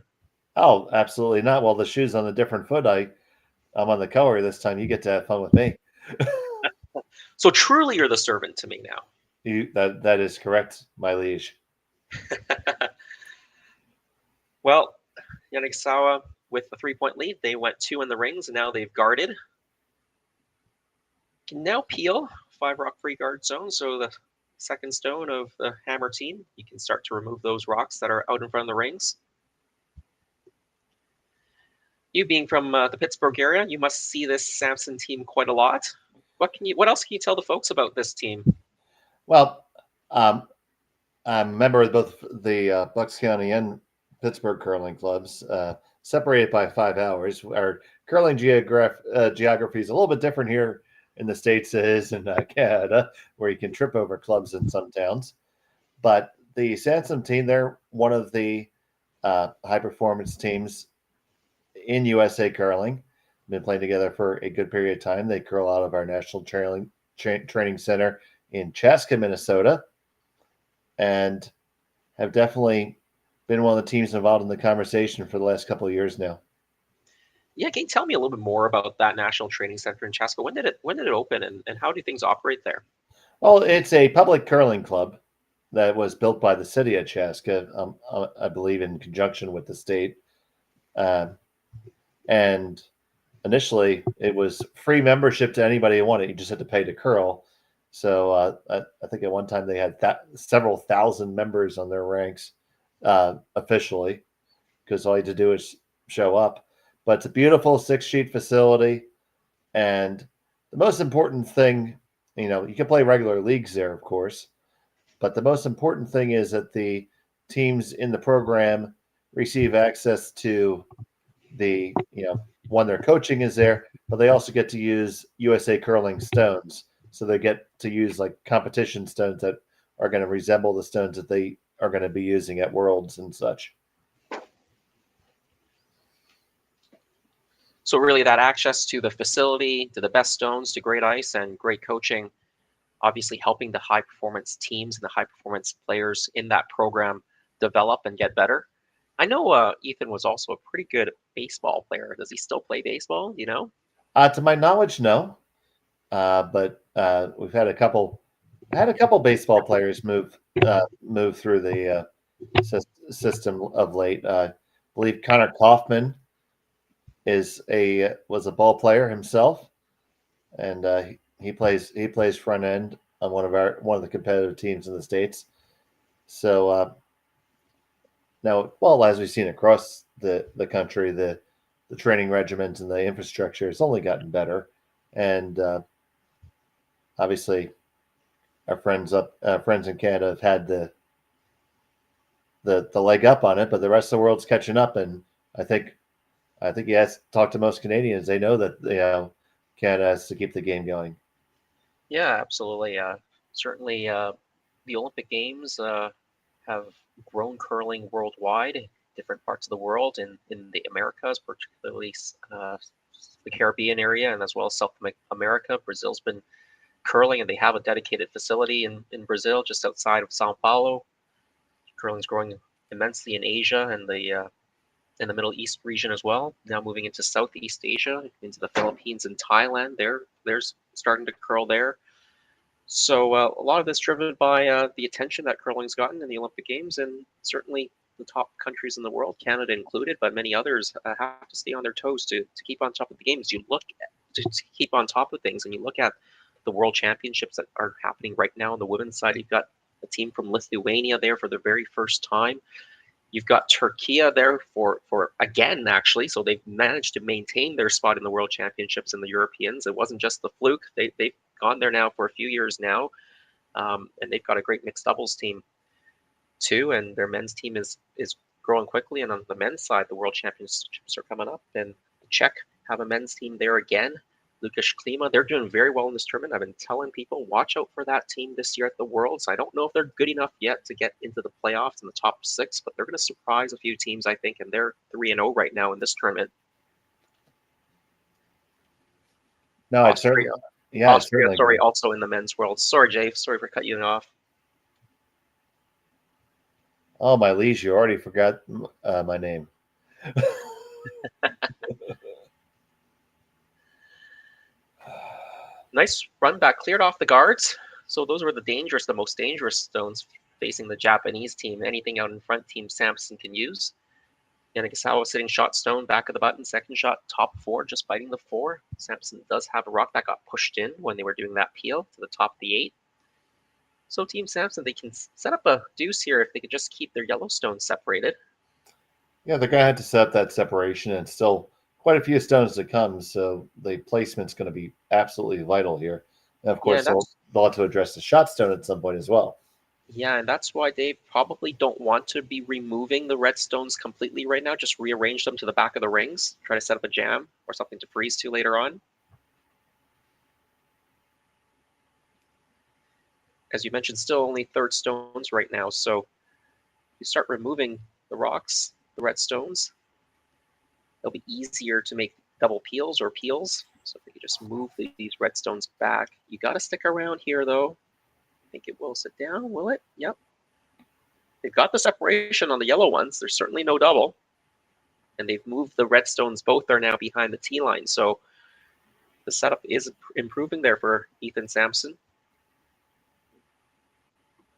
Oh, absolutely not. Well, the shoe's on a different foot. I'm on the color this time. You get to have fun with me. So truly you're the servant to me now. That is correct, my liege. Well, Yanagisawa with the 3-point lead. They went 2 in the rings, and now they've guarded. Can now peel 5 rock free guard zone. So the second stone of the hammer team, you can start to remove those rocks that are out in front of the rings. You being from the Pittsburgh area, you must see this Sampson team quite a lot. What else can you tell the folks about this team? Well, I'm a member of both the Bucks County and Pittsburgh curling clubs, separated by 5 hours. Our curling geography is a little bit different here in the States than it is in Canada, where you can trip over clubs in some towns. But the Sampson team, they're one of the high-performance teams in USA curling. Been playing together for a good period of time. They curl out of our National Training Center in Chaska, Minnesota, and have definitely been one of the teams involved in the conversation for the last couple of years now. Yeah, can you tell me a little bit more about that National Training Center in Chaska? When did it open, and how do things operate there? Well, it's a public curling club that was built by the city of Chaska, I believe, in conjunction with the state. And initially, it was free membership to anybody who wanted. You just had to pay to curl. So I think at one time they had several thousand members on their ranks officially, because all you had to do is show up. But it's a beautiful 6-sheet facility. And the most important thing, you can play regular leagues there, of course. But the most important thing is that the teams in the program receive access to the, one, their coaching is there, but they also get to use USA curling stones. So they get to use like competition stones that are going to resemble the stones that they are going to be using at Worlds and such. So really that access to the facility, to the best stones, to great ice and great coaching, obviously helping the high-performance teams and the high-performance players in that program develop and get better. I know Ethan was also a pretty good baseball player. Does he still play baseball? Do you know? To my knowledge, no. But we've had a couple baseball players move through the system of late. I believe Connor Kaufman was a ball player himself, and he plays front end on one of the competitive teams in the States. So now, well, as we've seen across the country, the training regimens and the infrastructure has only gotten better, and obviously our friends in Canada have had the leg up on it, but the rest of the world's catching up, and I think you have to talk to most Canadians. They know that Canada has to keep the game going. Yeah, absolutely. Certainly, the Olympic Games have grown curling worldwide, in different parts of the world, in the Americas, particularly the Caribbean area, and as well as South America. Brazil's been curling, and they have a dedicated facility in Brazil, just outside of Sao Paulo. Curling's growing immensely in Asia and in the Middle East region as well. Now moving into Southeast Asia, into the Philippines and Thailand. They're starting to curl there. So a lot of this driven by the attention that curling's gotten in the Olympic Games, and certainly the top countries in the world, Canada included, but many others have to stay on their toes to keep on top of the games. You look to keep on top of things, and you look at the World Championships that are happening right now on the women's side. You've got a team from Lithuania there for the very first time. You've got Turkey there for again, actually. So they've managed to maintain their spot in the World Championships and the Europeans. It wasn't just the fluke. They've gone there now for a few years now. And they've got a great mixed doubles team too. And their men's team is growing quickly. And on the men's side, the World Championships are coming up. And the Czech have a men's team there again. Lucas Klima, they're doing very well in this tournament. I've been telling people, watch out for that team this year at the Worlds. I don't know if they're good enough yet to get into the playoffs in the top 6, but they're going to surprise a few teams, I think, and they're 3-0 right now in this tournament. No, Austria. Austria, sorry, also in the men's world. Sorry, Jay. Sorry for cutting you off. Oh, my liege, you already forgot my name. Nice run back, cleared off the guards. So those were the most dangerous stones facing the Japanese team. Anything out in front, Team Sampson can use. Yanagisawa sitting shot stone, back of the button, second shot, top 4, just biting the 4. Sampson does have a rock that got pushed in when they were doing that peel to the top of the 8. So Team Sampson, they can set up a deuce here if they could just keep their yellow stones separated. Yeah, they're going to have to set up that separation, and still quite a few stones to come, so the placement's going to be absolutely vital here. And of course, they'll have to address the shot stone at some point as well. Yeah, and that's why they probably don't want to be removing the red stones completely right now. Just rearrange them to the back of the rings, try to set up a jam or something to freeze to later on. As you mentioned, still only third stones right now, so you start removing the rocks, the red stones, it'll be easier to make double peels or peels. So if you just move these red stones back. You got to stick around here, though. I think it will sit down, will it? Yep. They've got the separation on the yellow ones. There's certainly no double. And they've moved the red stones. Both are now behind the tee line. So the setup is improving there for Ethan Sampson.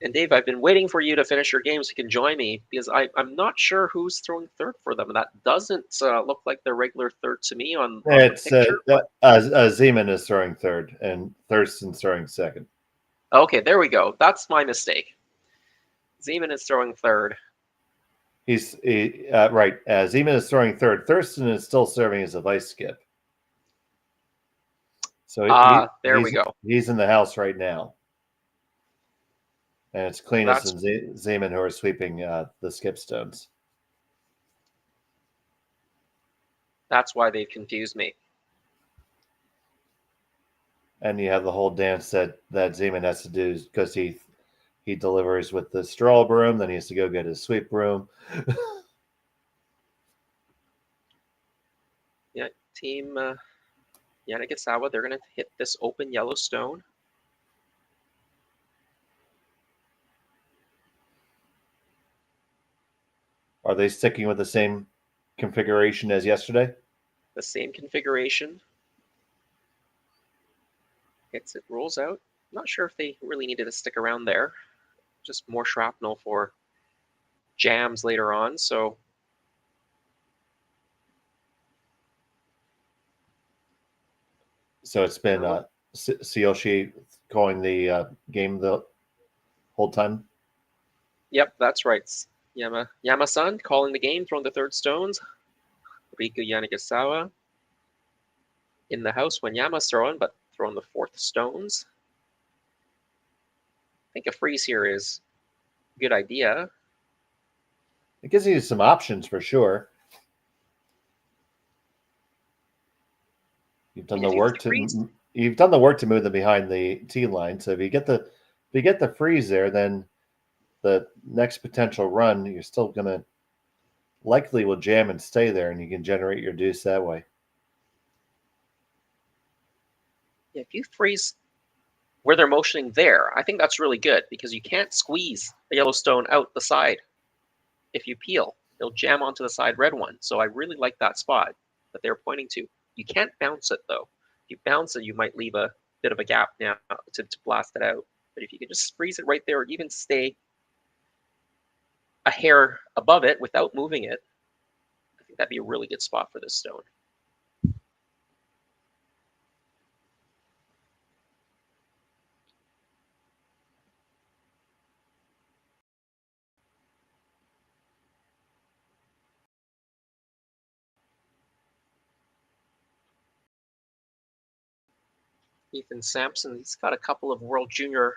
And Dave, I've been waiting for you to finish your game so you can join me, because I'm not sure who's throwing third for them. That doesn't look like their regular third to me on it's the picture. Zeman is throwing third, and Thurston's throwing second. Okay, there we go. That's my mistake. Zeman is throwing third. He's right. Zeman is throwing third. Thurston is still serving as a vice skip. So there we go. He's in the house right now. And it's Cleanus and Zeman who are sweeping the skip stones. That's why they've confused me. And you have the whole dance that Zeman has to do because he delivers with the straw broom, then he has to go get his sweep broom. Yeah, Team Yanagisawa, they're going to hit this open yellow stone. Are they sticking with the same configuration as yesterday? The same configuration. Hits it, rolls out. Not sure if they really needed to stick around there. Just more shrapnel for jams later on, so. So it's been Tsuyoshi calling the game the whole time? Yep, that's right. Yama-san calling the game, throwing the third stones. Riku Yanagisawa in the house when Yama's throwing, but throwing the fourth stones. I think a freeze here is a good idea. It gives you some options for sure. You've done the work to move them behind the tee line. So if you get the freeze there, then the next potential run, you're still gonna likely will jam and stay there, and you can generate your deuce that way. Yeah, if you freeze where they're motioning there, I think that's really good because you can't squeeze the yellow stone out the side. If you peel, it'll jam onto the side red one. So I really like that spot that they're pointing to. You can't bounce it though. If you bounce it, you might leave a bit of a gap now to blast it out. But if you can just freeze it right there or even stay a hair above it without moving it, I think that'd be a really good spot for this stone. Ethan Sampson, he's got a couple of World Junior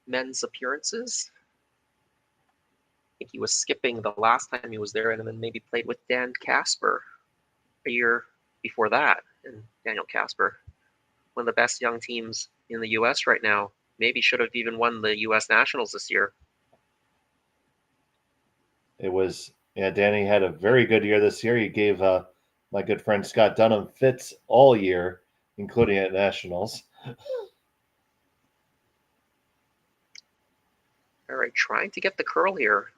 men's appearances. I think he was skipping the last time he was there and then maybe played with Dan Casper a year before that. And Daniel Casper, one of the best young teams in the U.S. right now, maybe should have even won the U.S. Nationals this year. It was, Danny had a very good year this year. He gave my good friend Scott Dunham fits all year, including at Nationals. All right, trying to get the curl here.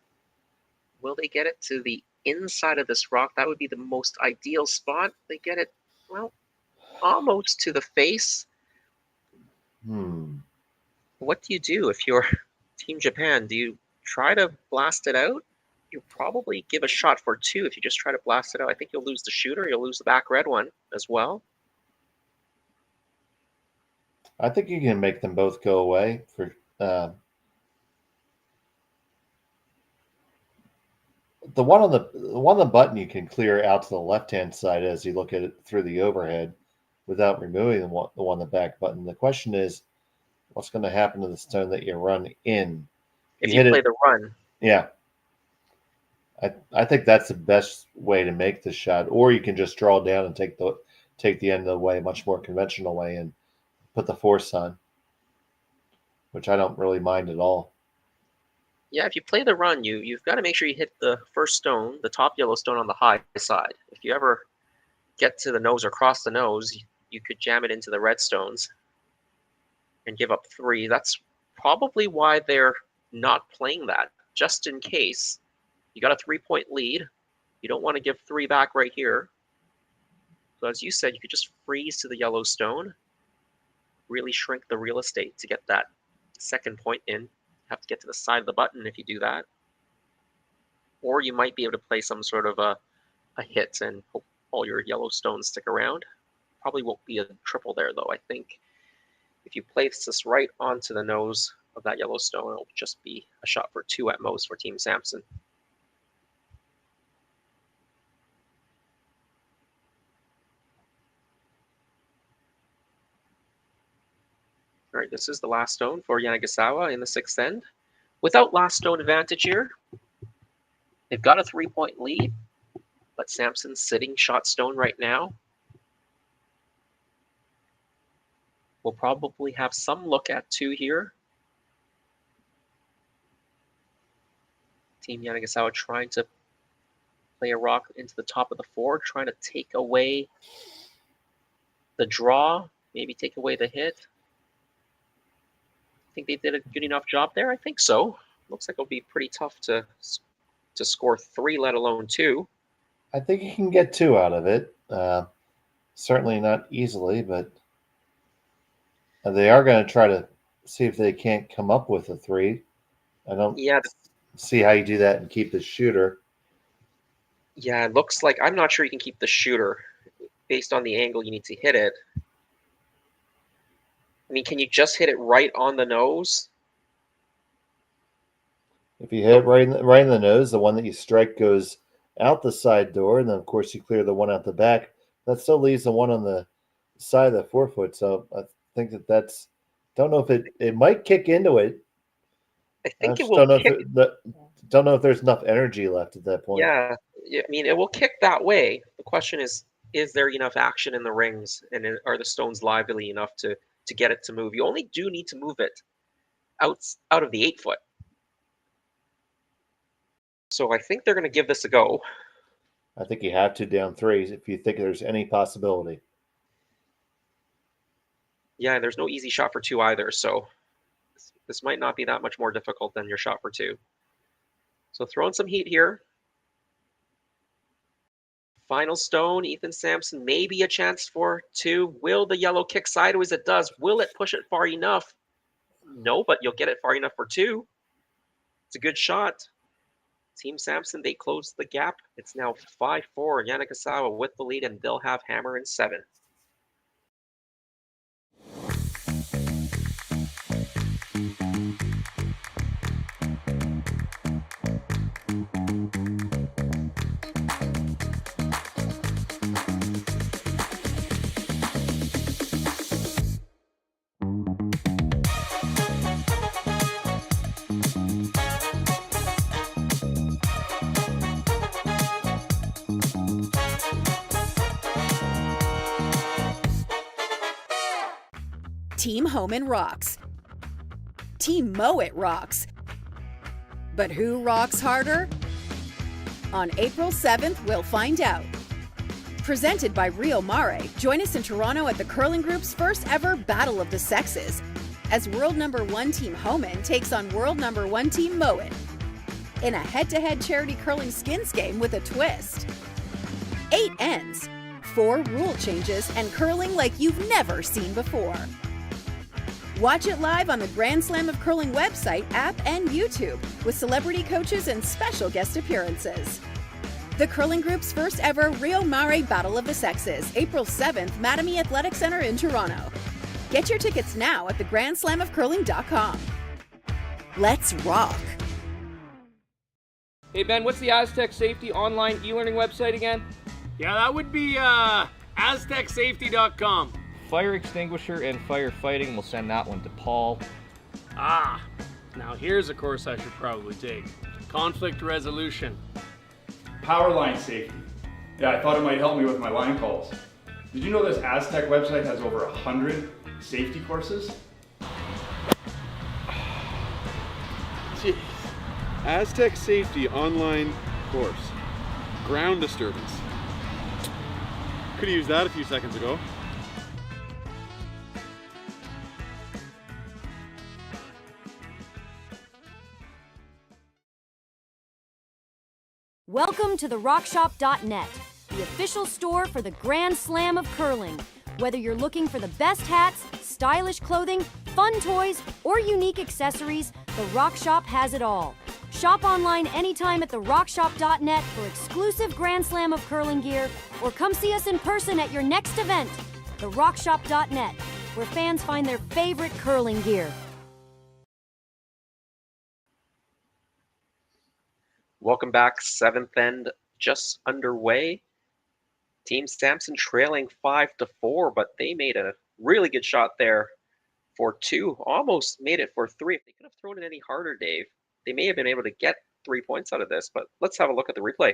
Will they get it to the inside of this rock? That would be the most ideal spot. They get it, well, almost to the face. What do you do if you're Team Japan? Do you try to blast it out? You'll probably give a shot for two if you just try to blast it out. I think you'll lose the shooter. You'll lose the back red one as well. I think you can make them both go away for the one on the button you can clear out to the left-hand side as you look at it through the overhead without removing the one on the back button. The question is, what's going to happen to the stone that you run in? If you play the run. Yeah. I think that's the best way to make the shot. Or you can just draw down and take the end of the way, much more conventional way, and put the force on, which I don't really mind at all. Yeah, if you play the run, you've got to make sure you hit the first stone, the top yellow stone on the high side. If you ever get to the nose or cross the nose, you could jam it into the red stones and give up three. That's probably why they're not playing that, just in case. You got a 3-point lead. You don't want to give three back right here. So as you said, you could just freeze to the yellow stone, really shrink the real estate to get that second point in. Have to get to the side of the button if you do that. Or you might be able to play some sort of a hit and hope all your yellow stones stick around. Probably won't be a triple there though. I think if you place this right onto the nose of that yellow stone, it'll just be a shot for two at most for Team Sampson. All right, this is the last stone for Yanagisawa in the sixth end. Without last stone advantage here, they've got a 3-point lead, but Sampson's sitting shot stone right now. We'll probably have some look at two here. Team Yanagisawa trying to play a rock into the top of the four, trying to take away the draw, maybe take away the hit. I think they did a good enough job there. I think so. Looks like it'll be pretty tough to score three, let alone two. I think you can get two out of it. Certainly not easily, but they are going to try to see if they can't come up with a three. I don't see how you do that and keep the shooter. Yeah, it looks like I'm not sure you can keep the shooter based on the angle you need to hit it. I mean, can you just hit it right on the nose? If you hit right in the nose, the one that you strike goes out the side door, and then of course you clear the one out the back. That still leaves the one on the side of the forefoot. So I think that's. Don't know if it might kick into it. I think it just will don't kick. don't know if there's enough energy left at that point. Yeah, I mean, it will kick that way. The question is there enough action in the rings, and are the stones lively enough to get it to move? You only do need to move it out of the 8-foot. So I think they're going to give this a go. I think you have to down 3 if you think there's any possibility. Yeah, and there's no easy shot for 2 either, so this might not be that much more difficult than your shot for 2. So throwing some heat here. Final stone, Ethan Sampson, maybe a chance for 2. Will the yellow kick sideways? It does. Will it push it far enough? No, but you'll get it far enough for 2. It's a good shot. Team Sampson, they close the gap. It's now 5-4. Yanagisawa with the lead, and they'll have hammer in 7. Team Homan rocks. Team Mowat rocks. But who rocks harder? On April 7th, we'll find out. Presented by Rio Mare, join us in Toronto at the Curling Group's first ever Battle of the Sexes, as world number 1 Team Homan takes on world number 1 Team Mowat in a head-to-head charity curling skins game with a twist. 8 ends, 4 rule changes, and curling like you've never seen before. Watch it live on the Grand Slam of Curling website, app, and YouTube with celebrity coaches and special guest appearances. The Curling Group's first ever Rio Mare Battle of the Sexes, April 7th, Mattamy Athletic Center in Toronto. Get your tickets now at thegrandslamofcurling.com. Let's rock! Hey Ben, what's the Aztec Safety online e-learning website again? Yeah, that would be aztecsafety.com. Fire extinguisher and firefighting, we'll send that one to Paul. Ah, now here's a course I should probably take. Conflict resolution. Power line safety. Yeah, I thought it might help me with my line calls. Did you know this Aztec website has over 100 safety courses? Jeez. Aztec Safety online course. Ground disturbance. Could have used that a few seconds ago. Welcome to therockshop.net, the official store for the Grand Slam of Curling. Whether you're looking for the best hats, stylish clothing, fun toys, or unique accessories, the Rock Shop has it all. Shop online anytime at therockshop.net for exclusive Grand Slam of Curling gear, or come see us in person at your next event. Therockshop.net, where fans find their favorite curling gear. Welcome back. 7th end just underway. Team Sampson trailing 5-4, but they made a really good shot there for 2. Almost made it for 3. If they could have thrown it any harder, Dave, they may have been able to get 3 points out of this. But let's have a look at the replay.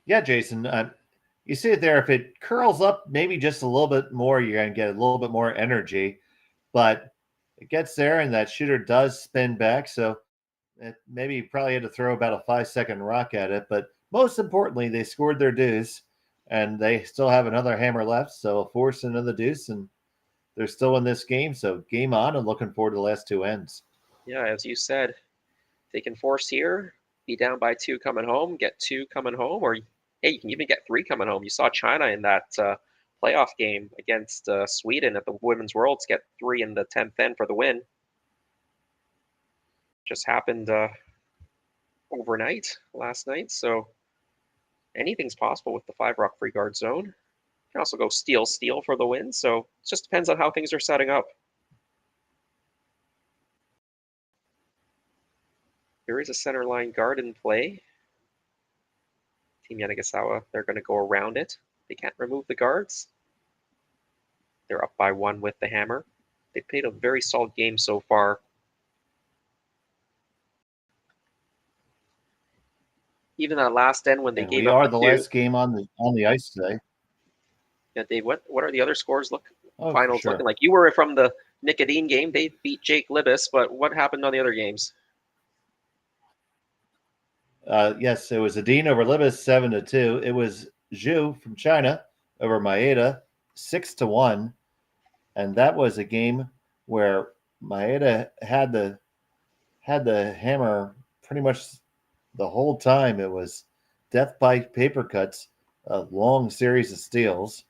Yeah, Jason. You see it there. If it curls up maybe just a little bit more, you're going to get a little bit more energy. But it gets there, and that shooter does spin back. So maybe you probably had to throw about a 5-second rock at it. But most importantly, they scored their deuce, and they still have another hammer left. So force another deuce, and they're still in this game. So game on, and looking forward to the last 2 ends. Yeah, as you said, they can force here, be down by 2 coming home, get 2 coming home, or hey, you can even get 3 coming home. You saw China in that playoff game against Sweden at the Women's Worlds get 3 in the 10th end for the win. Just happened overnight, last night, so anything's possible with the 5-rock free guard zone. You can also go steal for the win, so it just depends on how things are setting up. There is a center line guard in play. Team Yanagisawa, they're going to go around it. They can't remove the guards. They're up by 1 with the hammer. They've played a very solid game so far. Even that last end when they gave we up are the the 2. last game on the ice today. Yeah, Dave, what are the other scores for finals sure. looking like? You were from the Nicodine game. They beat Jake Libis, but what happened on the other games? Yes, it was Adine over Libis 7-2. It was Zhu from China over Maeda 6-1, and that was a game where Maeda had the hammer pretty much the whole time. It was death by paper cuts, a long series of steals,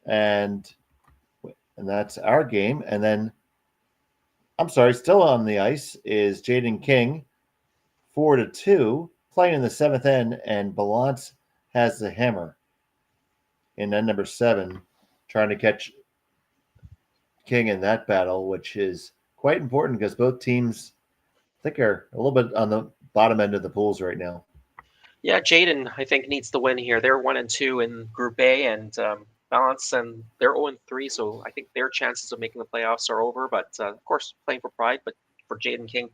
and that's our game. And then, I'm sorry, still on the ice is Jaden King. 4-2, playing in the 7th end, and Balance has the hammer in end number 7, trying to catch King in that battle, which is quite important because both teams, I think, are a little bit on the bottom end of the pools right now. Yeah, Jaden, I think, needs the win here. They're 1-2 in Group A, and Balance, and they're 0-3, so I think their chances of making the playoffs are over. But, of course, playing for pride, but for Jaden King,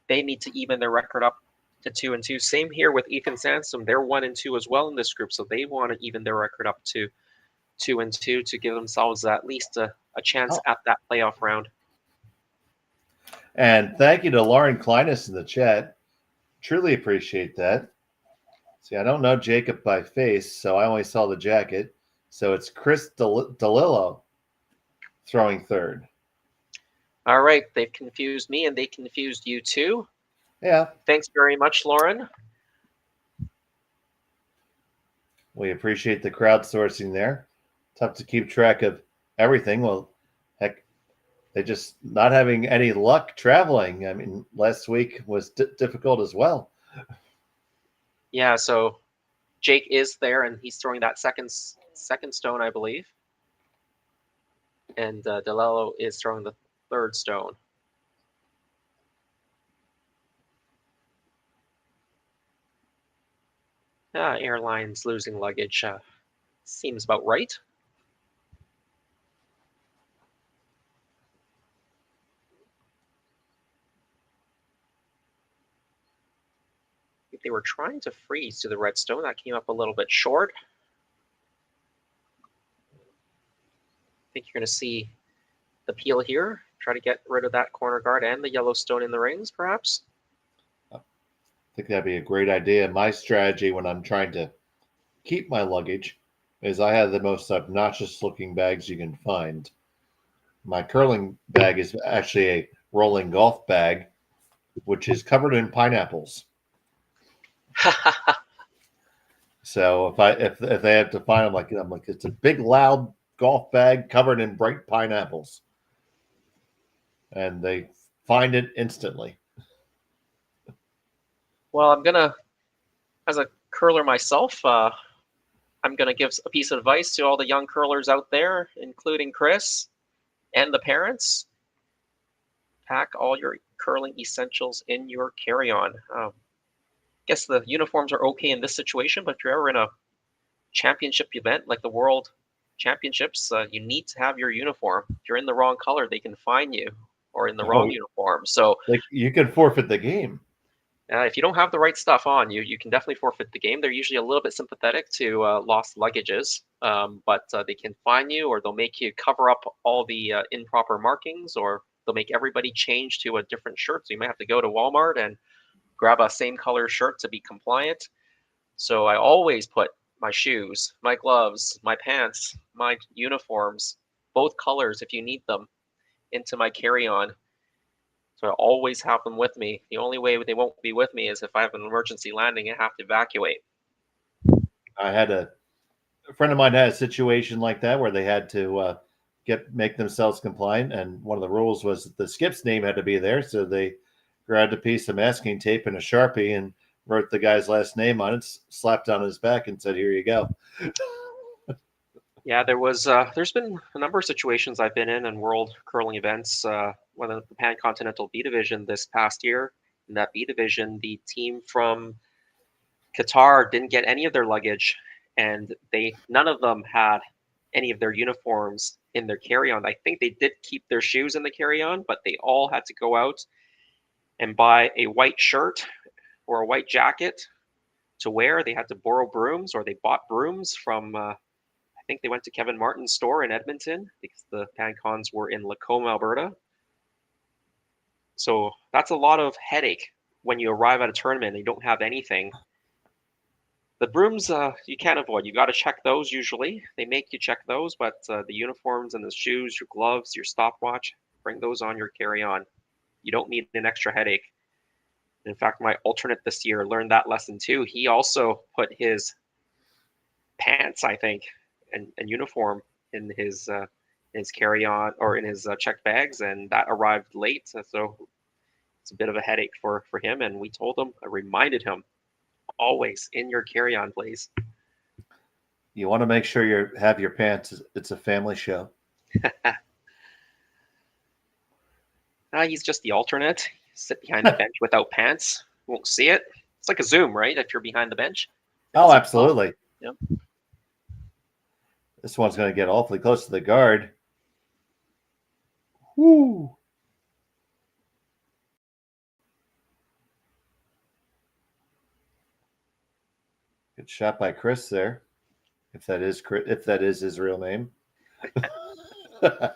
they need to even their record up to 2-2. Same here with Ethan Sansom. They're 1-2 as well in this group, so they want to even their record up to 2-2 to give themselves at least a chance at that playoff round. And thank you to Lauren Kleinis in the chat. Truly appreciate that. See, I don't know Jacob by face, so I only saw the jacket. So it's Chris DeLillo throwing third. All right, they've confused me, and they confused you too. Yeah. Thanks very much, Lauren. We appreciate the crowdsourcing there. Tough to keep track of everything. Well, heck, they just not having any luck traveling. I mean, last week was difficult as well. Yeah, so Jake is there, and he's throwing that second stone, I believe. And DeLillo is throwing the 3rd stone. Airlines losing luggage seems about right. I think they were trying to freeze to the red stone. That came up a little bit short. I think you're going to see the peel here. Try to get rid of that corner guard and the yellow stone in the rings, perhaps. I think that'd be a great idea. My strategy when I'm trying to keep my luggage is I have the most obnoxious looking bags you can find. My curling bag is actually a rolling golf bag, which is covered in pineapples. So if they have to find them, I'm like it's a big loud golf bag covered in bright pineapples, and they find it instantly. Well, I'm gonna, as a curler myself, I'm gonna give a piece of advice to all the young curlers out there, including Chris and the parents. Pack all your curling essentials in your carry-on. Guess the uniforms are okay in this situation, but if you're ever in a championship event like the World Championships, you need to have your uniform. If you're in the wrong color, they can fine you, or in the wrong uniform. So you could forfeit the game. If you don't have the right stuff on, you can definitely forfeit the game. They're usually a little bit sympathetic to lost luggages, but they can fine you, or they'll make you cover up all the improper markings, or they'll make everybody change to a different shirt. So you might have to go to Walmart and grab a same color shirt to be compliant. So I always put my shoes, my gloves, my pants, my uniforms, both colors if you need them, into my carry-on. So I always have them with me. The only way they won't be with me is if I have an emergency landing and have to evacuate. I had a friend of mine had a situation like that where they had to make themselves compliant, and one of the rules was that the skip's name had to be there. So they grabbed a piece of masking tape and a Sharpie and wrote the guy's last name on it, slapped on his back, and said, "Here you go." Yeah, there's been a number of situations I've been in world curling events. One of the Pan Continental B Division this past year, In that B division, the team from Qatar didn't get any of their luggage, and none of them had any of their uniforms in their carry-on. I think they did keep their shoes in the carry-on, but they all had to go out and buy a white shirt or a white jacket to wear. They had to borrow brooms, or they bought brooms from I think they went to Kevin Martin's store in Edmonton because the PanCons were in Lacombe, Alberta. So that's a lot of headache when you arrive at a tournament and you don't have anything. The brooms you can't avoid. You got to check those usually. They make you check those, but the uniforms and the shoes, your gloves, your stopwatch, bring those on your carry-on. You don't need an extra headache. In fact, my alternate this year learned that lesson too. He also put his pants, I think, and uniform in his carry-on or in his checked bags, and that arrived late. So it's a bit of a headache for him. And we told him, I reminded him, always in your carry-on, please. You want to make sure you have your pants. It's a family show. He's just the alternate. Sit behind the bench without pants. You won't see it. It's like a Zoom, right? If you're behind the bench. Oh, absolutely. Yep. This one's going to get awfully close to the guard. Woo! Good shot by Chris there. If that is his real name. An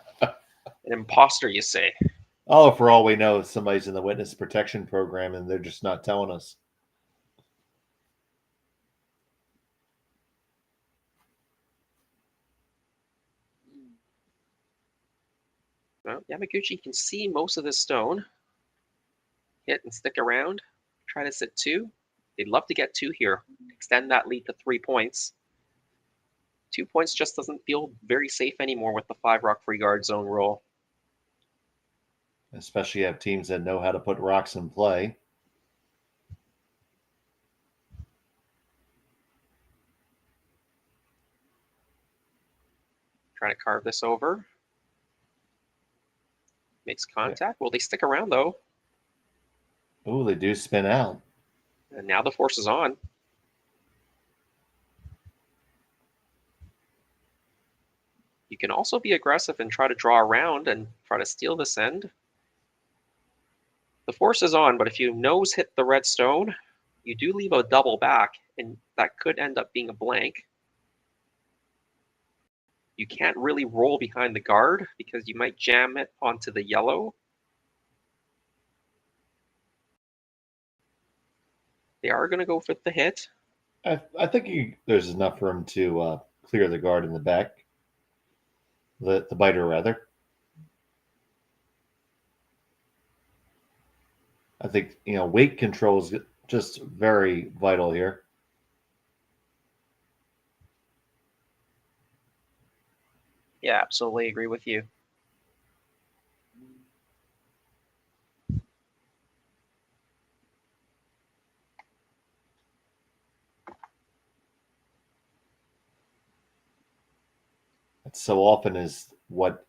imposter, you say? Oh, for all we know, somebody's in the witness protection program and they're just not telling us. Well, Yamaguchi can see most of this stone. Hit and stick around. Try to sit 2. They'd love to get 2 here. Extend that lead to 3 points. 2 points just doesn't feel very safe anymore with the 5 rock free guard zone rule. Especially you have teams that know how to put rocks in play. Trying to carve this over. Makes contact. Will they stick around, though? Oh, they do spin out. And now the force is on. You can also be aggressive and try to draw around and try to steal this end. The force is on, but if you nose hit the red stone, you do leave a double back, and that could end up being a blank. You can't really roll behind the guard because you might jam it onto the yellow. They are going to go for the hit. I think there's enough room to clear the guard in the back. The biter, rather. I think, weight control is just very vital here. Yeah, absolutely agree with you. That so often is what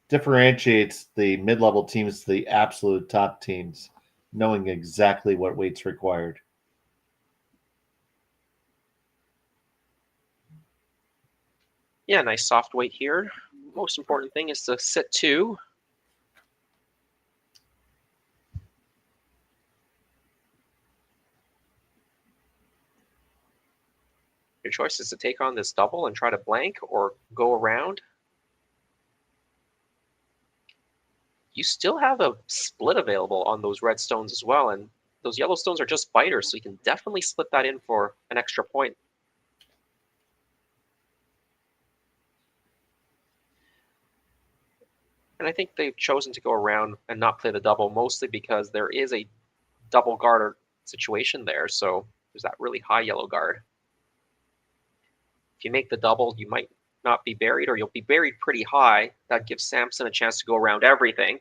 differentiates the mid-level teams to the absolute top teams, knowing exactly what weight's required. Yeah, nice soft weight here. Most important thing is to sit 2. Your choice is to take on this double and try to blank or go around. You still have a split available on those red stones as well, and those yellow stones are just biters, so you can definitely split that in for an extra point. And I think they've chosen to go around and not play the double, mostly because there is a double guard situation there, so there's that really high yellow guard. If you make the double, you might not be buried, or you'll be buried pretty high. That gives Sampson a chance to go around everything.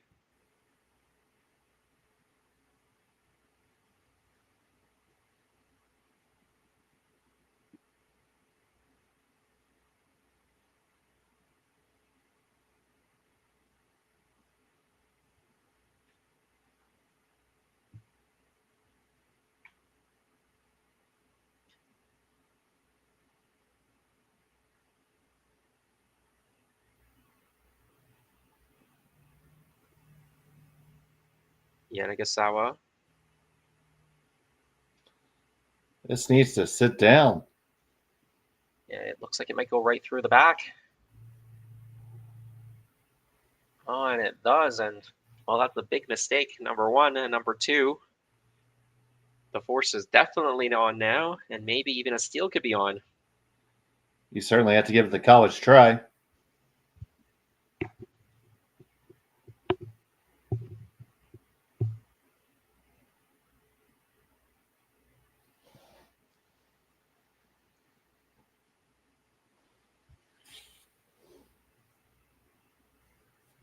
Yanagisawa. This needs to sit down. Yeah, it looks like it might go right through the back. Oh, and it does, and well, that's a big mistake, number one, and number two, the force is definitely on now, and maybe even a steal could be on. You certainly have to give it the college try.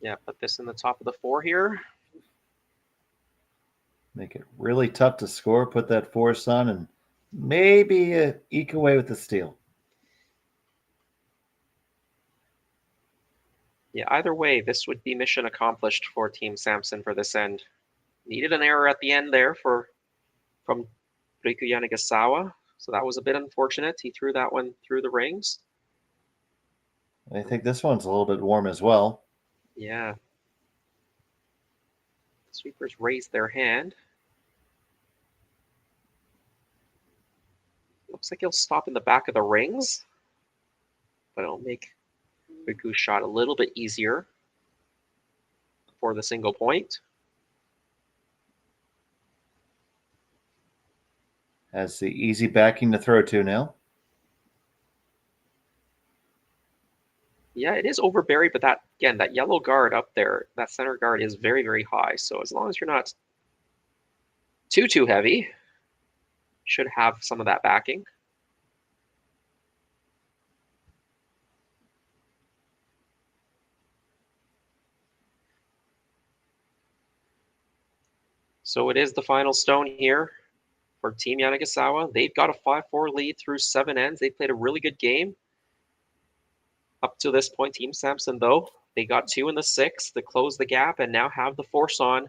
Yeah, put this in the top of the four here. Make it really tough to score. Put that force on and maybe eke away with the steal. Yeah, either way, this would be mission accomplished for Team Sampson for this end. Needed an error at the end there from Riku Yanagisawa, so that was a bit unfortunate. He threw that one through the rings. I think this one's a little bit warm as well. Yeah. Sweepers raised their hand. Looks like he'll stop in the back of the rings, but it'll make Riku's shot a little bit easier for the single point. Has the easy backing to throw to now. Yeah, it is overburied, but that yellow guard up there, that center guard is very, very high. So as long as you're not too heavy, should have some of that backing. So it is the final stone here for Team Yanagisawa. They've got a 5-4 lead through 7 ends. They played a really good game. Up to this point, Team Sampson, though, they got 2 in the 6th to close the gap and now have the force on.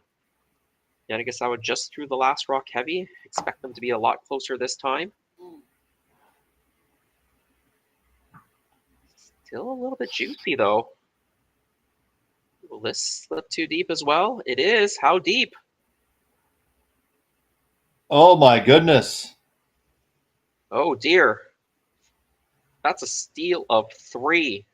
Yanagisawa just threw the last rock heavy. Expect them to be a lot closer this time. Still a little bit juicy, though. Will this slip too deep as well? It is. How deep? Oh, my goodness. Oh, dear. That's a steal of 3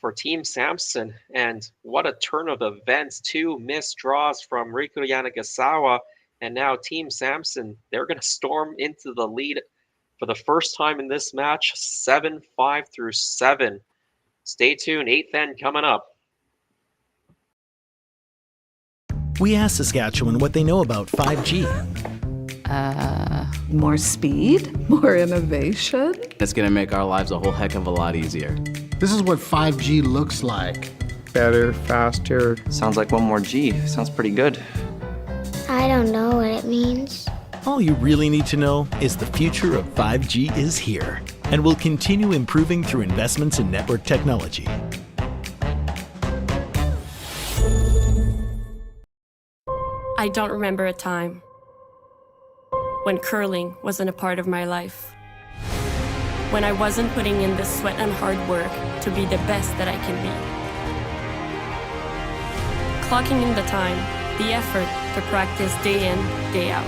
for Team Sampson. And what a turn of events. 2 missed draws from Riku Yanagisawa. And now Team Sampson, they're going to storm into the lead for the first time in this match, 7-5 through 7. Stay tuned, 8th end coming up. We asked Saskatchewan what they know about 5G. More speed, more innovation. It's gonna make our lives a whole heck of a lot easier. This is what 5G looks like. Better, faster. Sounds like one more G. Sounds pretty good. I don't know what it means. All you really need to know is the future of 5G is here and will continue improving through investments in network technology. I don't remember a time when curling wasn't a part of my life. When I wasn't putting in the sweat and hard work to be the best that I can be. Clocking in the time, the effort to practice day in, day out.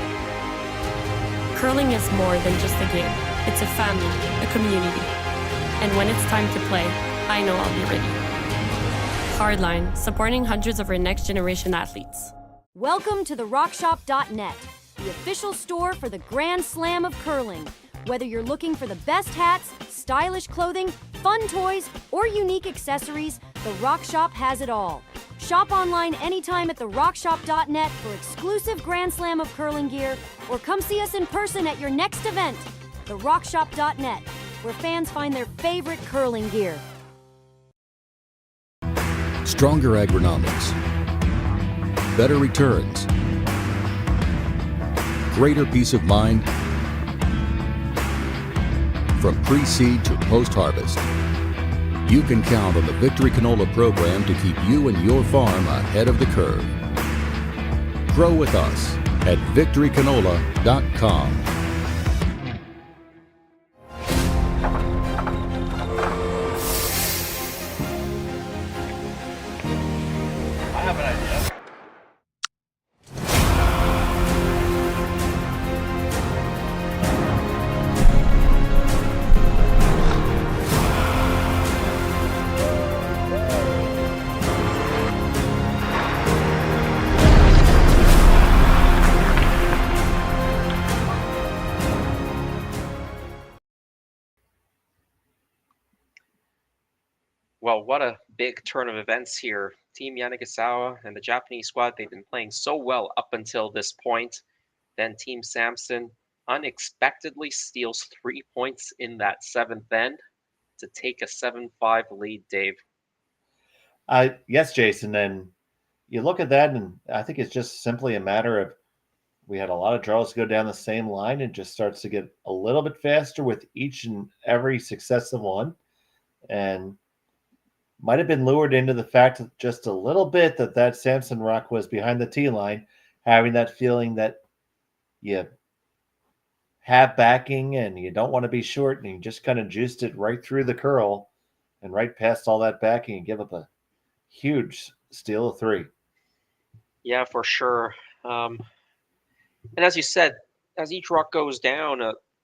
Curling is more than just a game. It's a family, a community. And when it's time to play, I know I'll be ready. Hardline, supporting hundreds of our next generation athletes. Welcome to the RockShop.net, the official store for the Grand Slam of curling. Whether you're looking for the best hats, stylish clothing, fun toys, or unique accessories, the Rock Shop has it all. Shop online anytime at therockshop.net for exclusive Grand Slam of curling gear, or come see us in person at your next event. Therockshop.net, where fans find their favorite curling gear. Stronger agronomics, better returns, greater peace of mind. From pre-seed to post-harvest, you can count on the Victory Canola program to keep you and your farm ahead of the curve. Grow with us at victorycanola.com. I have an idea. Well, what a big turn of events here. Team Yanagisawa and the Japanese squad, they've been playing so well up until this point. Then Team Sampson unexpectedly steals 3 points in that 7th end to take a 7-5 lead, Dave. Yes, Jason, and you look at that, and I think it's just simply a matter of we had a lot of draws go down the same line and just starts to get a little bit faster with each and every successive one, and might have been lured into the fact that just a little bit that Sampson rock was behind the tee line, having that feeling that you have backing and you don't want to be short, and you just kind of juiced it right through the curl and right past all that backing and give up a huge steal of 3. Yeah, for sure. And as you said, as each rock goes down,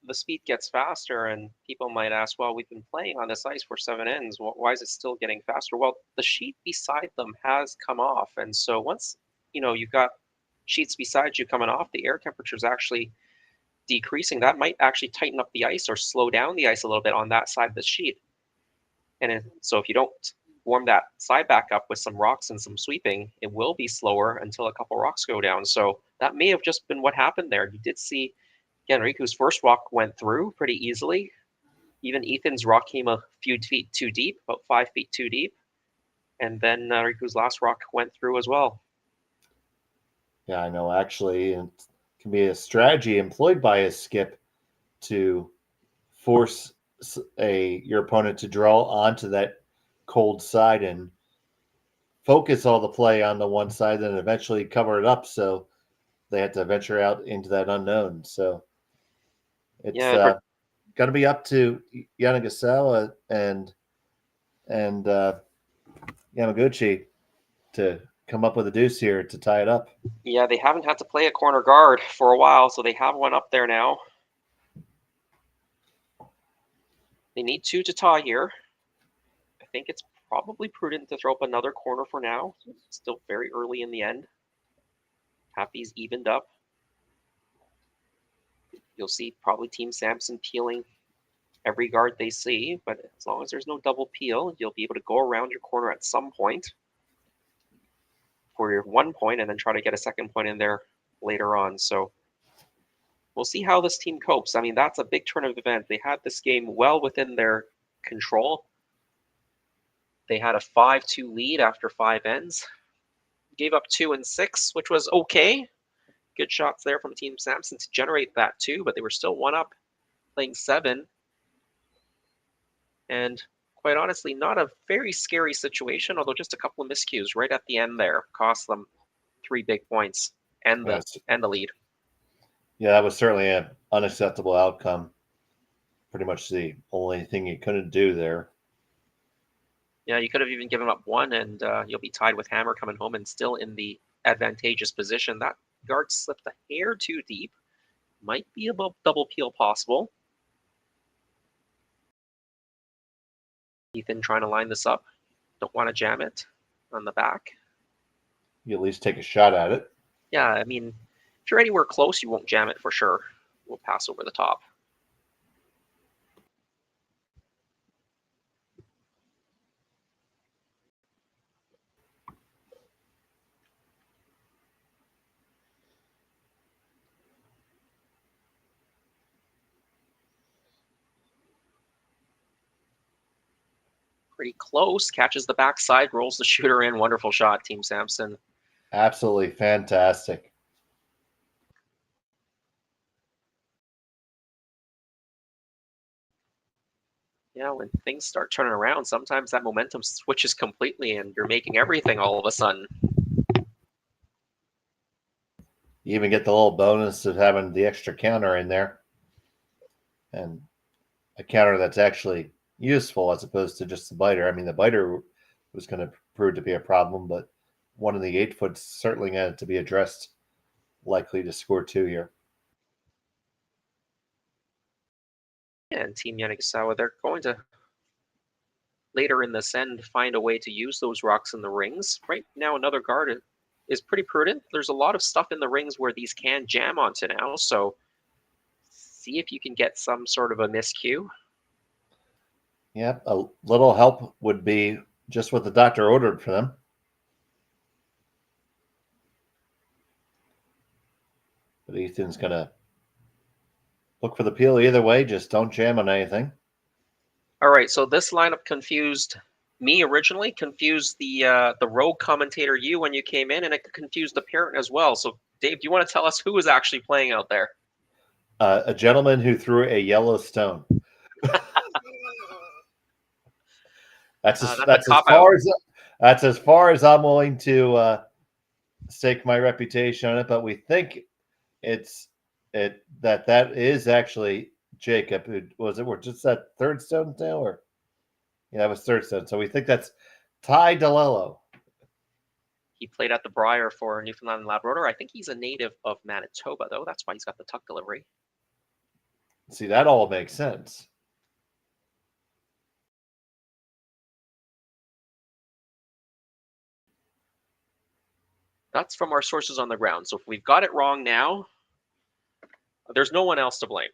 the speed gets faster, and people might ask, well, we've been playing on this ice for 7 ends. Why is it still getting faster? Well, the sheet beside them has come off. And so once, you've got sheets beside you coming off, the air temperature is actually decreasing. That might actually tighten up the ice or slow down the ice a little bit on that side of the sheet. And so if you don't warm that side back up with some rocks and some sweeping, it will be slower until a couple rocks go down. So that may have just been what happened there. You did see, again, Riku's first rock went through pretty easily. Even Ethan's rock came a few feet too deep, about 5 feet too deep. And then Riku's last rock went through as well. Yeah, I know. Actually, it can be a strategy employed by a skip to force your opponent to draw onto that cold side and focus all the play on the one side, and eventually cover it up. So they had to venture out into that unknown. So it's going to be up to Yanagisawa and Yamaguchi to come up with a deuce here to tie it up. Yeah, they haven't had to play a corner guard for a while, so they have one up there now. They need 2 to tie here. I think it's probably prudent to throw up another corner for now. It's still very early in the end. Have these evened up. You'll see probably Team Sampson peeling every guard they see, but as long as there's no double peel, you'll be able to go around your corner at some point for your 1 point and then try to get a 2nd point in there later on. So we'll see how this team copes. I mean, that's a big turn of event. They had this game well within their control. They had a 5-2 lead after 5 ends. Gave up 2 and 6, which was okay. Good shots there from Team Sampson to generate that 2, but they were still 1 up, playing 7. And quite honestly, not a very scary situation, although just a couple of miscues right at the end there cost them 3 big points and the lead. Yeah, that was certainly an unacceptable outcome. Pretty much the only thing you couldn't do there. Yeah, you could have even given up 1, and you'll be tied with Hammer coming home and still in the advantageous position. That guard slipped a hair too deep. Might be a double peel possible. Ethan trying to line this up. Don't want to jam it on the back. You at least take a shot at it. Yeah, I mean, if you're anywhere close, you won't jam it for sure. We'll pass over the top. Pretty close, catches the backside, rolls the shooter in. Wonderful shot, Team Sampson. Absolutely fantastic. Yeah, when things start turning around, sometimes that momentum switches completely and you're making everything all of a sudden. You even get the little bonus of having the extra counter in there. And a counter that's actually useful as opposed to just the biter. I mean, the biter was going to prove to be a problem, but one of the 8-foot certainly had to be addressed, likely to score 2 here. And Team Yanagisawa, they're going to later in this end find a way to use those rocks in the rings. Right now, another guard is pretty prudent. There's a lot of stuff in the rings where these can jam onto now, so see if you can get some sort of a miscue. Yep, a little help would be just what the doctor ordered for them. But Ethan's going to look for the peel either way. Just don't jam on anything. All right, so this lineup confused me originally, confused the rogue commentator you when you came in, and it confused the parent as well. So, Dave, do you want to tell us who is actually playing out there? A gentleman who threw a yellow stone. That's as far as I'm willing to stake my reputation on it. But we think that is actually Jacob. Who was it? We're just that third stone now, or yeah, it was third stone. So we think that's Ty DeLello. He played at the Briar for Newfoundland and Labrador. I think he's a native of Manitoba, though. That's why he's got the tuck delivery. See, that all makes sense. That's from our sources on the ground. So if we've got it wrong now, there's no one else to blame.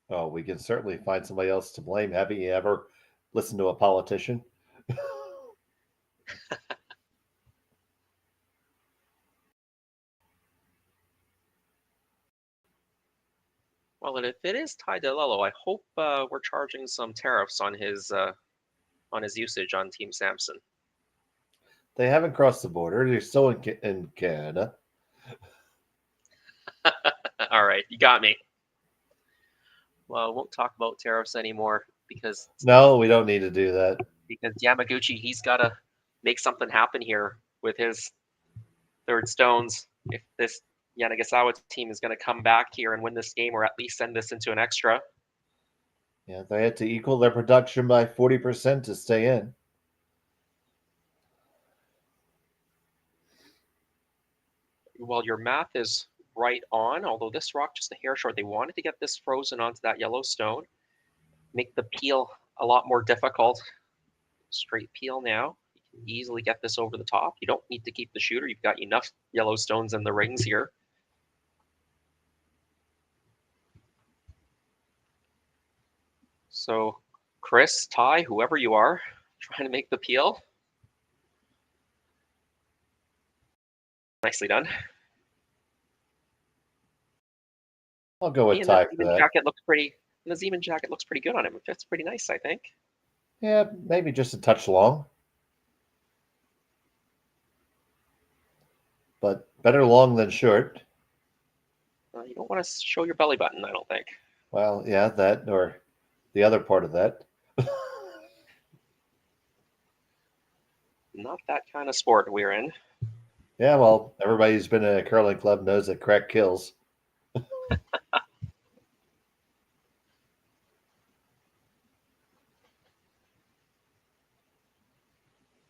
Oh, we can certainly find somebody else to blame. Haven't you ever listened to a politician? Well, and if it is Ty DeLello, I hope we're charging some tariffs on his usage on Team Sampson. They haven't crossed the border. They're still in Canada. All right, you got me. Well, we won't talk about tariffs anymore because... No, we don't need to do that. Because Yamaguchi, he's got to make something happen here with his third stones. If this Yanagisawa team is going to come back here and win this game, or at least send this into an extra. Yeah, they had to equal their production by 40% to stay in. Well, your math is right on, although this rock just a hair short. They wanted to get this frozen onto that yellow stone, make the peel a lot more difficult. Straight peel now. You can easily get this over the top. You don't need to keep the shooter. You've got enough yellow stones in the rings here. So, Chris, Ty, whoever you are, trying to make the peel. Nicely done. I'll go with Ty for that. Jacket looks pretty. The Zeman jacket looks pretty good on him. It fits pretty nice, I think. Yeah, maybe just a touch long. But better long than short. You don't want to show your belly button, I don't think. Well, yeah, that or the other part of that. Not that kind of sport we're in. Yeah, well, everybody who's been in a curling club knows that crack kills.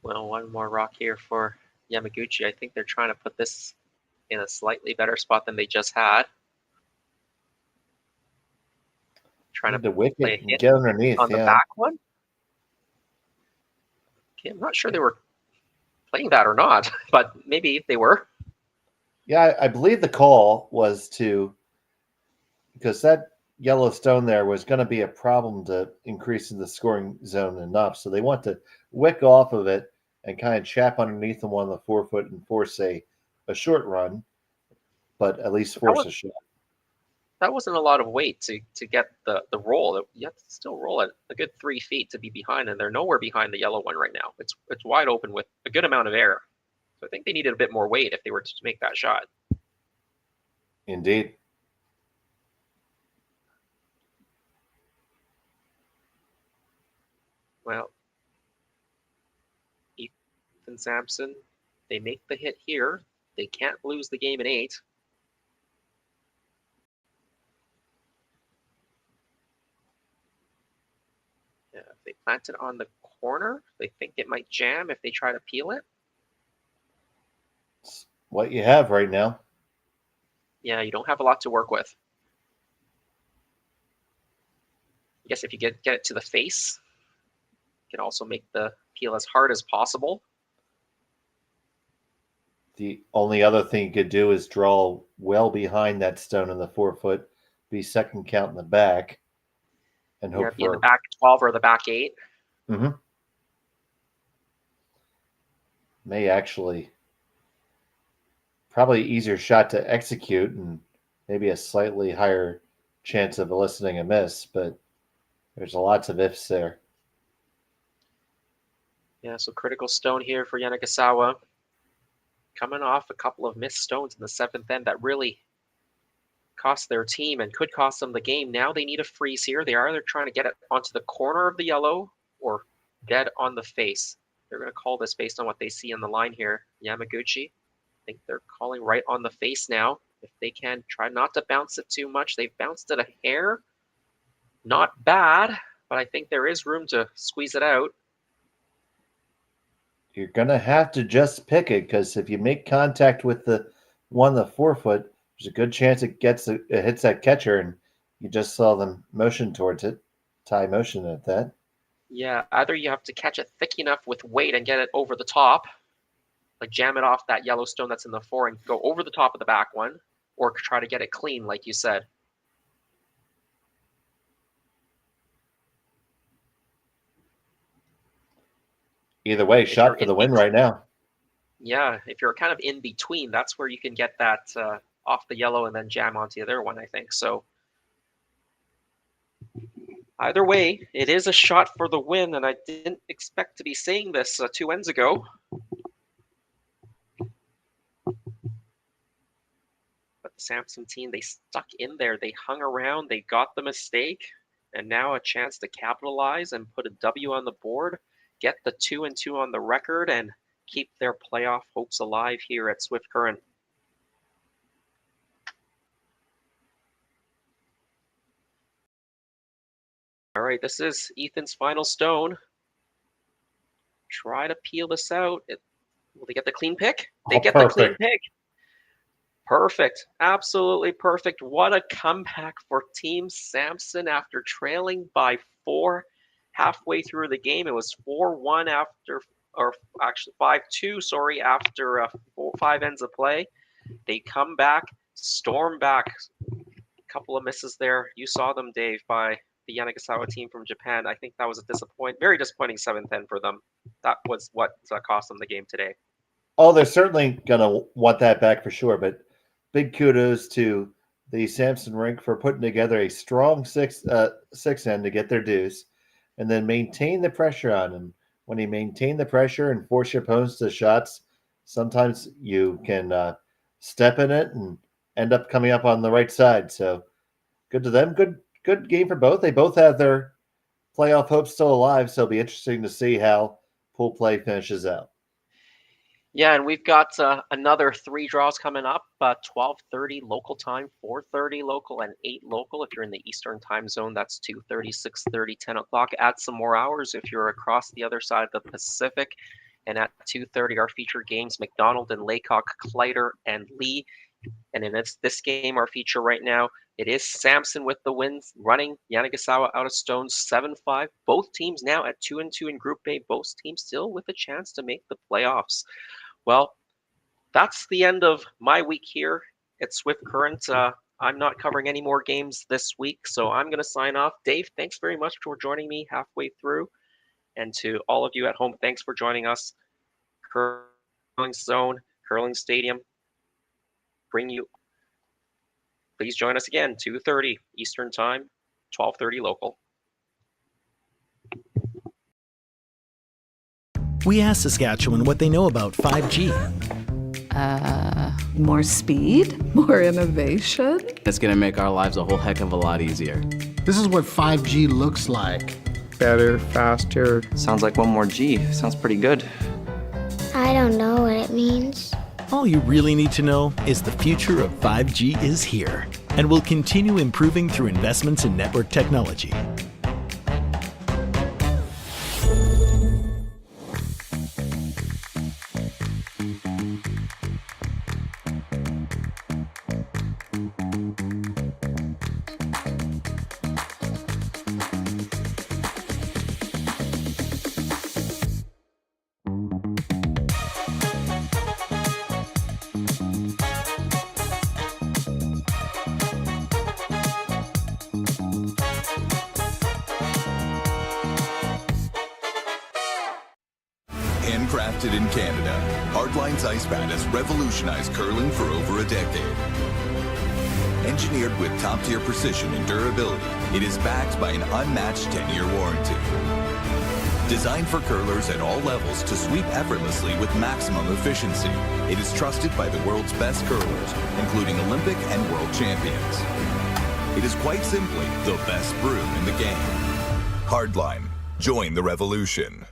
Well, one more rock here for Yamaguchi. I think they're trying to put this in a slightly better spot than they just had. Trying to wick play it and get underneath on the back one. Okay, I'm not sure they were playing that or not, but maybe they were. Yeah, I believe the call was because that yellow stone there was going to be a problem to increase in the scoring zone enough. So they want to wick off of it and kind of chap underneath them on the 4 foot and force a short run, but at least force a shot. That wasn't a lot of weight to get the roll. You have to still roll at a good 3 feet to be behind, and they're nowhere behind the yellow one right now. It's wide open with a good amount of air. So I think they needed a bit more weight if they were to make that shot. Indeed. Well, Ethan Sampson, they make the hit here. They can't lose the game in 8. Yeah, if they plant it on the corner, they think it might jam if they try to peel it. It's what you have right now. Yeah, you don't have a lot to work with. I guess if you get it to the face, you can also make the peel as hard as possible. The only other thing you could do is draw well behind that stone in the 4 foot, be second count in the back, and hope be in the back 12 or the back 8. Mm-hmm. may actually probably easier shot to execute and maybe a slightly higher chance of eliciting a miss, but there's lots of ifs there. Yeah, so critical stone here for Yanagisawa. Coming off a couple of missed stones in the 7th end that really cost their team and could cost them the game. Now they need a freeze here. They are either trying to get it onto the corner of the yellow or dead on the face. They're going to call this based on what they see on the line here. Yamaguchi, I think they're calling right on the face now. If they can, try not to bounce it too much. They've bounced it a hair. Not bad, but I think there is room to squeeze it out. You're going to have to just pick it, because if you make contact with the 4-foot, there's a good chance it hits that catcher, and you just saw them motion towards it. Tie motion at that. Yeah, either you have to catch it thick enough with weight and get it over the top, like jam it off that yellow stone that's in the 4 and go over the top of the back one, or try to get it clean, like you said. Either way, shot for the win right now. Yeah, if you're kind of in between, that's where you can get that off the yellow and then jam onto the other one, I think. So either way, it is a shot for the win, and I didn't expect to be saying this 2 ends ago. But the Sampson team, they stuck in there. They hung around. They got the mistake, and now a chance to capitalize and put a W on the board, get the 2-2 on the record, and keep their playoff hopes alive here at Swift Current. All right, this is Ethan's final stone. Try to peel this out. Will they get the clean pick? They get the clean pick. Perfect. Absolutely perfect. What a comeback for Team Sampson after trailing by 4 halfway through the game. It was 4-1 after, or actually 5-2, sorry, after 5 ends of play. They come back, storm back. A couple of misses there. You saw them, Dave, by the Yanagisawa team from Japan. I think that was a very disappointing 7th end for them. That was what cost them the game today. Oh, they're certainly going to want that back for sure, but big kudos to the Sampson rink for putting together a strong 6 end to get their dues and then maintain the pressure on him. When you maintain the pressure and force your opponents to shots, sometimes you can step in it and end up coming up on the right side. So good to them. Good game for both. They both have their playoff hopes still alive, so it'll be interesting to see how pool play finishes out. Yeah, and we've got another 3 draws coming up, 12:30 local time, 4:30 local, and 8 local. If you're in the Eastern time zone, that's 2:30, 6:30, 10 o'clock. Add some more hours if you're across the other side of the Pacific. And at 2:30, our feature games, McDonald and Laycock, Clyder and Lee. And in this game, our feature right now, it is Sampson with the wins, running Yanagisawa out of stones 7-5. Both teams now at 2-2 in Group A. Both teams still with a chance to make the playoffs. Well, that's the end of my week here at Swift Current. I'm not covering any more games this week, so I'm going to sign off. Dave, thanks very much for joining me halfway through. And to all of you at home, thanks for joining us. Curling Zone, Curling Stadium, bring you. Please join us again, 2:30 Eastern Time, 12:30 local. We asked Saskatchewan what they know about 5G. More speed? More innovation? It's going to make our lives a whole heck of a lot easier. This is what 5G looks like. Better, faster. Sounds like one more G. Sounds pretty good. I don't know what it means. All you really need to know is the future of 5G is here and will continue improving through investments in network technology. invented in Canada, Hardline's ice pad has revolutionized curling for over a decade. Engineered with top-tier precision and durability, it is backed by an unmatched 10-year warranty. Designed for curlers at all levels to sweep effortlessly with maximum efficiency, it is trusted by the world's best curlers, including Olympic and world champions. It is quite simply the best broom in the game. Hardline. Join the revolution.